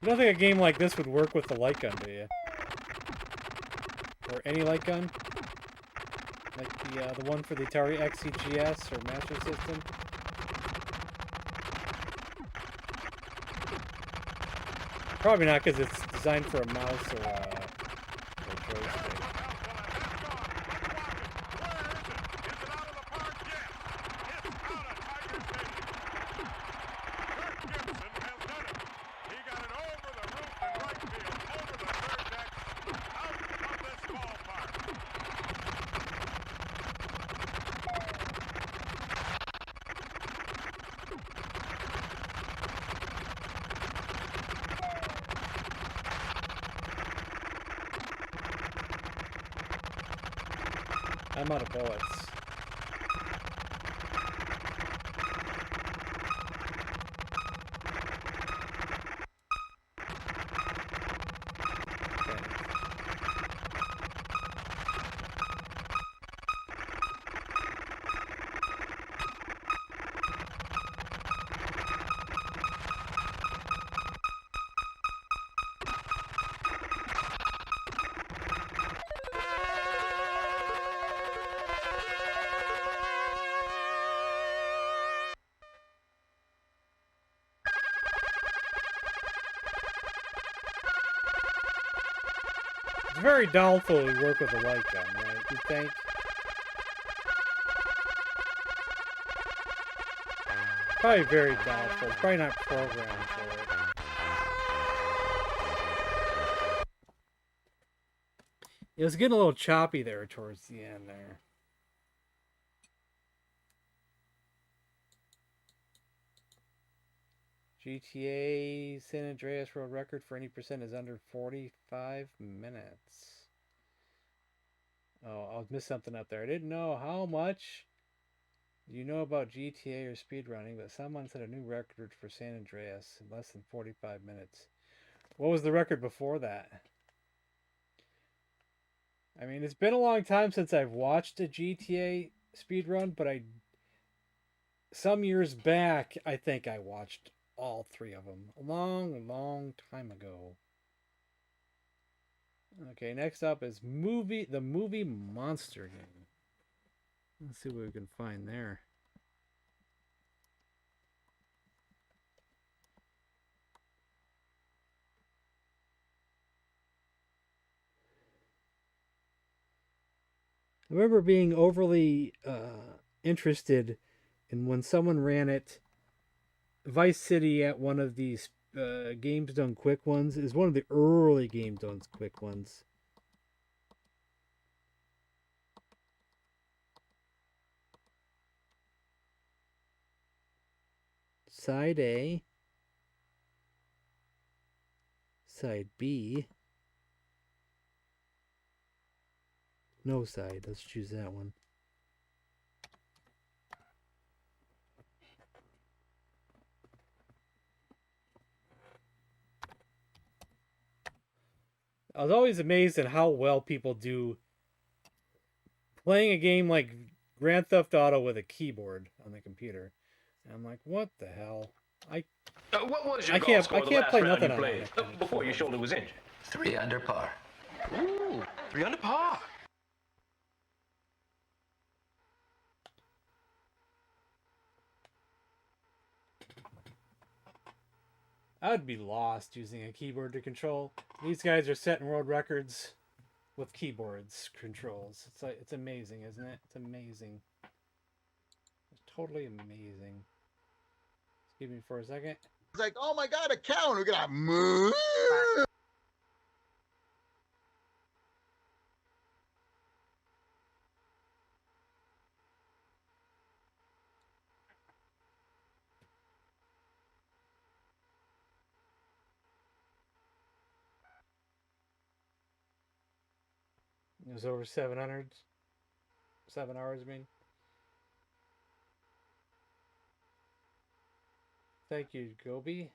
You don't think a game like this would work with the light gun, do you? Or any light gun? Like the one for the Atari XCGS or Master System. Probably not, because it's designed for a mouse or a joystick. I'm out of bullets. It's very doubtful we work with a light gun, right? You think? Probably very doubtful. It's probably not programmed for it. It was getting a little choppy there towards the end there. GTA San Andreas world record for any percent is under 45 minutes. Oh, I missed something up there. I didn't know how much you know about GTA or speedrunning, but someone set a new record for San Andreas in less than 45 minutes. What was the record before that? I mean, it's been a long time since I've watched a GTA speedrun, but some years back, I think I watched all three of them. A long time ago. Okay, next up is the movie Monster Game. Let's see what we can find there. I remember being overly interested in when someone ran it. Vice City at one of these Games Done Quick ones is one of the early Games Done Quick ones. Side A, side B, no side. Let's choose that one. I was always amazed at how well people do playing a game like Grand Theft Auto with a keyboard on the computer. And I'm like, what the hell? What was your I golf can't score the play last round nothing you on played that. before your shoulder was injured? 3 under par. Ooh, 3 under par. I would be lost using a keyboard to control. These guys are setting world records with keyboards controls. It's amazing, isn't it? It's amazing. It's totally amazing. Excuse me for a second. It's like, oh my God, a cow, and we're gonna move. It was over 7 hours, I mean. Thank you, Gobi.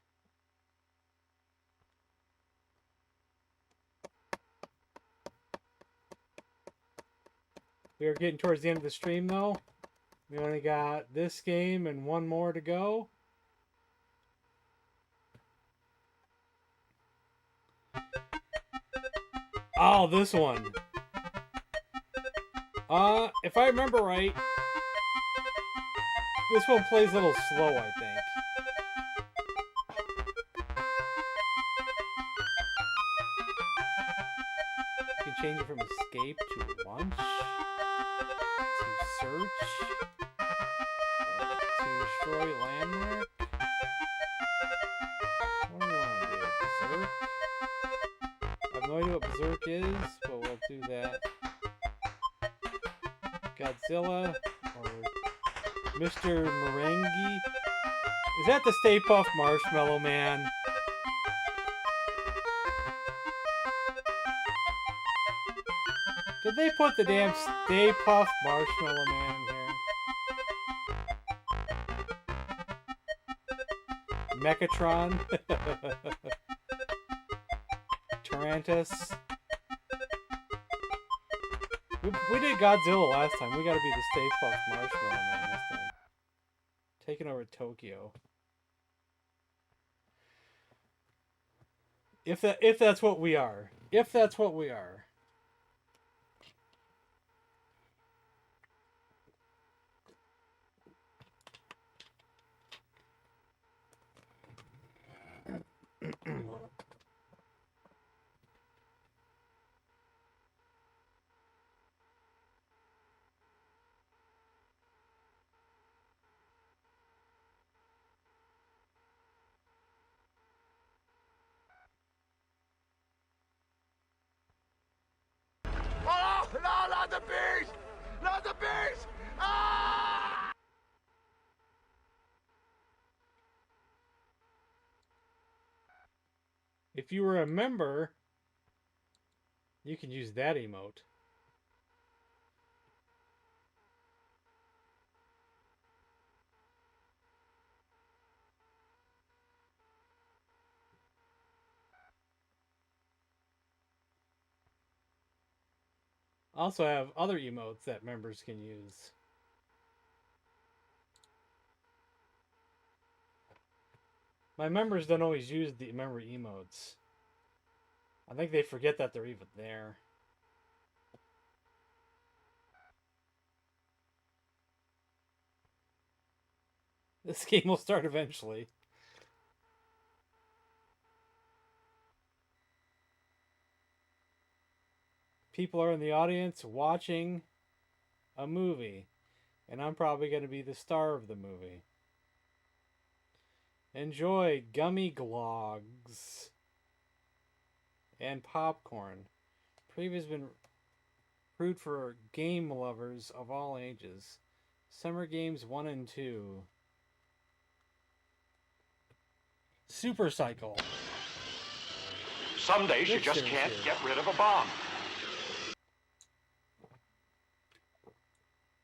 We are getting towards the end of the stream, though. We only got this game and one more to go. Oh, this one. If I remember right, this one plays a little slow, I think. You can change it from escape to launch, to search, to destroy landmark. What do we want to do? Berserk? I have no idea what Berserk is, but we'll do that. Godzilla, or Mr. Merengue. Is that the Stay Puft Marshmallow Man? Did they put the damn Stay Puft Marshmallow Man in here? Mechatron? Tarantus? We did Godzilla last time. We gotta be the Stay Puft Marshmallow Man this time. Taking over Tokyo. If that's what we are. If that's what we are. Oh, no, not the beast! Not the beast! Ah! If you were a member, you can use that emote. Also have other emotes that members can use. My members don't always use the member emotes. I think they forget that they're even there. This game will start eventually. People are in the audience watching a movie, and I'm probably going to be the star of the movie. Enjoy gummy glogs and popcorn. Preview has been brewed for game lovers of all ages. Summer Games 1 and 2. Super Cycle. Some days you just can't get rid of a bomb.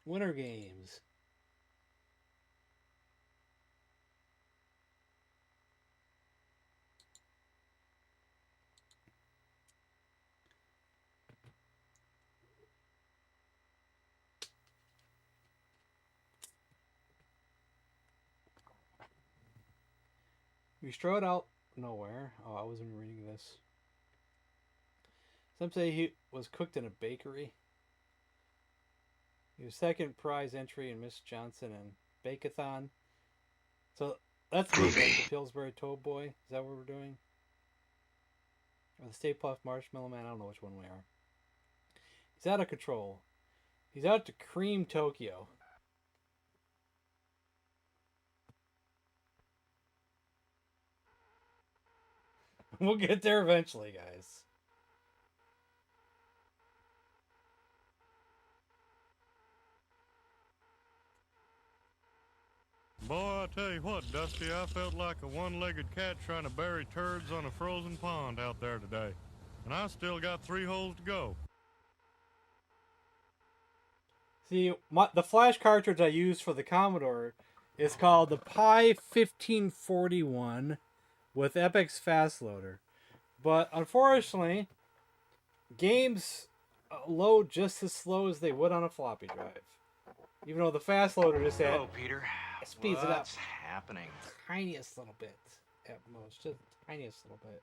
Winter Games. We strode out nowhere. Oh, I wasn't reading this. Some say he was cooked in a bakery. He was second prize entry in Miss Johnson and Bake-a-thon. So that's the Pillsbury Toad Boy. Is that what we're doing? Or the Stay Puft Marshmallow Man? I don't know which one we are. He's out of control. He's out to cream Tokyo. We'll get there eventually, guys. Boy, I tell you what, Dusty, I felt like a one-legged cat trying to bury turds on a frozen pond out there today. And I still got 3 holes to go. See, the flash cartridge I used for the Commodore is called the Pi 1541 with Epic's Fast Loader. But unfortunately, games load just as slow as they would on a floppy drive. Even though the Fast Loader just Peter. speeds it up. What's happening? Tiniest little bit at most. Just tiniest little bit.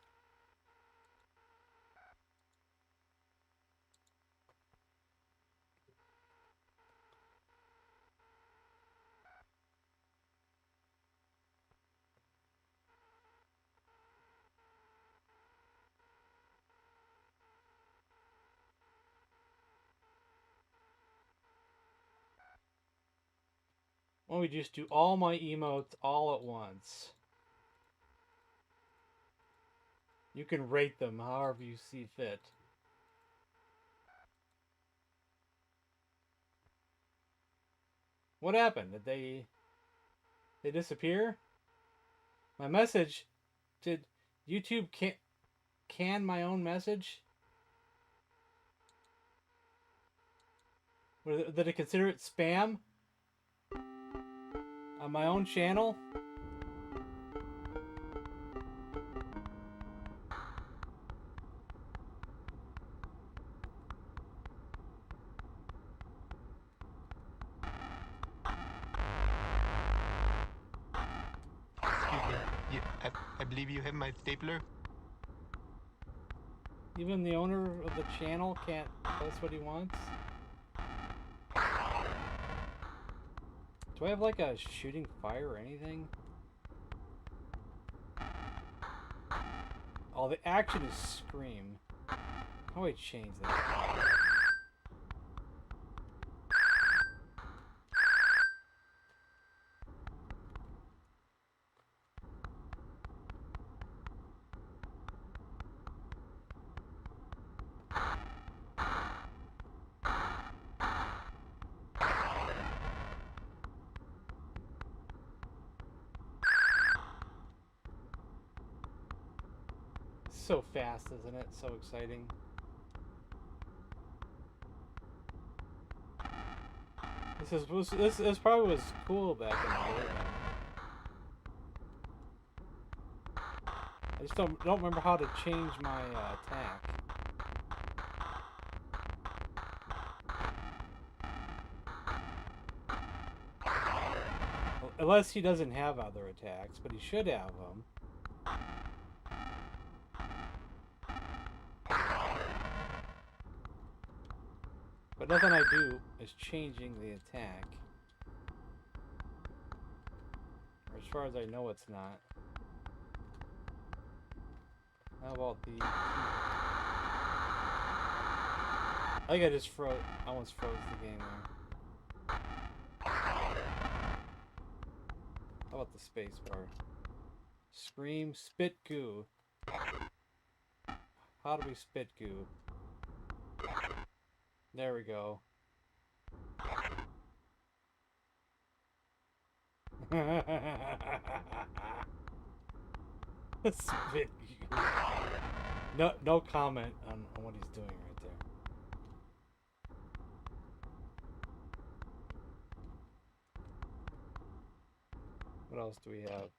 Why don't we just do all my emotes all at once? You can rate them however you see fit. What happened? Did they disappear? My message, did YouTube can my own message? Did it consider it spam on my own channel? Excuse me. I believe you have my stapler. Even the owner of the channel can't post what he wants? Do I have like a shooting fire or anything? Oh, the action is Scream. How do I change that? So fast, isn't it? So exciting. This probably was cool back in the day. I just don't remember how to change my attack. Unless he doesn't have other attacks, but he should have them. But nothing I do is changing the attack. Or as far as I know, it's not. How about the... I think I just almost froze the game there. How about the space bar? Scream, spit goo. How do we spit goo? There we go. Spit goo. No comment on what he's doing right there. What else do we have?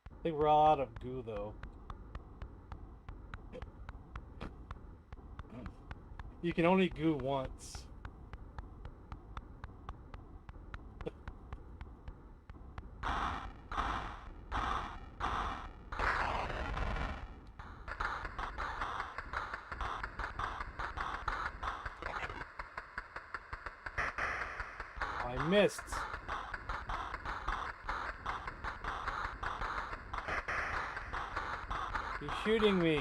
I think we're all out of goo though. You can only goo once. I missed. He's shooting me.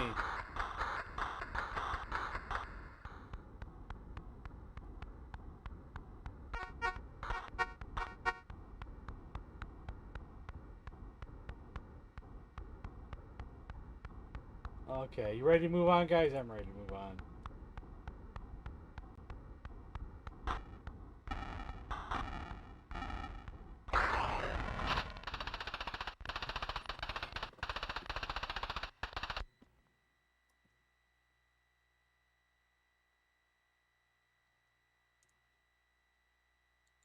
Okay, you ready to move on, guys? I'm ready to move on.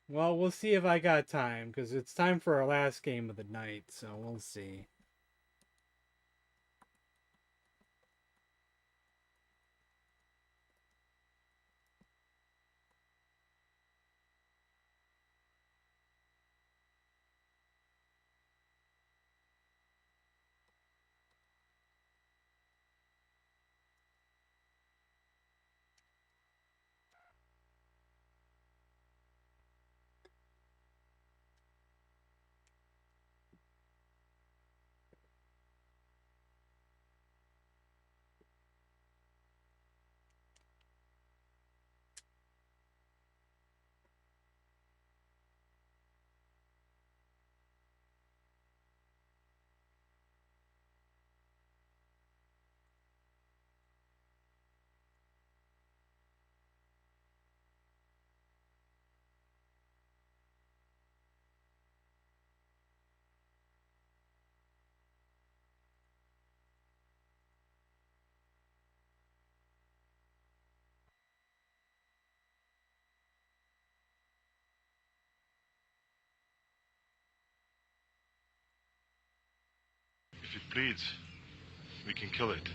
Well, we'll see if I got time, because it's time for our last game of the night, so we'll see. bleeds, we can kill it.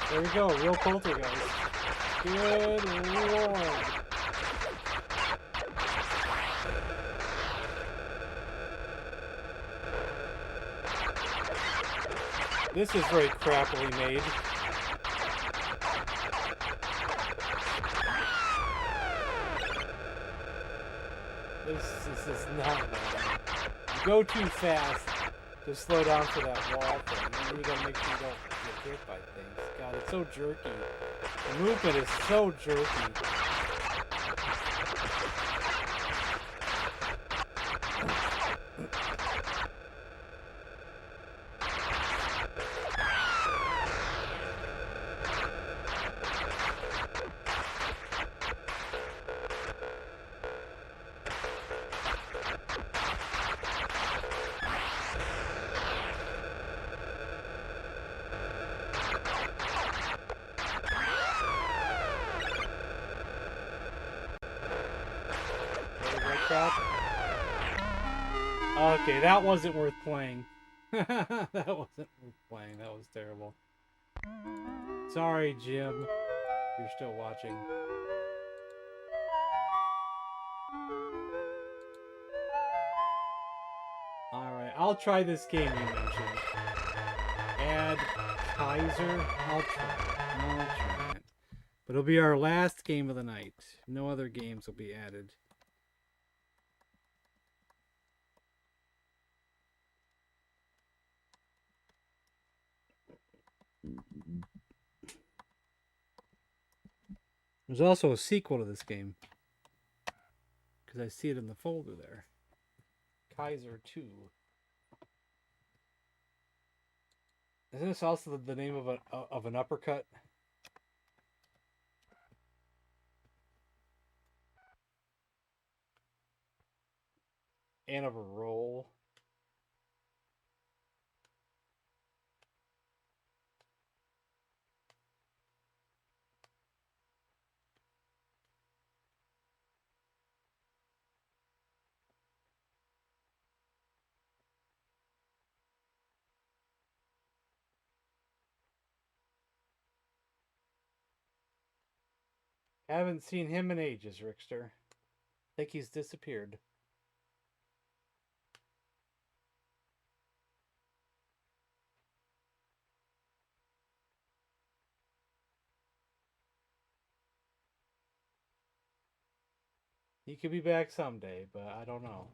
There we go, real poltergeist. Good lord. This is very crappily made. This is not bad. You go too fast to slow down for that wall thing. And then you gotta make sure you don't get hit by things. God, it's so jerky. The movement is so jerky. Okay, that wasn't worth playing. That wasn't worth playing. That was terrible. Sorry, Jim. You're still watching. Alright, I'll try this game you mentioned. Add Kaiser. I'll try it. But it'll be our last game of the night. No other games will be added. There's also a sequel to this game. Because I see it in the folder there. Kaiser 2. Isn't this also the name of an uppercut? And of a roll? Haven't seen him in ages, Rickster. Think he's disappeared. He could be back someday, but I don't know.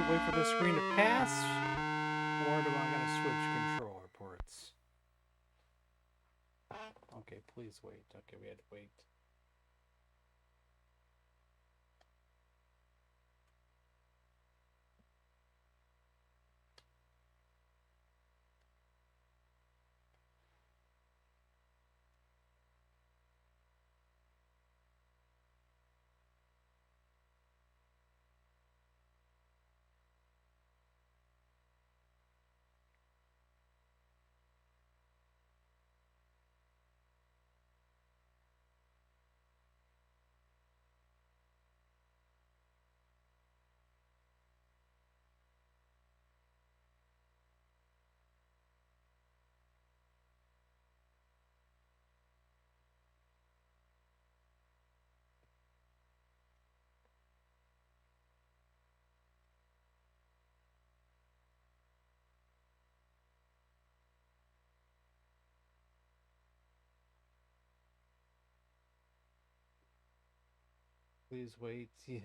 Wait for the screen to pass, or do I gotta switch controller ports? Okay, please wait. Okay, we had to wait. Please wait. Yeah.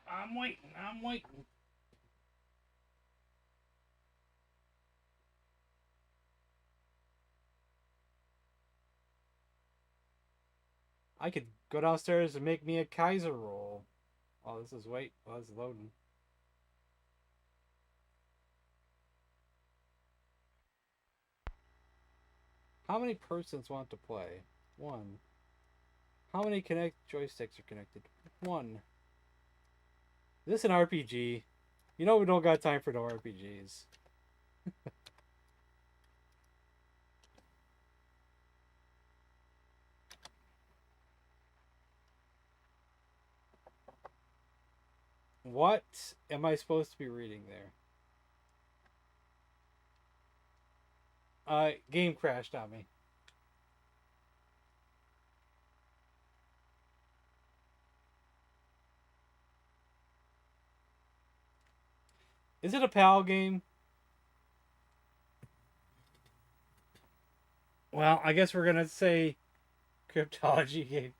I'm waiting. I'm waiting. I could go downstairs and make me a Kaiser roll. Oh, this is wait. Oh, it's loading. How many persons want to play? 1. How many joysticks are connected? 1. Is this an RPG? You know we don't got time for no RPGs. What am I supposed to be reading there? Game crashed on me. Is it a PAL game? Well, I guess we're gonna say cryptology game.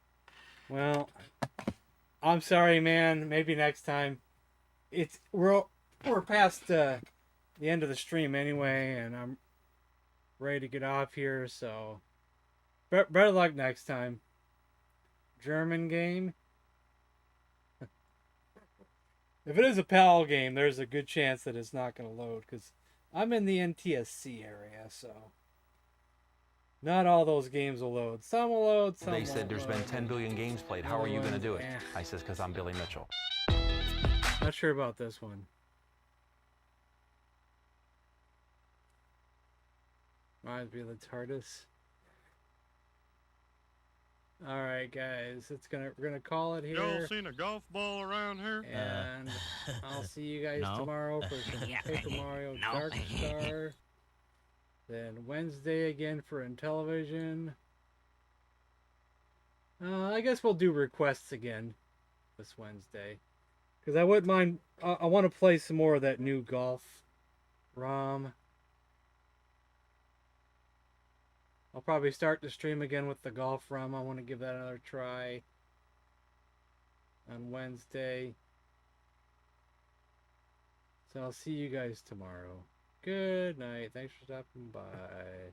Well, I'm sorry, man. Maybe next time. We're past the end of the stream anyway, and I'm ready to get off here. So, better luck next time. German game. If it is a PAL game, there's a good chance that it's not going to load because I'm in the NTSC area, so not all those games will load. Some will load, some won't. They said there's been 10 billion games played. How are you going to do it? I says, because I'm Billy Mitchell. Not sure about this one. Reminds me of the TARDIS. All right, guys, we're gonna call it here. Y'all seen a golf ball around here? And I'll see you guys tomorrow for some Paper Mario Dark Star. Then Wednesday again for Intellivision. I guess we'll do requests again this Wednesday. Because I wouldn't mind. I want to play some more of that new golf ROM. I'll probably start the stream again with the golf ROM. I want to give that another try on Wednesday. So I'll see you guys tomorrow. Good night. Thanks for stopping by.